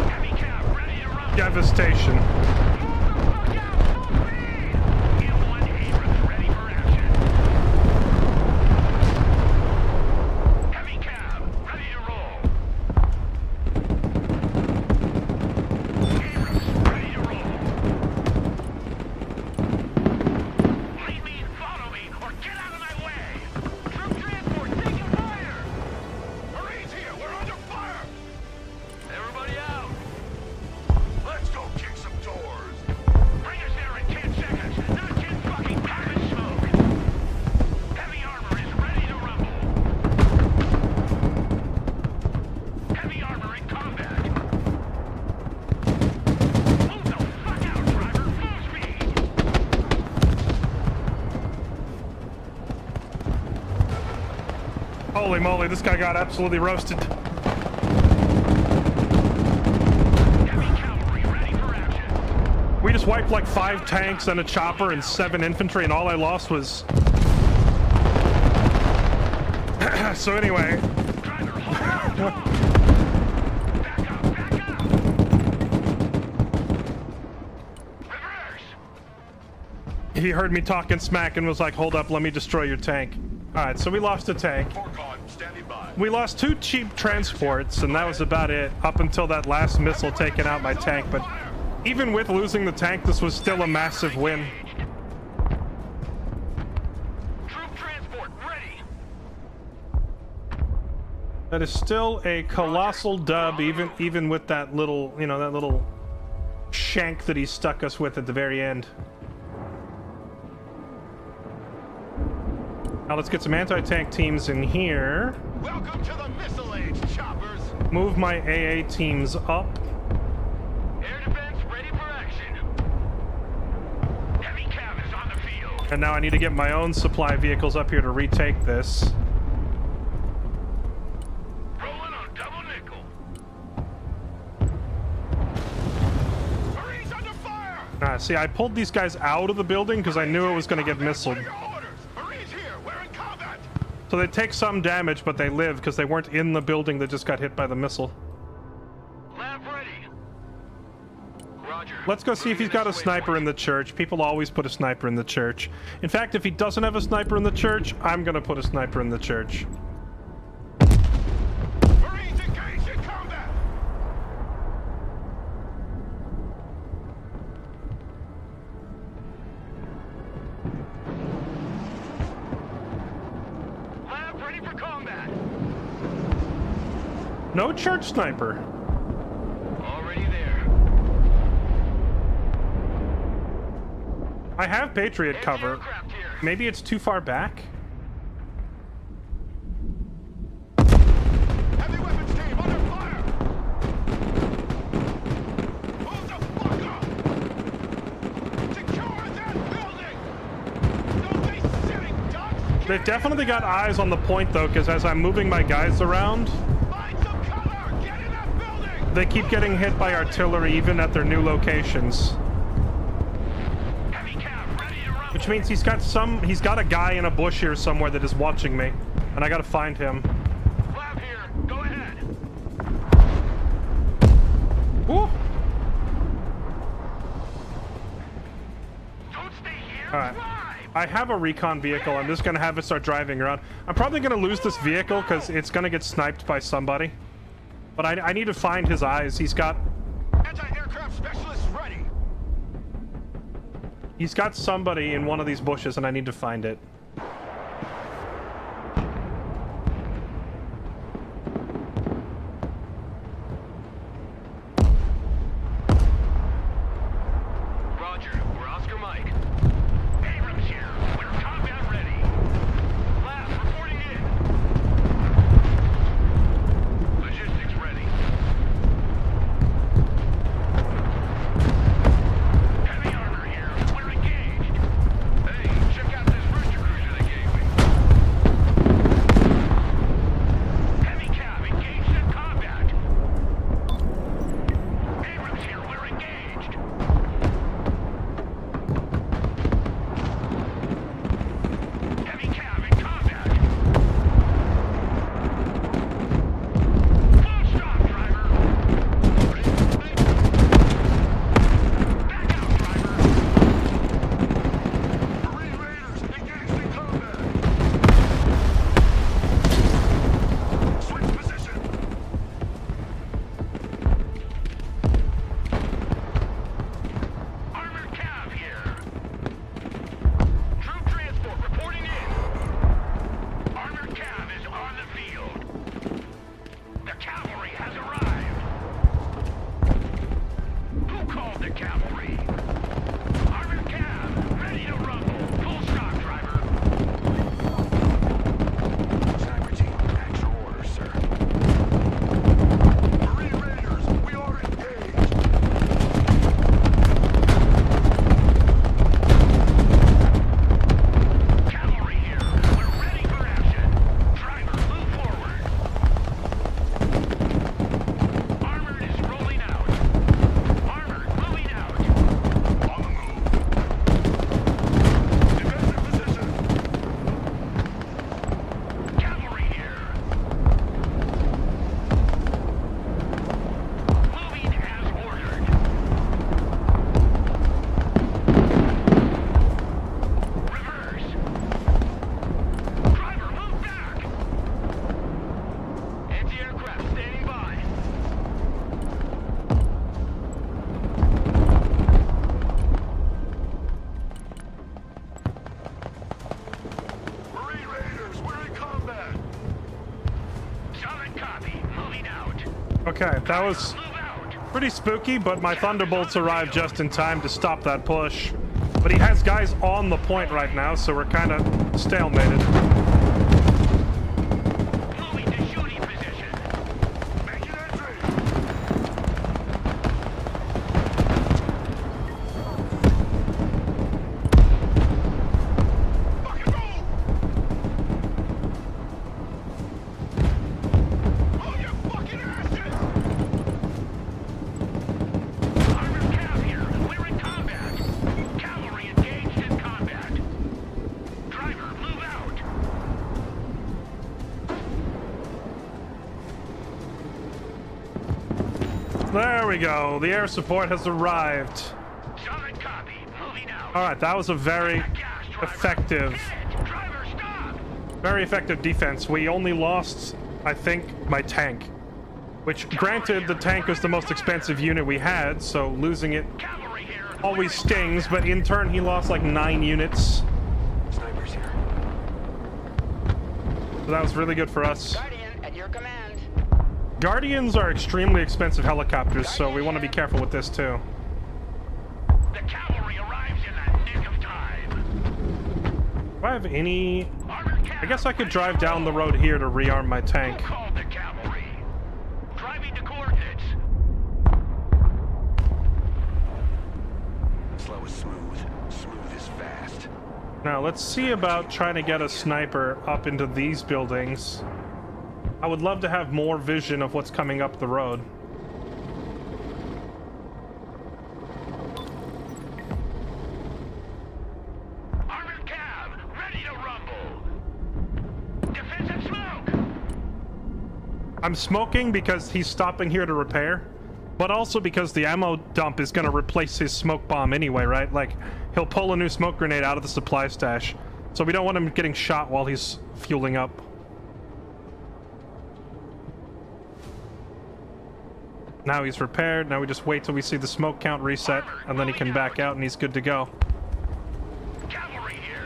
E: Heavy cab ready to run.
A: devastation.
E: Move the fuck out. Full speed. M1 Abrams ready for action. Heavy cab ready to roll. Abrams ready to roll. Lead me and follow me, or get out of my way. Troop transport taking fire. Marines here. We're under fire. Everybody out. Let's go kick some doors. Bring us there in 10 seconds, not 10 fucking puff and smoke. Heavy armor is ready to rumble. Heavy armor in combat. Move the fuck out, driver. Full speed.
A: Holy moly, this guy got absolutely roasted.
E: Heavy cavalry ready for action.
A: We just wiped like 5 tanks and a chopper and 7 infantry, and all I lost was... So anyway,
E: Driver, hold on. Back up, back up. Reverse.
A: he heard me talking smack and was like, hold up, let me destroy your tank. Alright, so we lost a tank.
E: Forcon standing by.
A: We lost 2 cheap transports, and that was about it, up until that last missile taking out my tank. But even with losing the tank, this was still a massive win.
E: Troop transport ready.
A: That is still a colossal dub, even with that little, you know, that little shank that he stuck us with at the very end. Now let's get some anti-tank teams in here.
E: Welcome to the missile age, choppers.
A: Move my AA teams up.
E: Air defense ready for action. Heavy cav is on the field.
A: And now I need to get my own supply vehicles up here to retake this.
E: Rolling on double nickel. Marines under fire.
A: See, I pulled these guys out of the building because I knew it was going to get missiled.
E: What are your orders? Marines here. We're in combat.
A: So they take some damage, but they live because they weren't in the building that just got hit by the missile.
E: Lab ready. Roger.
A: Let's go see if he's got a sniper in the church. People always put a sniper in the church. In fact, if he doesn't have a sniper in the church, I'm gonna put a sniper in the church.
E: Marines engaged in combat. Lab ready for combat.
A: No church sniper.
E: Already there.
A: I have Patriot cover.
E: Anti-aircraft here.
A: Maybe it's too far back?
E: Heavy weapons team under fire. Move the fuck up. Secure that building. Don't be sitting ducks.
A: They've definitely got eyes on the point, though, because as I'm moving my guys around,
E: Find some cover. Get in that building.
A: they keep getting hit by artillery even at their new locations.
E: Heavy cap ready to run.
A: Which means he's got a guy in a bush here somewhere that is watching me. And I gotta find him.
E: Lab here. Go ahead.
A: Woo!
E: Don't stay here.
A: Alright.
E: Drive.
A: I have a recon vehicle. I'm just gonna have it start driving around. I'm probably gonna lose this vehicle because it's gonna get sniped by somebody. But I need to find his eyes. He's got
E: Anti-aircraft specialist ready.
A: somebody in one of these bushes and I need to find it.
E: Roger. We're Oscar Mike. Abrams here. We're combat ready. Lab reporting in. Logistics ready. Heavy armor here. We're engaged. Hey, check out this rooster cruiser they gave me. Heavy cab engaged in combat. Abrams here. We're engaged. Heavy cab in combat. Full stop, driver. Back out, driver. Marine Raiders engaged in combat. Switch position. Armored cab here. Troop transport reporting in. Armored cab is on the field. The cavalry has arrived. Who called the cavalry? Armored cab, ready to rumble. Full stop, driver.
F: Sniper team, at your orders, sir.
E: Marine Raiders, we are engaged. Cavalry here. We're ready for action. Driver, move forward. Armored is rolling out. Armored moving out. On the move. Defensive position. Cavalry here. Moving as ordered. Reverse. Driver, move back. Anti-aircraft standing by. Marine Raiders, we're in combat. Solid copy. Moving out.
A: Okay, that was
E: Move out.
A: pretty spooky, but my Thunderbolts arrived just in time to stop that push. But he has guys on the point right now, so we're kind of stalemated.
E: Moving to shooting position. Making entry. Fucking move! Move your fucking asses! Armored cab here. We're in combat. Cavalry engaged in combat. Driver, move out.
A: There we go. The air support has arrived.
E: Solid copy. Moving out.
A: All right, that was a very
E: Gas, driver.
A: effective,
E: Hit. Driver, stop.
A: very effective defense. We only lost, I think, my tank. Which, granted, the tank was the most expensive unit we had, so losing it
E: Cavalry here.
A: always stings, but in turn he lost like 9 units.
F: Snipers here.
A: So that was really good for us.
G: Guardian, at your command.
A: Guardians are extremely expensive helicopters, so we want to be careful with this too.
E: The cavalry arrives in the nick of time.
A: Do I have any...
E: Armored
A: I guess I could drive down the road here to rearm my tank.
E: Who called the cavalry? Driving to coordinates.
F: Slow is smooth. Smooth is fast.
A: Now, let's see about trying to get a sniper up into these buildings. I would love to have more vision of what's coming up the road.
E: Armored cab, ready to rumble. Defensive smoke.
A: I'm smoking because he's stopping here to repair, but also because the ammo dump is going to replace his smoke bomb anyway, right? Like, he'll pull a new smoke grenade out of the supply stash, so we don't want him getting shot while he's fueling up. Now he's repaired. Now we just wait till we see the smoke count reset, and then he can back out and he's good to go.
E: Cavalry here.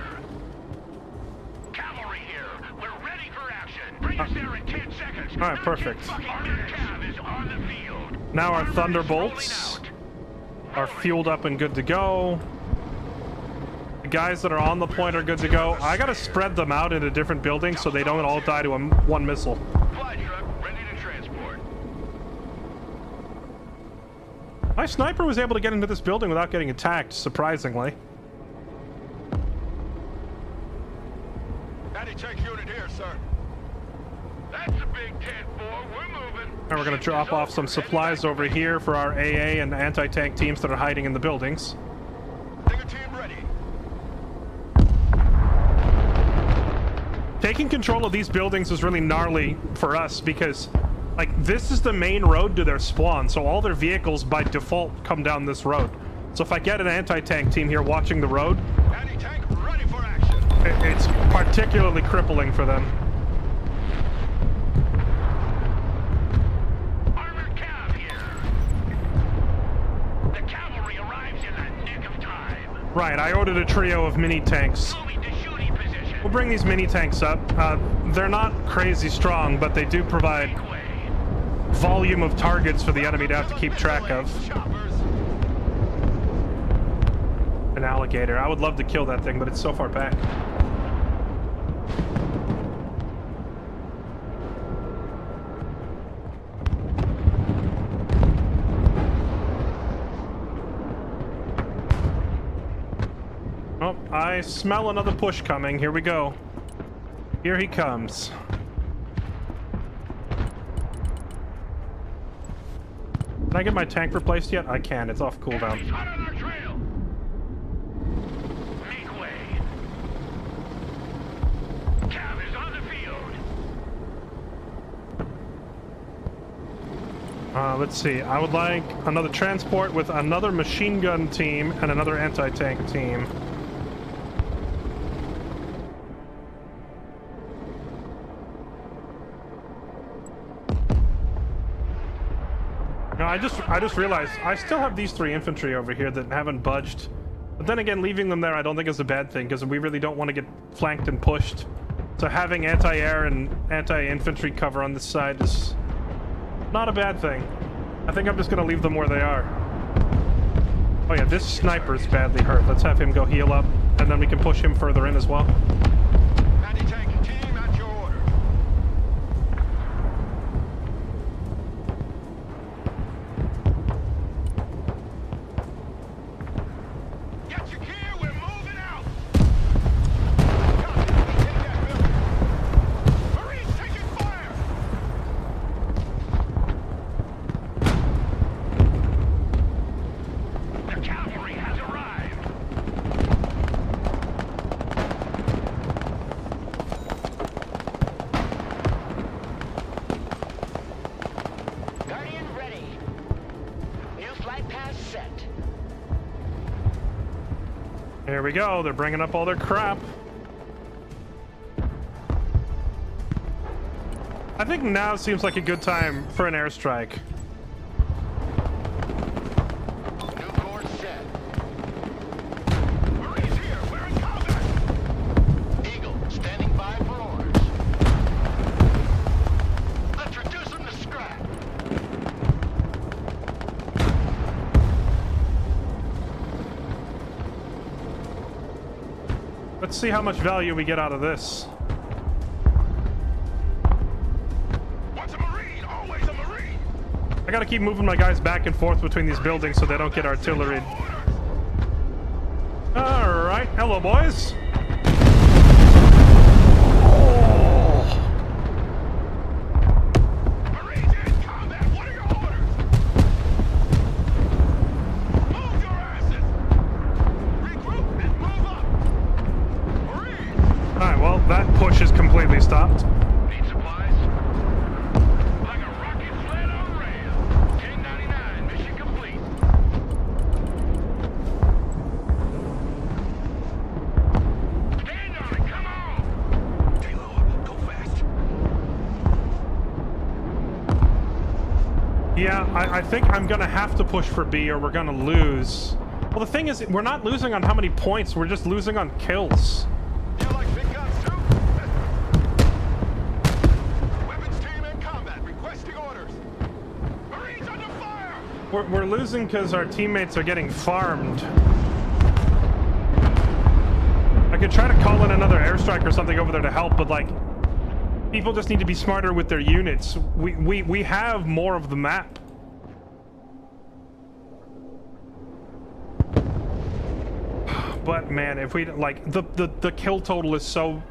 E: Cavalry here. We're ready for action. Bring us there in 10 seconds.
A: All right, perfect.
E: Armored cab is on the field.
A: Now our
E: Armor is
A: Thunderbolts
E: rolling
A: are fueled up and good to go. The guys that are on the point are good to go. I gotta spread them out into different buildings so they don't all die to one missile.
E: out. Fly truck ready to transport.
A: My sniper was able to get into this building without getting attacked, surprisingly.
E: Anti-tank unit here, sir. That's a big 10-4. We're moving.
A: And we're gonna drop off some supplies over here for our AA and anti-tank teams that are hiding in the buildings.
E: Digger team ready.
A: Taking control of these buildings is really gnarly for us because, like, this is the main road to their spawn, so all their vehicles by default come down this road. So if I get an anti-tank team here watching the road,
E: Anti-tank ready for action.
A: it's particularly crippling for them.
E: Armored cab here. The cavalry arrives in the nick of time.
A: Right, I ordered a trio of mini tanks.
E: Moving to shooting position.
A: We'll bring these mini tanks up. They're not crazy strong, but they do provide
E: Make way.
A: volume of targets for the enemy to have to keep track of.
E: Choppers.
A: An alligator. I would love to kill that thing, but it's so far back. Oh, I smell another push coming. Here we go. Here he comes. Can I get my tank replaced yet? I can. It's off cooldown.
E: Enemies hot on our trail. Make way. Cab is on the field.
A: Let's see. I would like another transport with another machine gun team and another anti-tank team. No, I just realized I still have these 3 infantry over here that haven't budged. But then again, leaving them there I don't think is a bad thing because we really don't want to get flanked and pushed. So having anti-air and anti-infantry cover on this side is not a bad thing. I think I'm just going to leave them where they are. Oh yeah, this sniper's badly hurt. Let's have him go heal up, and then we can push him further in as well.
E: Anti-tank team at your order. Get your gear, we're moving out. Copy, hit that building. Marines taking fire. The cavalry has arrived.
G: set.
A: Here we go. They're bringing up all their crap. I think now seems like a good time for an airstrike.
E: New course set. Marines here. We're in combat. Eagle, standing by for orders. Let's reduce them to scrap.
A: Let's see how much value we get out of this.
E: Once a Marine, always a Marine.
A: I gotta keep moving my guys back and forth between these buildings so they don't get artillery. Alright, hello boys.
E: Marines in combat. What are your orders? Move your asses. Regroup and move up. Marines.
A: Alright, well, that push is completely stopped.
E: Need supplies? Like a rocket sled on rail. 1099, mission complete. Stand on it, come on! Taylor, go fast.
A: Yeah, I think I'm gonna have to push for B or we're gonna lose. Well, the thing is, we're not losing on how many points, we're just losing on kills.
E: You like big guns too? Weapons team in combat, requesting orders. Marines under fire!
A: We're losing because our teammates are getting farmed. I could try to call in another airstrike or something over there to help, but like, people just need to be smarter with their units. We have more of the map. But man, if we like the kill total is so.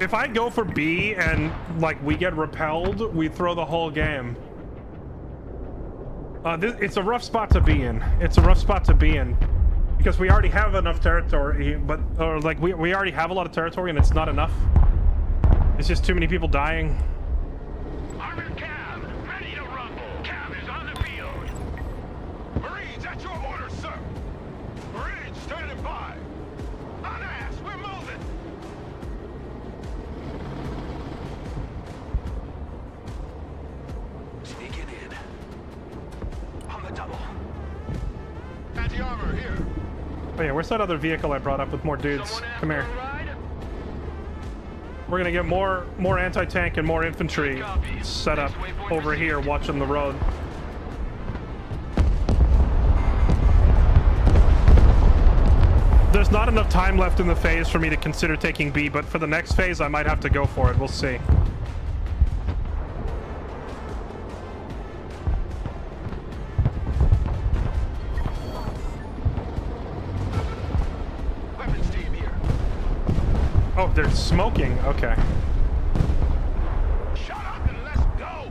A: If I go for B and like we get repelled, we throw the whole game. It's a rough spot to be in. It's a rough spot to be in because we already have enough territory, but or like we already have a lot of territory and it's not enough. It's just too many people dying.
E: Armored cab, ready to rumble. Cab is on the field. Marines, at your orders, sir. Marines, standing by. On ass, we're moving.
F: Sneaking in. On the double.
E: Anti-armor here.
A: Oh yeah, where's that other vehicle I brought up with more dudes?
E: Someone asked
A: Come here.
E: for a ride?
A: We're gonna get more anti-tank and more infantry set up over here watching the road. There's not enough time left in the phase for me to consider taking B, but for the next phase I might have to go for it. We'll see.
E: Weapons team here.
A: Oh, they're smoking. Okay.
E: Shut up and let's go.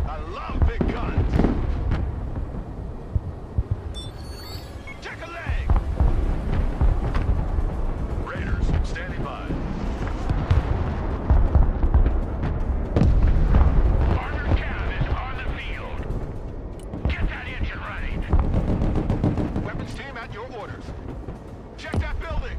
E: I love big guns. Check a leg. Raiders, standing by. Armored cab is on the field. Get that engine running. Weapons team at your orders. Check that building.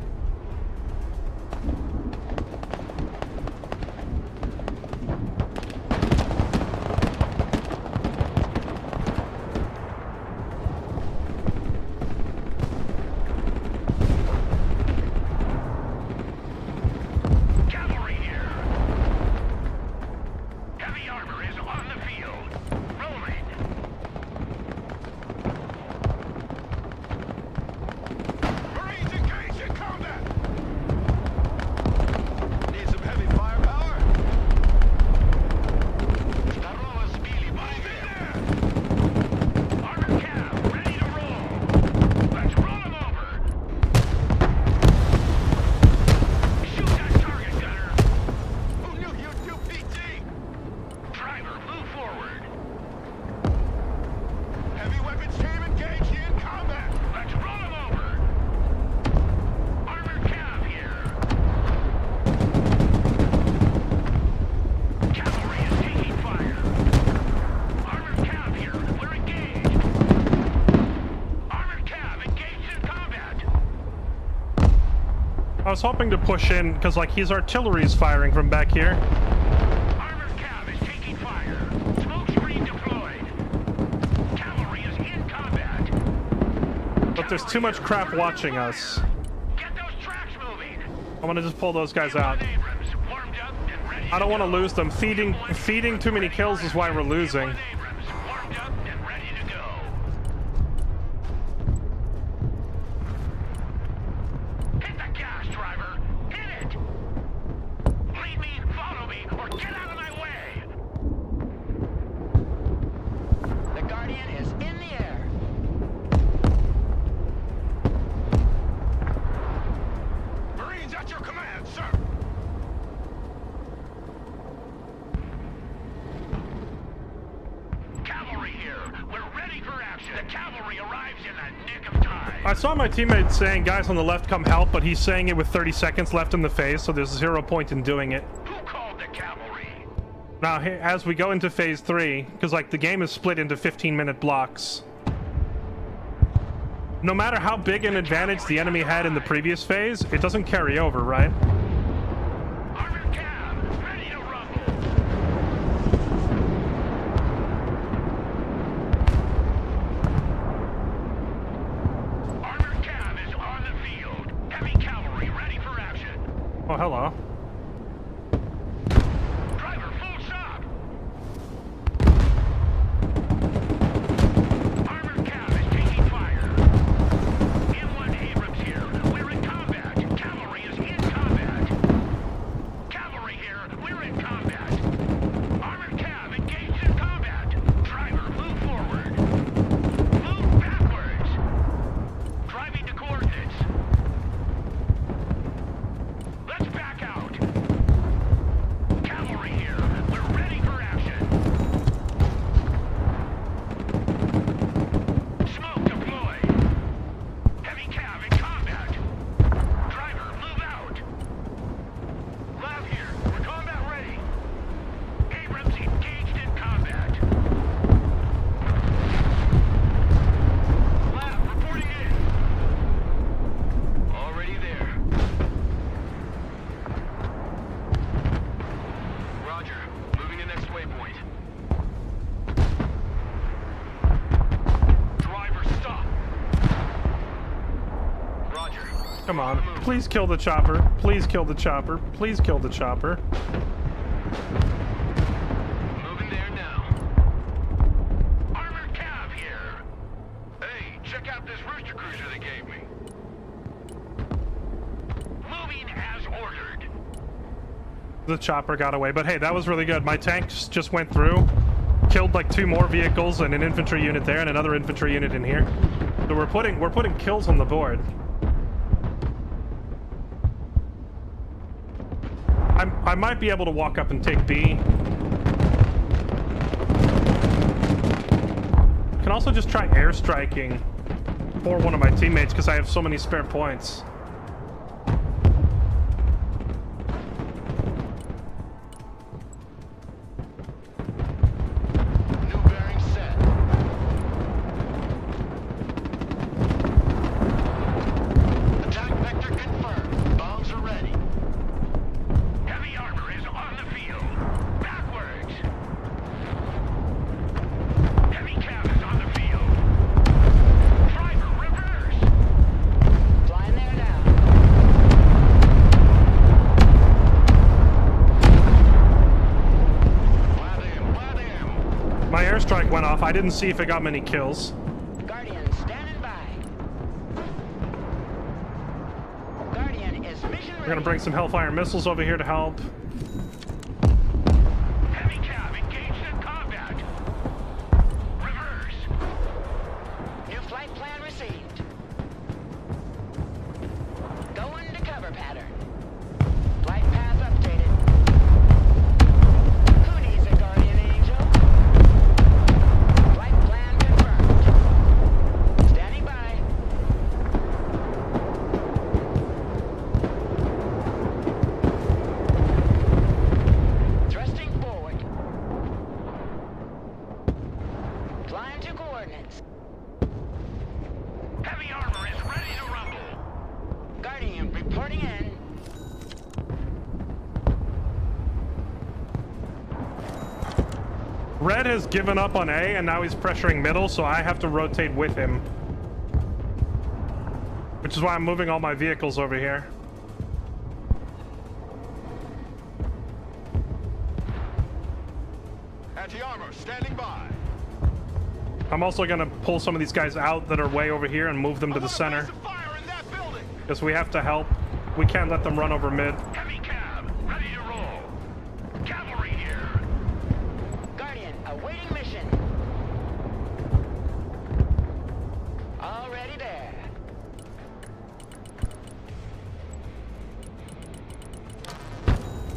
A: I was hoping to push in because, like, his artillery's firing from back here.
E: Armored cab is taking fire. Smoke screen deployed. Cavalry is in combat.
A: But there's too much crap watching us.
E: Get those tracks moving.
A: I want to just pull those guys out.
E: Abrams warmed up and ready
A: I don't
E: to
A: want to
E: go.
A: lose them. Feeding too many kills is why we're losing.
E: Abrams warmed up and ready to go. Hit the gas, driver. Hit it. Lead me, follow me, or get out of my way.
G: The Guardian is in the air.
E: Marines at your command, sir. Cavalry here. We're ready for action. The cavalry arrives in the nick of time.
A: I saw my teammate saying, guys on the left, come help, but he's saying it with 30 seconds left in the phase, so there's 0 point in doing it.
E: Who called the cavalry?
A: Now, as we go into phase 3, because, like, the game is split into 15-minute blocks. No matter how big an advantage the enemy had in the previous phase, it doesn't carry over, right?
E: Armored cab, ready to rumble. Armored cab is on the field. Heavy cavalry ready for action.
A: Oh, hello.
E: Driver, full stop. Armored cab is taking fire. M1 Abrams here. We're in combat. Cavalry is in combat. Cavalry here. We're in combat. Armored cab engaged in combat. Driver, move forward. Move backwards. Driving to coordinates. Let's back out. Cavalry here. We're ready for action. Smoke deployed. Heavy cab in combat. Driver, move out. Lav here. We're combat ready. Abrams engaged in combat. Lav, reporting in. Already there. Roger. Moving to next waypoint. Driver, stop. Roger.
A: Come on. Please kill the chopper. Please kill the chopper. Please kill the chopper.
E: Moving there now. Armored cab here. Hey, check out this rooster cruiser they gave me. Moving as ordered.
A: The chopper got away, but hey, that was really good. My tanks just went through, killed like 2 more vehicles and an infantry unit there and another infantry unit in here. So we're putting kills on the board. I might be able to walk up and take B. Can also just try airstriking for one of my teammates because I have so many spare points.
E: New bearing set. Attack vector confirmed. Bombs are ready. Heavy armor is on the field. Backwards. Heavy cab is on the field. Driver, reverse.
G: Flying there now.
E: Blab him.
A: My airstrike went off. I didn't see if it got many kills.
G: Guardian standing by. Guardian is mission ready.
A: We're gonna bring some Hellfire missiles over here to help.
E: Heavy cab engaged in combat. Reverse.
G: New flight plan received. Going to cover pattern. Flight path updated. Who needs a Guardian Angel? Flight plan confirmed. Standing by.
A: Red has given up on A, and now he's pressuring middle, so I have to rotate with him. Which is why I'm moving all my vehicles over here.
E: Anti-armor, standing by.
A: I'm also gonna pull some of these guys out that are way over here and move them to the center.
E: Fire in that building.
A: Because we have to help. We can't let them run over mid.
E: Heavy cab, ready to roll. Cavalry here.
G: Guardian, awaiting mission. Already there.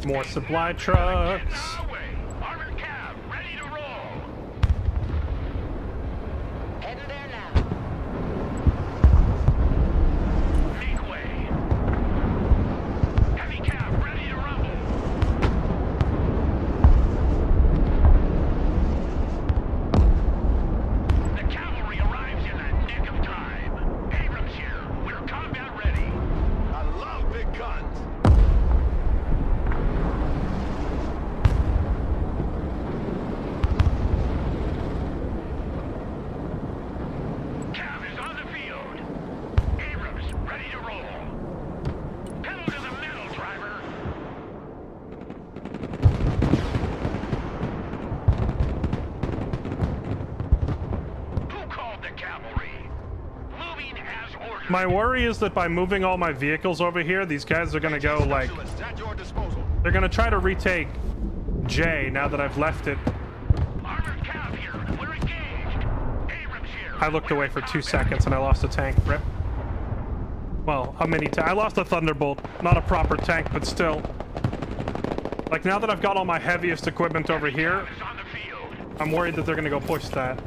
A: More supply trucks.
E: Our way. Armored cab, ready to roll.
G: Heading there now.
E: Make way. Heavy cab, ready to rumble. The cavalry arrives in the nick of time. Abrams here. We're combat ready. I love big guns. Cab is on the field. Abrams, ready to roll. Pedal to the metal, driver. Who called the cavalry? Moving as ordered.
A: My worry is that by moving all my vehicles over here, these guys are gonna go like...
E: Specialist at your disposal.
A: They're gonna try to retake J now that I've left it.
E: Armored cab here. We're engaged. Abrams here.
A: I looked away for 2 seconds and I lost a tank. Rip. Well, a mini tank. I lost a Thunderbolt. Not a proper tank, but still. Like, now that I've got all my heaviest equipment over here,
E: Is on the field.
A: I'm worried that they're gonna go push that.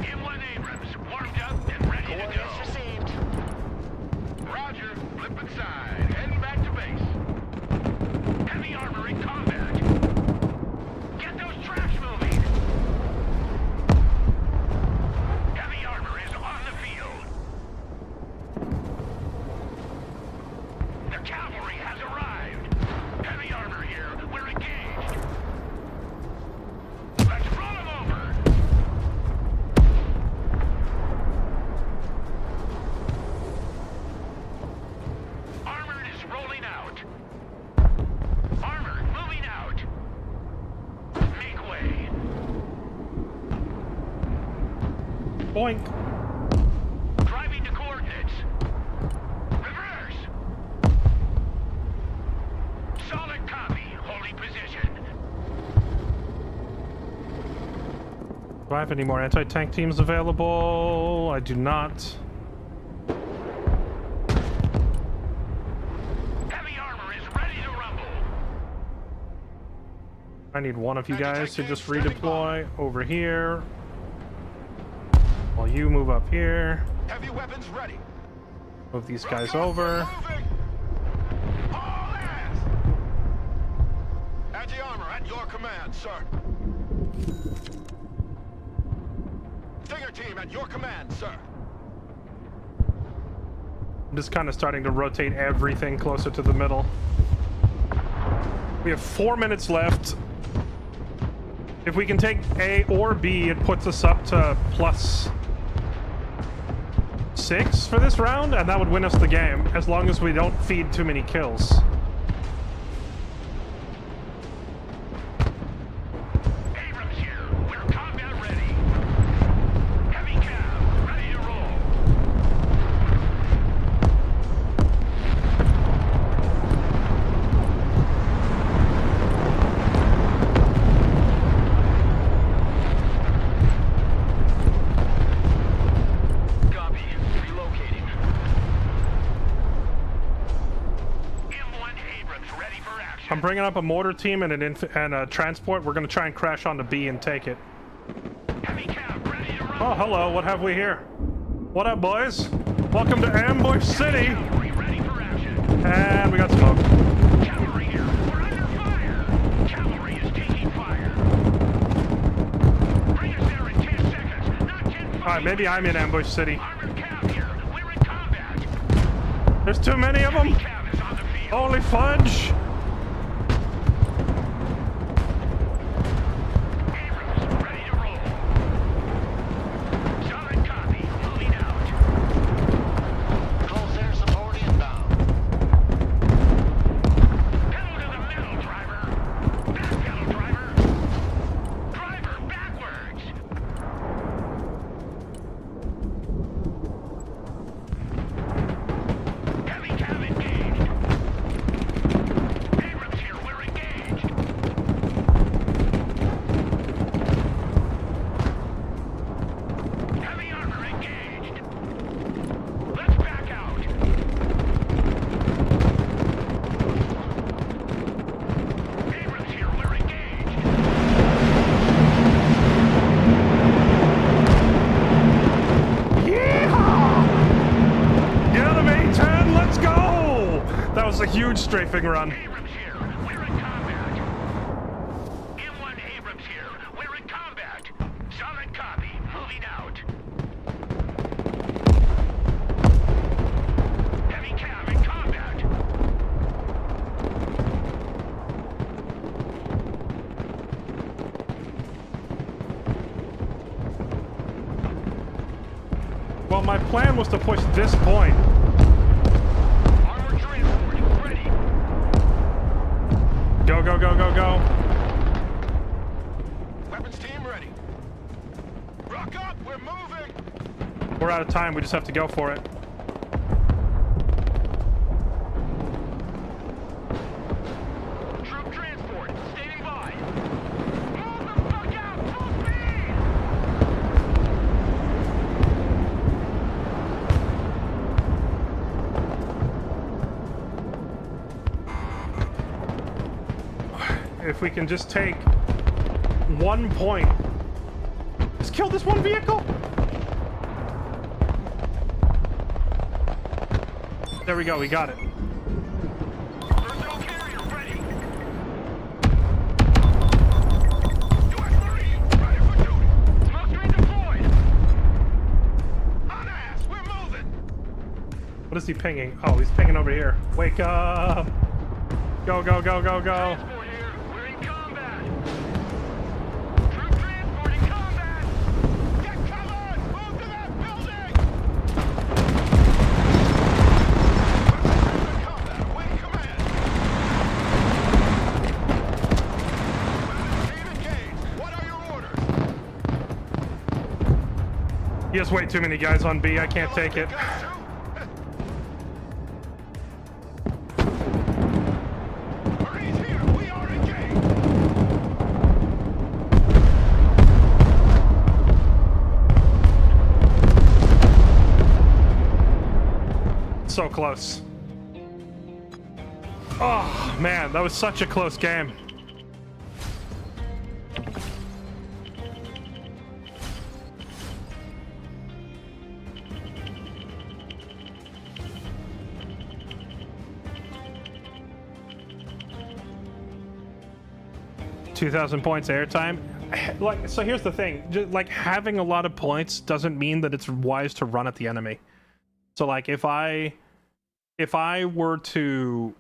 E: M1 Abrams, warmed up and ready to
G: Orders
E: go.
G: received.
E: Roger, flipping side, heading back to base. Heavy armor in combat. Get those tracks moving. Heavy armor is on the field. The cavalry has arrived. Heavy armor here. We're engaged. Let's roll them over. Armored is rolling out. Armored moving out. Make way.
A: Boink.
E: Driving to coordinates. Reverse. Solid copy. Holding position.
A: Do I have any more anti-tank teams available? I do not.
E: Heavy armor is ready to rumble.
A: I need one of you guys to just redeploy over here. While you move up here.
E: Heavy weapons ready.
A: Move these guys over.
E: Moving. All hands. Anti-armor at your command, sir. Stinger team at your command, sir.
A: I'm just kind of starting to rotate everything closer to the middle. We have 4 minutes left. If we can take A or B, it puts us up to +6 for this round, and that would win us the game, as long as we don't feed too many kills.
E: Abrams here. We're combat ready. Heavy cab, ready to roll. Copy. Relocating. M1 Abrams ready for action.
A: I'm bringing up a mortar team and a transport. We're going to try and crash onto B and take it.
E: Heavy cab, ready to roll.
A: Oh, hello. What have we here? What up, boys? Welcome to Ambush City.
E: Cavalry ready for action.
A: And we got smoke.
E: Cavalry here. We're under fire. Cavalry is taking fire. Bring us there in 10 seconds. Not 10.
A: All right, maybe I'm in Ambush City.
E: Armored cab here. We're in combat.
A: There's too many of them.
E: Heavy cab is on the field.
A: Holy fudge. was a huge strafing run.
E: Abrams here. We're in combat. M1 Abrams here. We're in combat. Solid copy. Moving out. Heavy cam in combat.
A: Well, my plan was to push this point.
E: Armor transporting. Ready.
A: Go, go, go, go, go.
E: Weapons team ready. Rock up. We're moving.
A: We're out of time. We just have to go for it.
E: Troop transport. Standing by. Move the fuck out. Full speed.
A: If we can just take 1 point. Just kill this one vehicle. There we go. We got it.
E: Personal carrier ready. U.S. Marines ready for duty. Smoke screen deployed. On ass. We're moving.
A: What is he pinging? Oh, he's pinging over here. Wake up. Go, go, go, go, go.
E: Transport here. We're in combat. Troop transport in combat. Get covered. Move to that building. We're in combat. Awaiting command. Weapons team engaged. What are your orders?
A: He has way too many guys on B. I can't take it.
E: Marines here. We are engaged.
A: So close. Oh, man. That was such a close game. $2,000 points airtime. Like, so here's the thing. Like, having a lot of points doesn't mean that it's wise to run at the enemy. So, like, if I were to,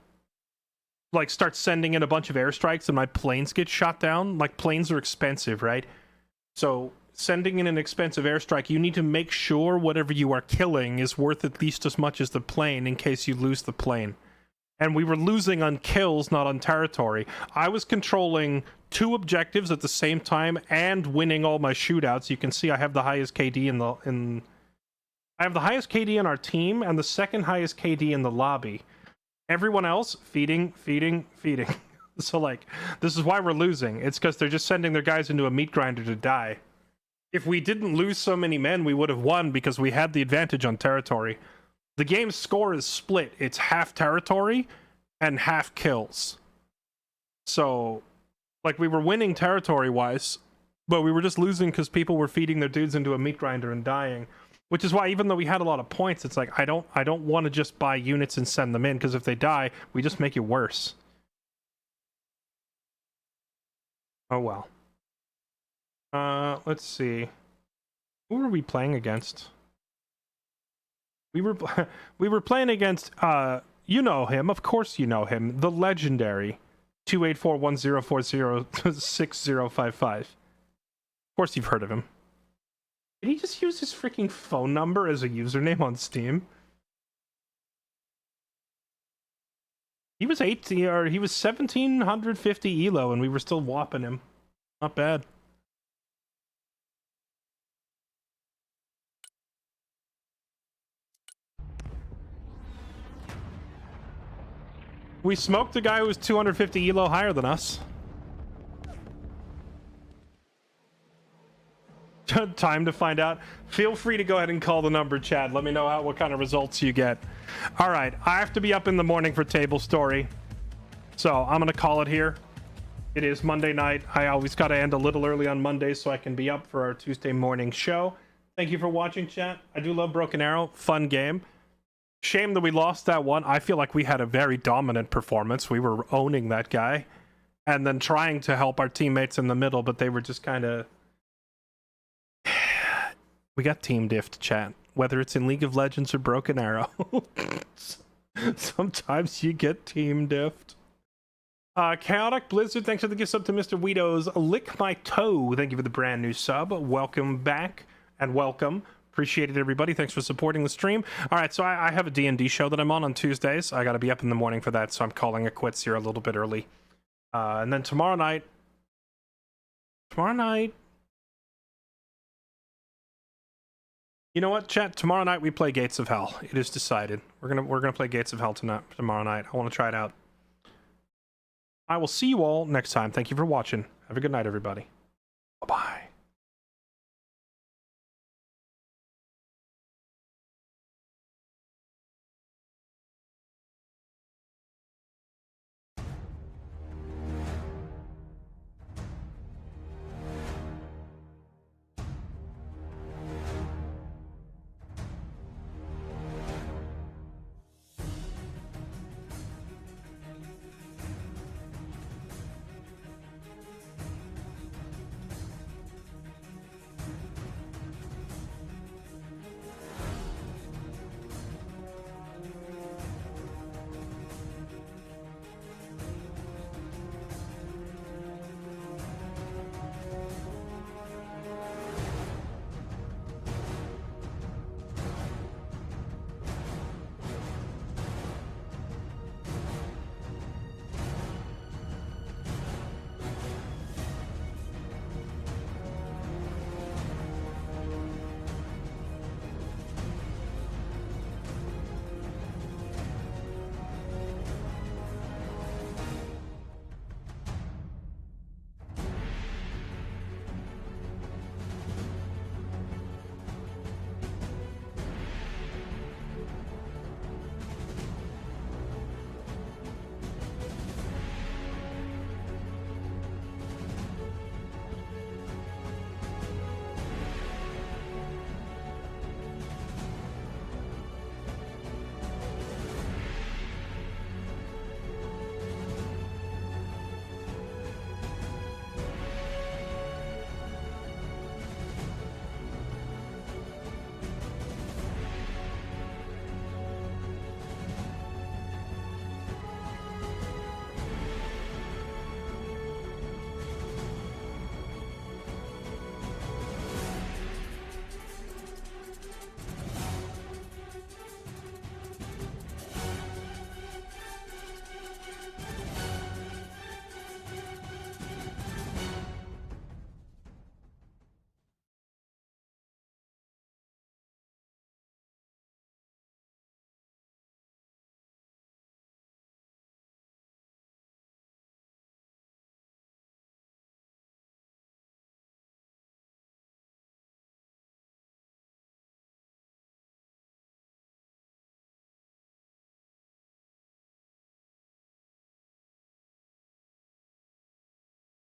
A: like, start sending in a bunch of airstrikes and my planes get shot down, like, planes are expensive, right? So, sending in an expensive airstrike, you need to make sure whatever you are killing is worth at least as much as the plane in case you lose the plane. And we were losing on kills, not on territory. I was controlling 2 objectives at the same time and winning all my shootouts. You can see I have the highest KD I have the highest KD in our team and the second highest KD in the lobby. Everyone else feeding. So, like, this is why we're losing. It's because they're just sending their guys into a meat grinder to die. If we didn't lose so many men, we would have won because we had the advantage on territory. The game's score is split. It's half territory and half kills. So, like, we were winning territory-wise, but we were just losing because people were feeding their dudes into a meat grinder and dying. Which is why, even though we had a lot of points, it's like, I don't want to just buy units and send them in, because if they die, we just make it worse. Oh well. Let's see. Who were we playing against? We were playing against, you know him, of course you know him, the legendary 28410406055. Of course you've heard of him. Did he just use his freaking phone number as a username on Steam? He was 18, or he was 1750 elo, and we were still whopping him. Not bad. We smoked a guy who was 250 elo higher than us. Time to find out. Feel free to go ahead and call the number, Chad. Let me know what kind of results you get. All right, I have to be up in the morning for Table Story, so I'm gonna call it here. It is Monday night. I always gotta end a little early on Mondays so I can be up for our Tuesday morning show. Thank you for watching, chat. I do love Broken Arrow. Fun game. Shame that we lost that one. I feel like we had a very dominant performance. We were owning that guy and then trying to help our teammates in the middle, but they were just kind of... We got team diffed, chat. Whether it's in League of Legends or Broken Arrow. Sometimes you get team diffed. Chaotic Blizzard, thanks for the gift sub to Mr. Weedo's Lick My Toe. Thank you for the brand new sub. Welcome back and welcome. Appreciate it, everybody. Thanks for supporting the stream. All right, so I have a D&D show that I'm on Tuesdays. I got to be up in the morning for that, so I'm calling it quits here a little bit early. And then tomorrow night... You know what, chat? Tomorrow night we play Gates of Hell. It is decided. We're gonna play Gates of Hell tomorrow night. I want to try it out. I will see you all next time. Thank you for watching. Have a good night, everybody.